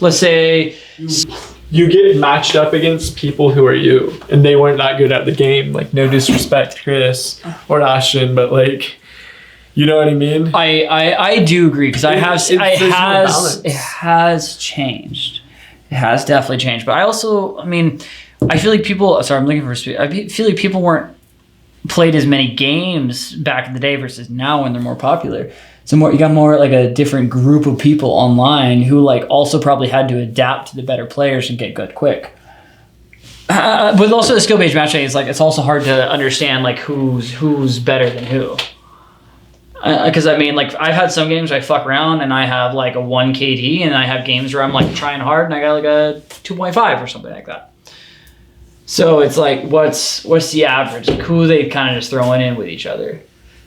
Let's say You get matched up against people who are you, and they weren't that good at the game. Like, no disrespect, Chris or Ashton, but like, you know what I mean? I do agree because There's more balance. it has changed. It has definitely changed. But I also, I mean, I feel like people. Sorry, I'm looking for. I feel like people weren't played as many games back in the day versus now when they're more popular. So you got more like a different group of people online who like also probably had to adapt to the better players and get good quick. But also the skill based matching is like it's also hard to understand like who's better than who. Because I mean, like I've had some games where I fuck around and I have like a 1 KD, and I have games where I'm like trying hard and I got like a 2.5 or something like that. So it's like, what's the average? Like who are they kind of just throwing in with each other?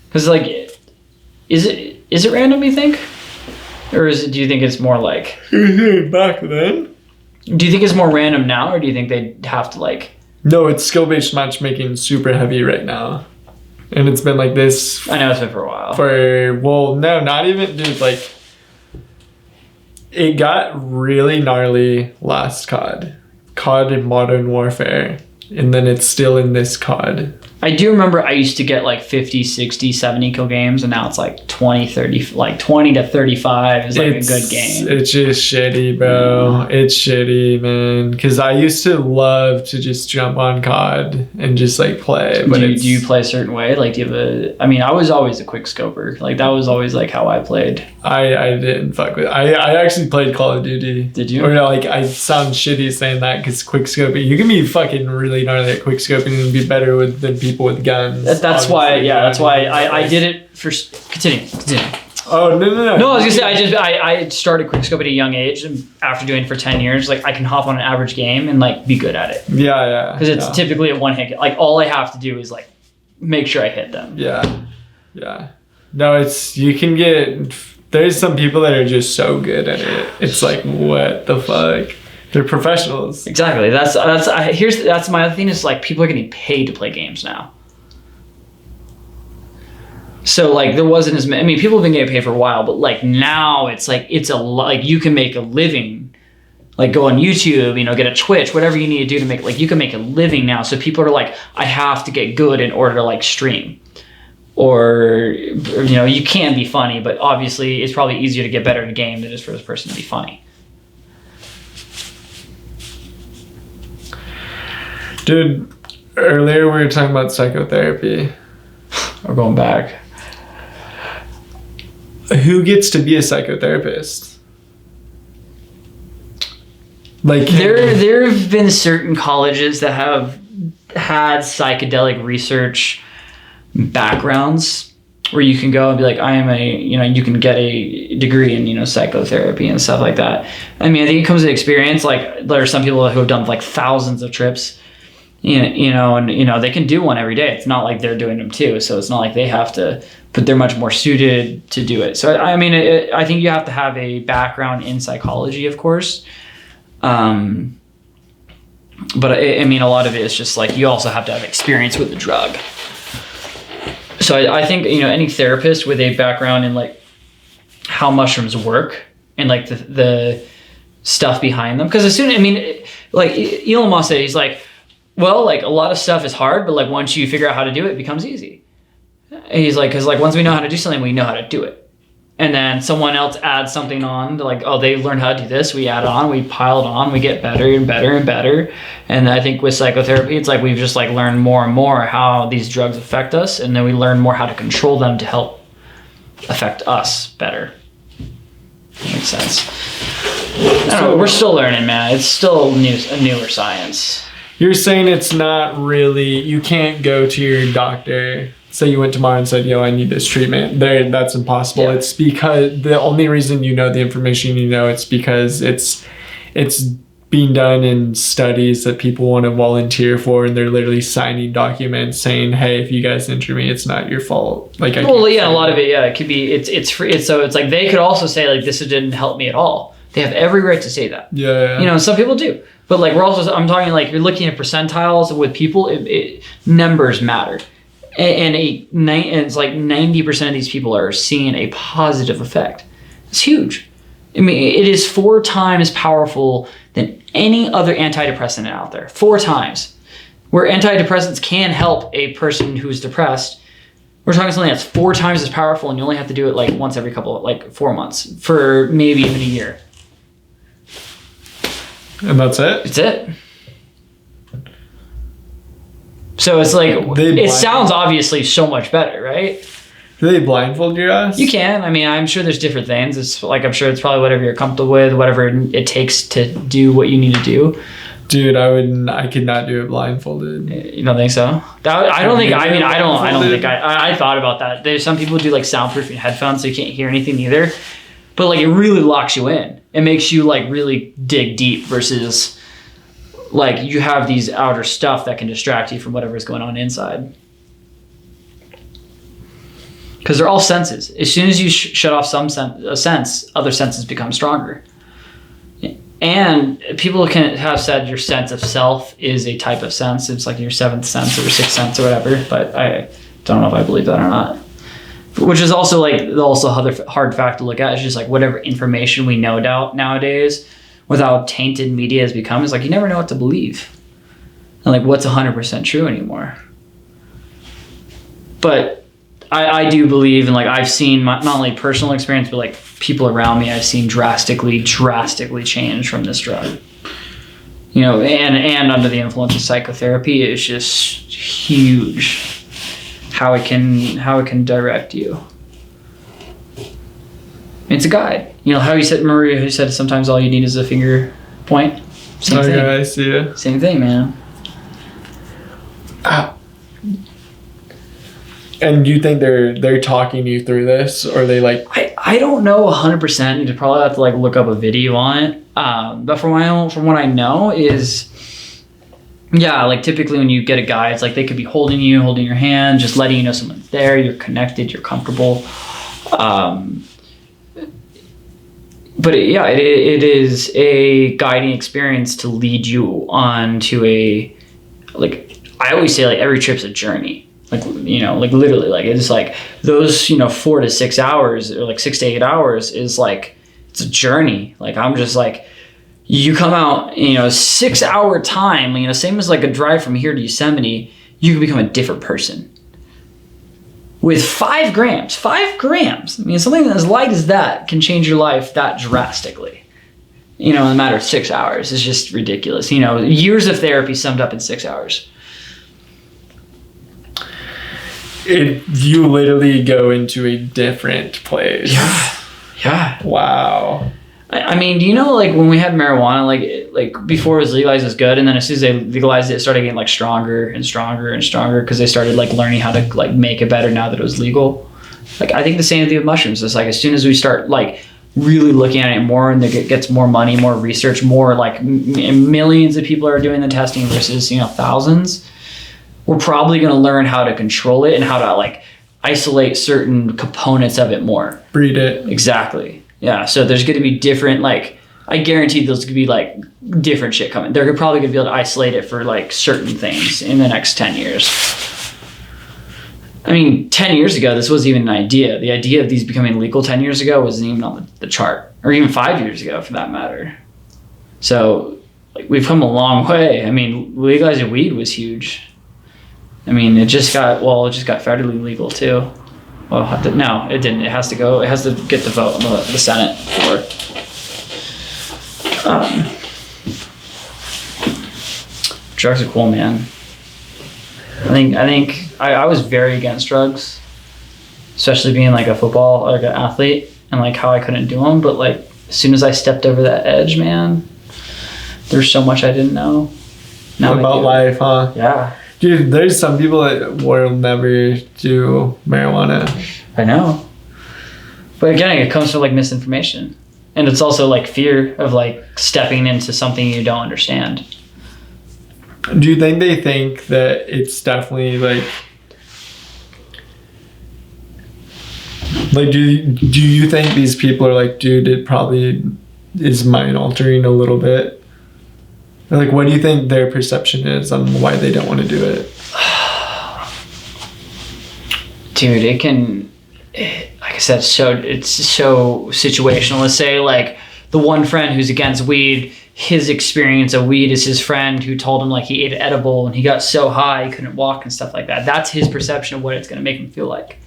Because like, is it random? You think, or do you think it's more like? Back then? Do you think it's more random now, or do you think they'd have to like? No, it's skill-based matchmaking super heavy right now. And it's been like this I know it's been for a while. well, no, not even, dude, like, it got really gnarly last COD in Modern Warfare, and then it's still in this COD. I do remember I used to get like 50, 60, 70 kill games, and now it's like 20, 30, like 20 to 35 is like a good game. It's just shitty, bro. It's shitty, man. Because I used to love to just jump on COD and just like play. But do you play a certain way? Like, do you have I mean, I was always a quick scoper. Like, that was always like how I played. I didn't fuck with I actually played Call of Duty. Did you? Or no, like, I sound shitty saying that because quick scoping, you can be fucking really gnarly at quick scoping and be better than people with guns. That's why I did it for. Continue. Oh, no. No, I was gonna say I started quick scope at a young age, and after doing it for 10 years, like I can hop on an average game and like be good at it. Yeah. Because it's typically a one hit. Like all I have to do is like make sure I hit them. Yeah. No, you can get. There's some people that are just so good at it. It's like, what the fuck? They're professionals. Exactly. That's my other thing is like people are getting paid to play games now. So like there wasn't as many. I mean, people have been getting paid for a while, but like now it's like like you can make a living. Like go on YouTube, get a Twitch, whatever you need to do to make, like you can make a living now. So people are like, I have to get good in order to like stream. Or you can be funny, but obviously it's probably easier to get better in a game than it is for this person to be funny. Dude, earlier we were talking about psychotherapy. We're going back. Who gets to be a psychotherapist? Like there have been certain colleges that have had psychedelic research backgrounds where you can go and be like, I am you can get a degree in psychotherapy and stuff like that. I mean, I think it comes with experience. Like there are some people who have done like thousands of trips, and they can do one every day. It's not like they're doing them too, so it's not like they have to, but they're much more suited to do it. So I mean, I think you have to have a background in psychology, of course. But I mean, a lot of it is just like you also have to have experience with the drug. So I think any therapist with a background in like how mushrooms work and like the stuff behind them, because as soon like Elon Musk said, he's like, well, like a lot of stuff is hard, but like once you figure out how to do it, it becomes easy. And he's like, because like once we know how to do something, we know how to do it. and then someone else adds something on. They're like, oh, they learned how to do this. We add on, we pile it on, we get better and better and better. And I think with psychotherapy, it's like we've just like learned more and more how these drugs affect us, and then we learn more how to control them to help affect us better. That makes sense. I don't know, we're still learning, man. It's still a newer science. You're saying it's not really, you can't go to your doctor, say you went tomorrow and said, yo, I need this treatment. That's impossible. Yeah. It's because the only reason you know the information you know, it's because it's being done in studies that people want to volunteer for, and they're literally signing documents saying, hey, if you guys injure me, it's not your fault. Like, a lot of it, it could be, it's free. So it's like, they could also say like, this didn't help me at all. They have every right to say that. Yeah. You know, some people do. But like, I'm talking like, you're looking at percentiles with people, numbers matter. And it's like 90% of these people are seeing a positive effect. It's huge. I mean, it is 4 times powerful than any other antidepressant out there. 4 times. Where antidepressants can help a person who's depressed, we're talking something that's 4 times as powerful, and you only have to do it like once every 4 months for maybe even a year. And that's it? It's it. So it's like, it sounds obviously so much better, right? Do they blindfold your ass? You can. I mean, I'm sure there's different things. It's like, I'm sure it's probably whatever you're comfortable with, whatever it takes to do what you need to do. Dude, I could not do it blindfolded. You don't think so? I thought about that. There's some people who do like soundproofing headphones so you can't hear anything either. But like, it really locks you in. It makes you like really dig deep versus like you have these outer stuff that can distract you from whatever's going on inside. Because they're all senses. As soon as you shut off a sense, other senses become stronger. And people can have said your sense of self is a type of sense. It's like your 7th sense or 6th sense or whatever. But I don't know if I believe that or not. Which is also like other hard fact to look at. Is just like whatever information we know nowadays, with how tainted media has become, is like you never know what to believe. And like what's 100% true anymore. But I do believe, and like I've seen not only personal experience, but like people around me I've seen drastically change from this drug. You know, and under the influence of psychotherapy, it's just huge how it can direct you. It's a guide. You know how you said, Maria, who said sometimes all you need is a finger point. Same thing. Yeah, I see it. Same thing, man. And you think they're talking you through this, or they like? I don't know 100%. You'd probably have to like look up a video on it. But from what I know is, yeah, like typically when you get a guide, it's like they could be holding your hand, just letting you know someone's there. You're connected. You're comfortable. But it is a guiding experience to lead you on to a, like I always say, like every trip's a journey. Like, you know, like literally, like it's like those, 4 to 6 hours or like 6 to 8 hours is like, it's a journey. Like I'm just like, you come out, 6 hour time, same as like a drive from here to Yosemite, you can become a different person. With 5 grams. 5 grams. I mean, something as light as that can change your life that drastically. In a matter of 6 hours. It's just ridiculous. Years of therapy summed up in 6 hours. You literally go into a different place. Yeah. Wow. I mean, do you know, like when we had marijuana, like before it was legalized, it was good, and then as soon as they legalized it, it started getting like stronger and stronger and stronger because they started like learning how to like make it better now that it was legal. Like I think the same thing with mushrooms. It's like as soon as we start like really looking at it more, and it gets more money, more research, more like millions of people are doing the testing versus thousands. We're probably going to learn how to control it and how to like isolate certain components of it more. Breed it. Exactly. Yeah. So there's going to be different, like, I guarantee there's going to be like different shit coming. They're probably going to be able to isolate it for like certain things in the next 10 years. I mean, 10 years ago, this wasn't even an idea. The idea of these becoming legal 10 years ago wasn't even on the chart, or even 5 years ago for that matter. So like we've come a long way. I mean, legalizing weed was huge. I mean, it just got federally legal too. Well, no, it didn't. It has to go. It has to get the vote in the Senate for. Drugs are cool, man. I was very against drugs, especially being like a football, like an athlete, and like how I couldn't do them. But like as soon as I stepped over that edge, man, there's so much I didn't know. Now about life, huh? Yeah. Dude, there's some people that will never do marijuana. I know. But again, it comes from like misinformation. And it's also like fear of like stepping into something you don't understand. Do you think they think that it's definitely like do you think these people are like, dude, it probably is mind altering a little bit? Or like, what do you think their perception is on why they don't want to do it? Dude, like I said, it's so situational. Let's say like the one friend who's against weed, his experience of weed is his friend who told him like he ate an edible and he got so high he couldn't walk and stuff like that. That's his perception of what it's going to make him feel like.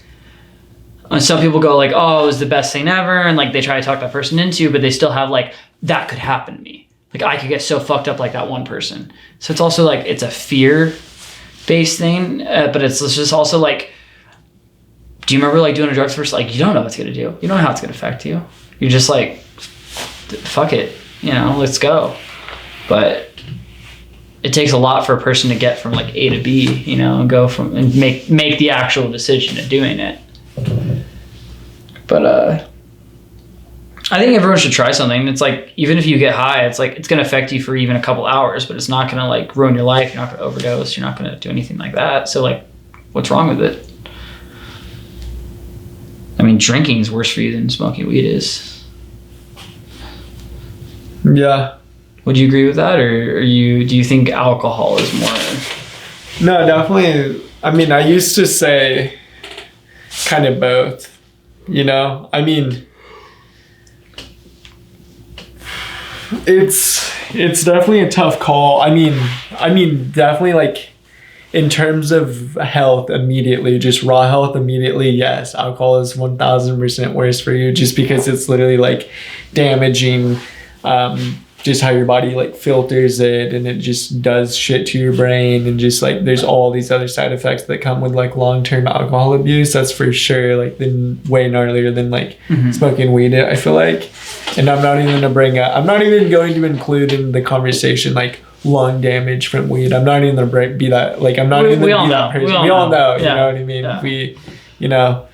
And some people go like, oh, it was the best thing ever, and like they try to talk that person into, but they still have like, that could happen to me. Like I could get so fucked up like that one person. So it's also like, it's a fear-based thing, but it's just also like, do you remember like doing a drugs first? Like you don't know what it's gonna do. You don't know how it's gonna affect you. You're just like, fuck it, let's go. But it takes a lot for a person to get from like A to B, and go from and make the actual decision of doing it. But I think everyone should try something. It's like, even if you get high, it's like, it's going to affect you for even a couple hours, but it's not going to like ruin your life. You're not going to overdose. You're not going to do anything like that. So like, what's wrong with it? I mean, drinking is worse for you than smoking weed is. Yeah. Would you agree with that? Or do you think alcohol is more? No, definitely. I mean, I used to say kind of both, I mean, it's definitely a tough call. I mean, definitely like in terms of health immediately, just raw health immediately, yes, alcohol is 1000% worse for you just because it's literally like damaging just how your body like filters it, and it just does shit to your brain, and just like there's all these other side effects that come with like long-term alcohol abuse. That's for sure like been way gnarlier than like smoking weed, I feel like. And I'm not even going to include in the conversation like lung damage from weed. I'm not even gonna be that, like I'm not even gonna be that person. We all know, you know what I mean? Yeah.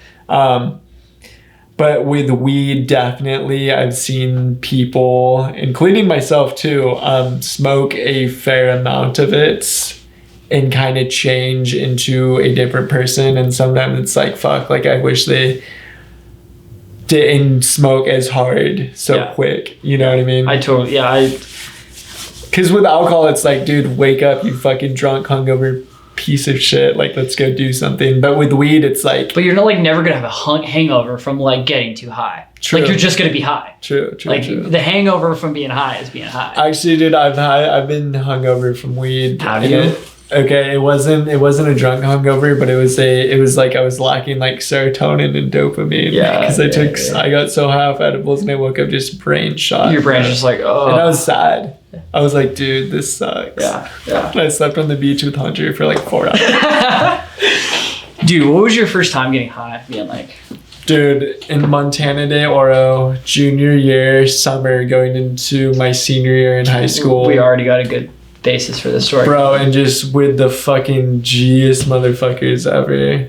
But with weed, definitely, I've seen people, including myself too, smoke a fair amount of it and kind of change into a different person. And sometimes it's like, fuck, like I wish they didn't smoke as hard so quick. You know what I mean? Because with alcohol, it's like, dude, wake up, you fucking drunk, hungover piece of shit, like let's go do something. But with weed, it's like, but you're not like never gonna have a hangover from like getting too high. True. Like you're just gonna be high. True. The hangover from being high is being high. Actually, dude, I've been hungover from weed. How do you? Okay, it wasn't a drunk hungover, but it was like I was lacking like serotonin and dopamine. Yeah, because I got so high off edibles and I woke up just brain shot. Your brain's just like, oh. And I was sad. I was like, dude, this sucks. Yeah. And I slept on the beach with Hunter for like 4 hours. Dude, what was your first time getting high? Being like, dude, in Montana de Oro, junior year, summer, going into my senior year in high school. We already got a good basis for this story. Bro, and just with the fucking G'est motherfuckers ever.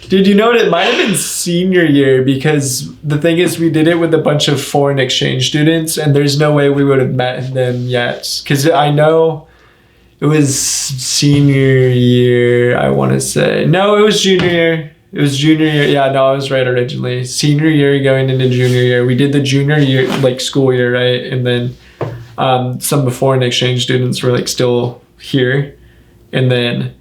Dude, you know what? It might have been senior year, because the thing is, we did it with a bunch of foreign exchange students, and there's no way we would have met them yet. Because I know it was senior year, I want to say. No, it was junior year. It was junior year. Yeah, no, I was right originally. Senior year going into junior year. We did the junior year, like school year, right? And then some of the foreign exchange students were like still here. And then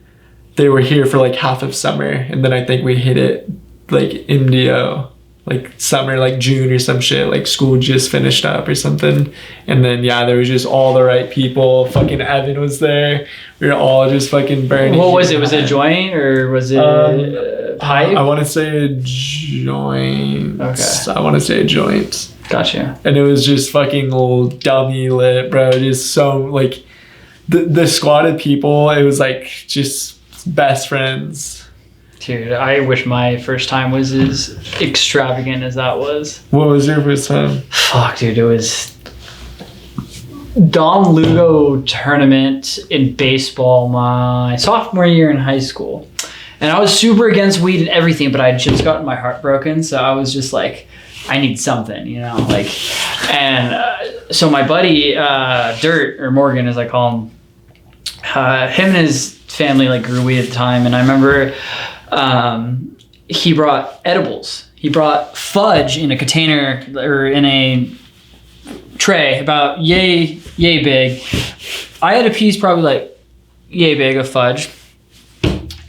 they were here for like half of summer, and then I think we hit it like MDO, like summer, like June or some shit, like school just finished up or something. And then there was just all the right people. Fucking Evan was there. We were all just fucking burning. What was it? Was it a joint or was it? a pipe? I want to say a joint. Okay. I want to say a joint. Gotcha. And it was just fucking old dummy lit, bro. Just so like the squad of people. It was like just best friends. Dude, I wish my first time was as extravagant as that was. What was your first time? Fuck, dude, it was Don Lugo tournament in baseball my sophomore year in high school. And I was super against weed and everything, but I had just gotten my heart broken. So I was just like, I need something, you know, like, and so my buddy, Dirt, or Morgan as I call him, him and his family like grew weed at the time. And I remember he brought edibles. He brought fudge in a container or in a tray about yay big. I had a piece probably like yay big of fudge,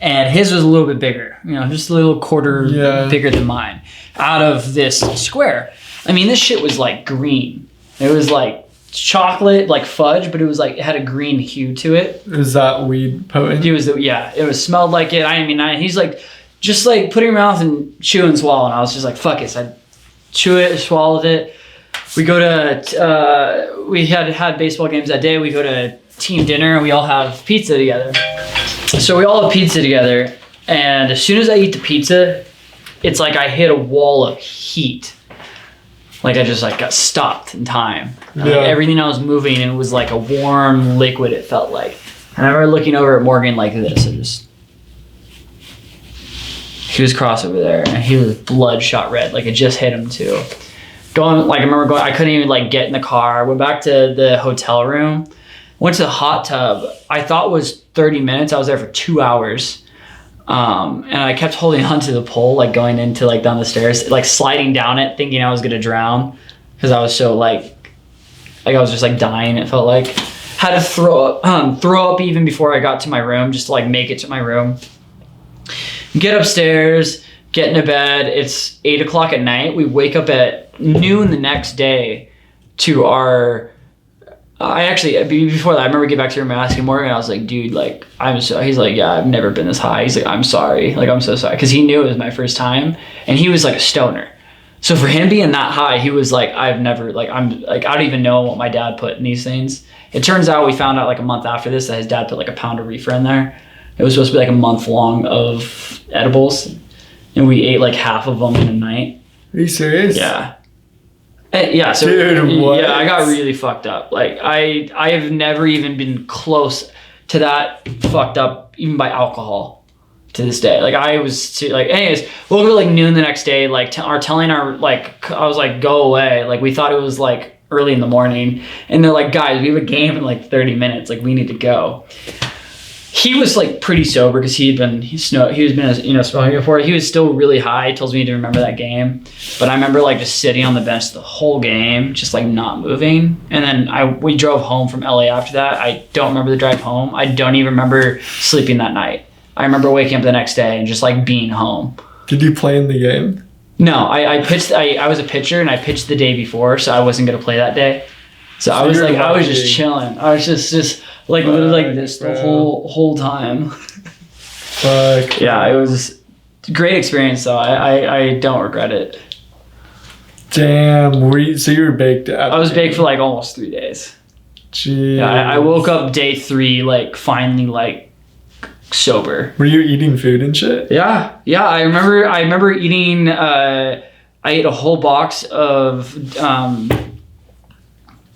and his was a little bit bigger, you know, just a little quarter bigger than mine, out of this square. I mean, this shit was like green. It was like chocolate, like fudge, but it was like, it had a green hue to it. Is that weed potent? It was smelled like it. He's like, just like put it in your mouth and chew and swallow. And I was just like, fuck it. So I chew it, swallowed it. We go to, we had baseball games that day. We go to team dinner and we all have pizza together. So we all have pizza together. And as soon as I eat the pizza, it's like I hit a wall of heat. Like I just like got stopped in time. Like everything I was moving, and it was like a warm liquid, it felt like. And I remember looking over at Morgan like this and just, he was cross over there and he was bloodshot red. Like it just hit him too. I couldn't even like get in the car. I went back to the hotel room, went to the hot tub. I thought it was 30 minutes. I was there for 2 hours. And I kept holding onto the pole, like going into like down the stairs, like sliding down it, thinking I was gonna drown because I was so like I was just like dying. It felt like had to throw up even before I got to my room, just to like make it to my room. Get upstairs, get into bed. It's 8 o'clock at night. We wake up at noon the next day to our. Before that, I remember getting back to your room asking Morgan, I was like, dude, like, he's like, yeah, I've never been this high. He's like, I'm sorry. Like, I'm so sorry. Cause he knew it was my first time and he was like a stoner. So for him being that high, he was like, I don't even know what my dad put in these things. It turns out we found out like a month after this that his dad put like a pound of reefer in there. It was supposed to be like a month long of edibles. And we ate like half of them in a night. Are you serious? Yeah. Yeah, so dude, what? Yeah, I got really fucked up. Like I have never even been close to that fucked up, even by alcohol, to this day. Like I was anyways, woke up like noon the next day, like telling our like I was like, go away. Like we thought it was like early in the morning, and they're like, guys, we have a game in like 30 minutes. Like we need to go. He was like pretty sober because he was been smoking before. He was still really high. He tells me to remember that game, but I remember like just sitting on the bench the whole game, just like not moving. And then we drove home from LA after that. I don't remember the drive home. I don't even remember sleeping that night. I remember waking up the next day and just like being home. Did you play in the game? No, I pitched. I was a pitcher and I pitched the day before, so I wasn't gonna play that day. So I was just chilling. I was just like literally like this the whole time. Fuck. Yeah, it was a great experience though. I don't regret it. Damn. So you were baked out? I was baked for like almost 3 days. Jeez. Yeah, I woke up day 3 like finally like sober. Were you eating food and shit? Yeah. I remember eating. I ate a whole box of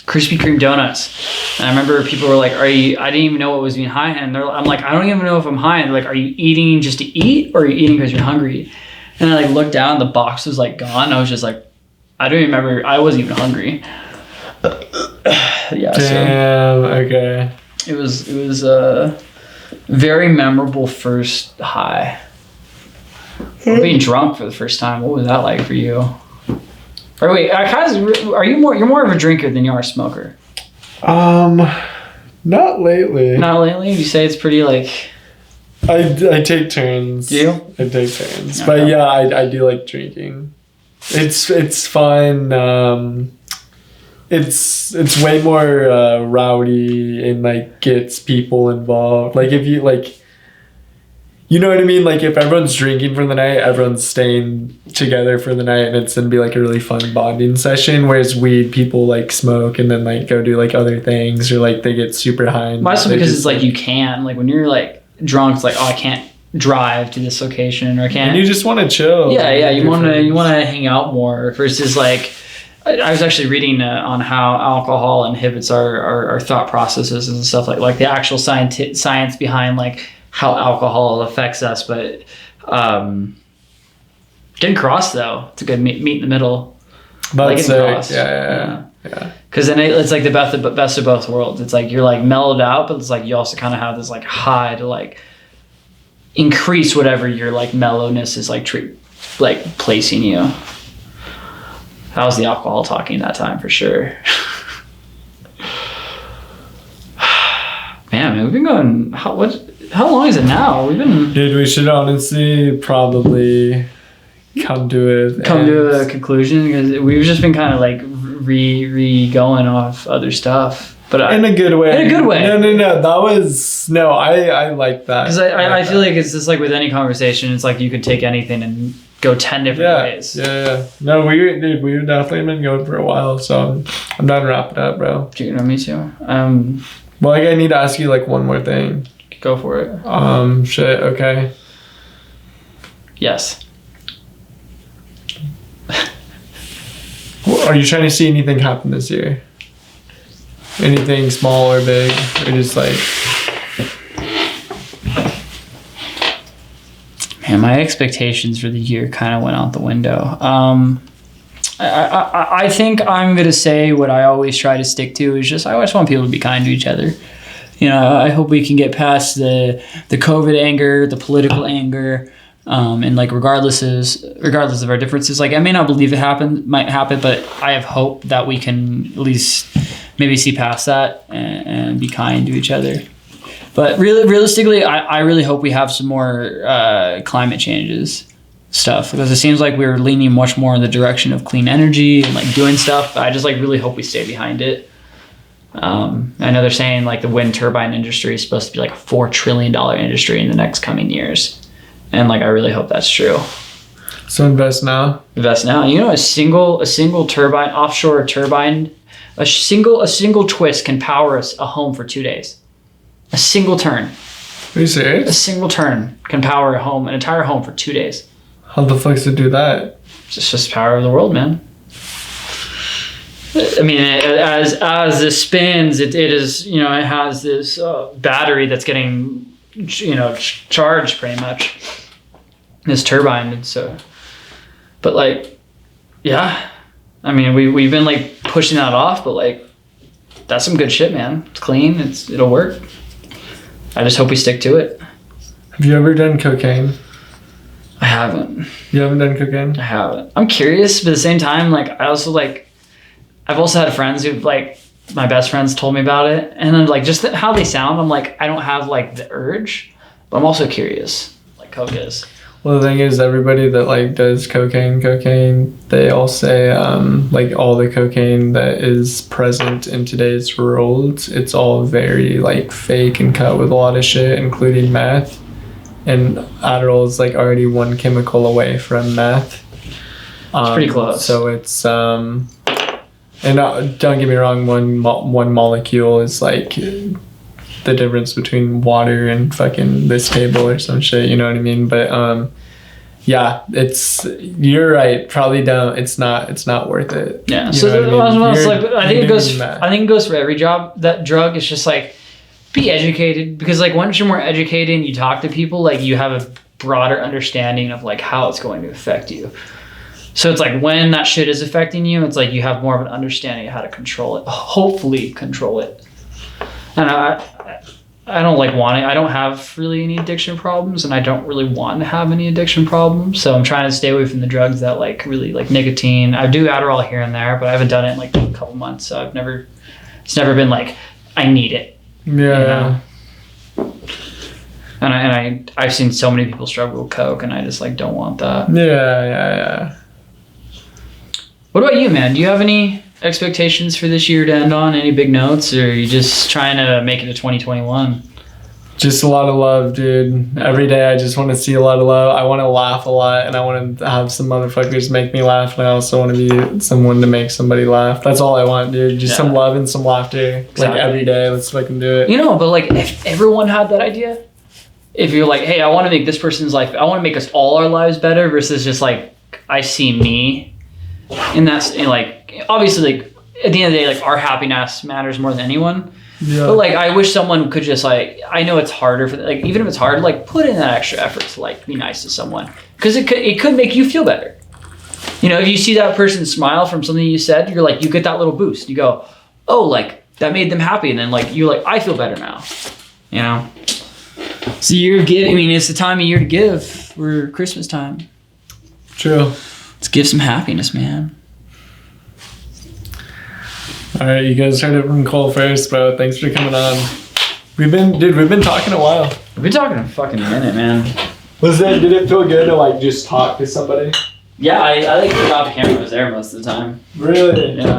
Krispy Kreme donuts. And I remember people were like, I didn't even know what was being high. And I'm like, I don't even know if I'm high. And they're like, are you eating just to eat or are you eating because you're hungry? And I like looked down, the box was like gone. I was just like, I don't even remember. I wasn't even hungry. Yeah. Damn. Okay. It was a very memorable first high. Being drunk for the first time. What was that like for you? Or wait, you're more of a drinker than you are a smoker? Not lately. Not lately? You say it's pretty like... I take turns. Do you? I take turns. Okay. But yeah, I do like drinking. It's fun. It's way more rowdy and like gets people involved. Like if you like... you know what I mean? Like if everyone's drinking for the night, everyone's staying together for the night, and it's gonna be like a really fun bonding session. Whereas weed, people like smoke and then like go do like other things, or like they get super high. Well, also because it's like you can, like when you're like drunk, it's like, oh, I can't drive to this location, or I can't. And you just want to chill. Yeah, you want to hang out more versus like. I was actually reading on how alcohol inhibits our thought processes and stuff like the actual science behind like how alcohol affects us, but getting crossed though, it's a good meet in the middle. That's crossed. Yeah. Because then it's like the best of both worlds. It's like you're like mellowed out, but it's like you also kind of have this like high to like increase whatever your like mellowness is like placing you. That was the alcohol talking that time for sure. Man, we've been going. How long is it now? Dude, we should honestly probably come to a conclusion, because we've just been kind of like going off other stuff, but in a good way. In a good way. No. I like that. Because I feel like it's just like with any conversation, it's like you could take anything and go 10 different ways. Yeah. No, we've definitely been going for a while, so I'm done wrapping up, bro. Dude, me too. Well, I need to ask you like one more thing. Go for it. Shit. Okay. Yes. Are you trying to see anything happen this year? Anything small or big, or just like? Man, my expectations for the year kind of went out the window. I think I'm gonna say what I always try to stick to is just I always want people to be kind to each other. You know, I hope we can get past the COVID anger, the political anger, and like regardless of our differences. Like I may not believe it might happen, but I have hope that we can at least maybe see past that and be kind to each other. But realistically, I really hope we have some more climate changes stuff, because it seems like we're leaning much more in the direction of clean energy and like doing stuff. I just like really hope we stay behind it. I know they're saying like the wind turbine industry is supposed to be like a $4 trillion industry in the next coming years. And like, I really hope that's true. So invest now. You know, a single turbine, offshore turbine, a single twist can power a home for 2 days. A single turn. Are you serious? A single turn can power an entire home for 2 days. How the fuck to do that? It's just power of the world, man. I mean, as this spins, it is, you know, it has this battery that's getting, you know, charged pretty much. This turbine, and so, but like, yeah, I mean, we've been like pushing that off, but like, that's some good shit, man. It's clean. It'll work. I just hope we stick to it. Have you ever done cocaine? I haven't. You haven't done cocaine? I haven't. I'm curious, but at the same time, like, I've also had friends who've like, my best friends told me about it, and then like just how they sound, I'm like, I don't have like the urge, but I'm also curious, like coke is. Well, the thing is, everybody that like does cocaine, they all say like all the cocaine that is present in today's world, it's all very like fake and cut with a lot of shit, including meth. And Adderall is like already one chemical away from meth. It's pretty close. So it's and don't get me wrong, one molecule is like the difference between water and fucking this table or some shit, you know what I mean? But yeah, you're right, probably don't, it's not worth it. Yeah. You So know what I mean? like, I think it goes for every job. That drug is just like, be educated, because like once you're more educated and you talk to people, like you have a broader understanding of like how it's going to affect you. So it's like when that shit is affecting you, it's like you have more of an understanding of how to control it, hopefully control it. And I don't like wanting, I don't have really any addiction problems, and I don't really want to have any addiction problems. So I'm trying to stay away from the drugs that like really like nicotine. I do Adderall here and there, but I haven't done it in like a couple months. So it's never been like, I need it. Yeah. You know? And I've seen so many people struggle with coke, and I just like don't want that. Yeah. What about you, man? Do you have any expectations for this year to end on? Any big notes, or are you just trying to make it to 2021? Just a lot of love, dude. Every day I just want to see a lot of love. I want to laugh a lot, and I want to have some motherfuckers make me laugh, and I also want to be someone to make somebody laugh. That's all I want, dude. Just some love and some laughter. Exactly. Like every day, let's fucking do it. You know, but like if everyone had that idea, if you're like, hey, I want to make this person's life, I want to make us all our lives better versus just like, I see me. And that's and like, obviously, like at the end of the day, like our happiness matters more than anyone. Yeah. But like, I wish someone could just like, I know it's harder for like, even if it's hard, like put in that extra effort to like be nice to someone because it could make you feel better. You know, if you see that person smile from something you said, you're like, you get that little boost. You go, oh, like that made them happy, and then like you're like, I feel better now. You know. It's the year of giving. I mean, it's the time of year to give. We're Christmas time. True. Let's give some happiness, man. All right, you guys heard it from Cole first, bro. Thanks for coming on. We've been talking a while. We've been talking a fucking minute, man. Did it feel good to like just talk to somebody? Yeah, I like forgot the camera was there most of the time. Really? Yeah.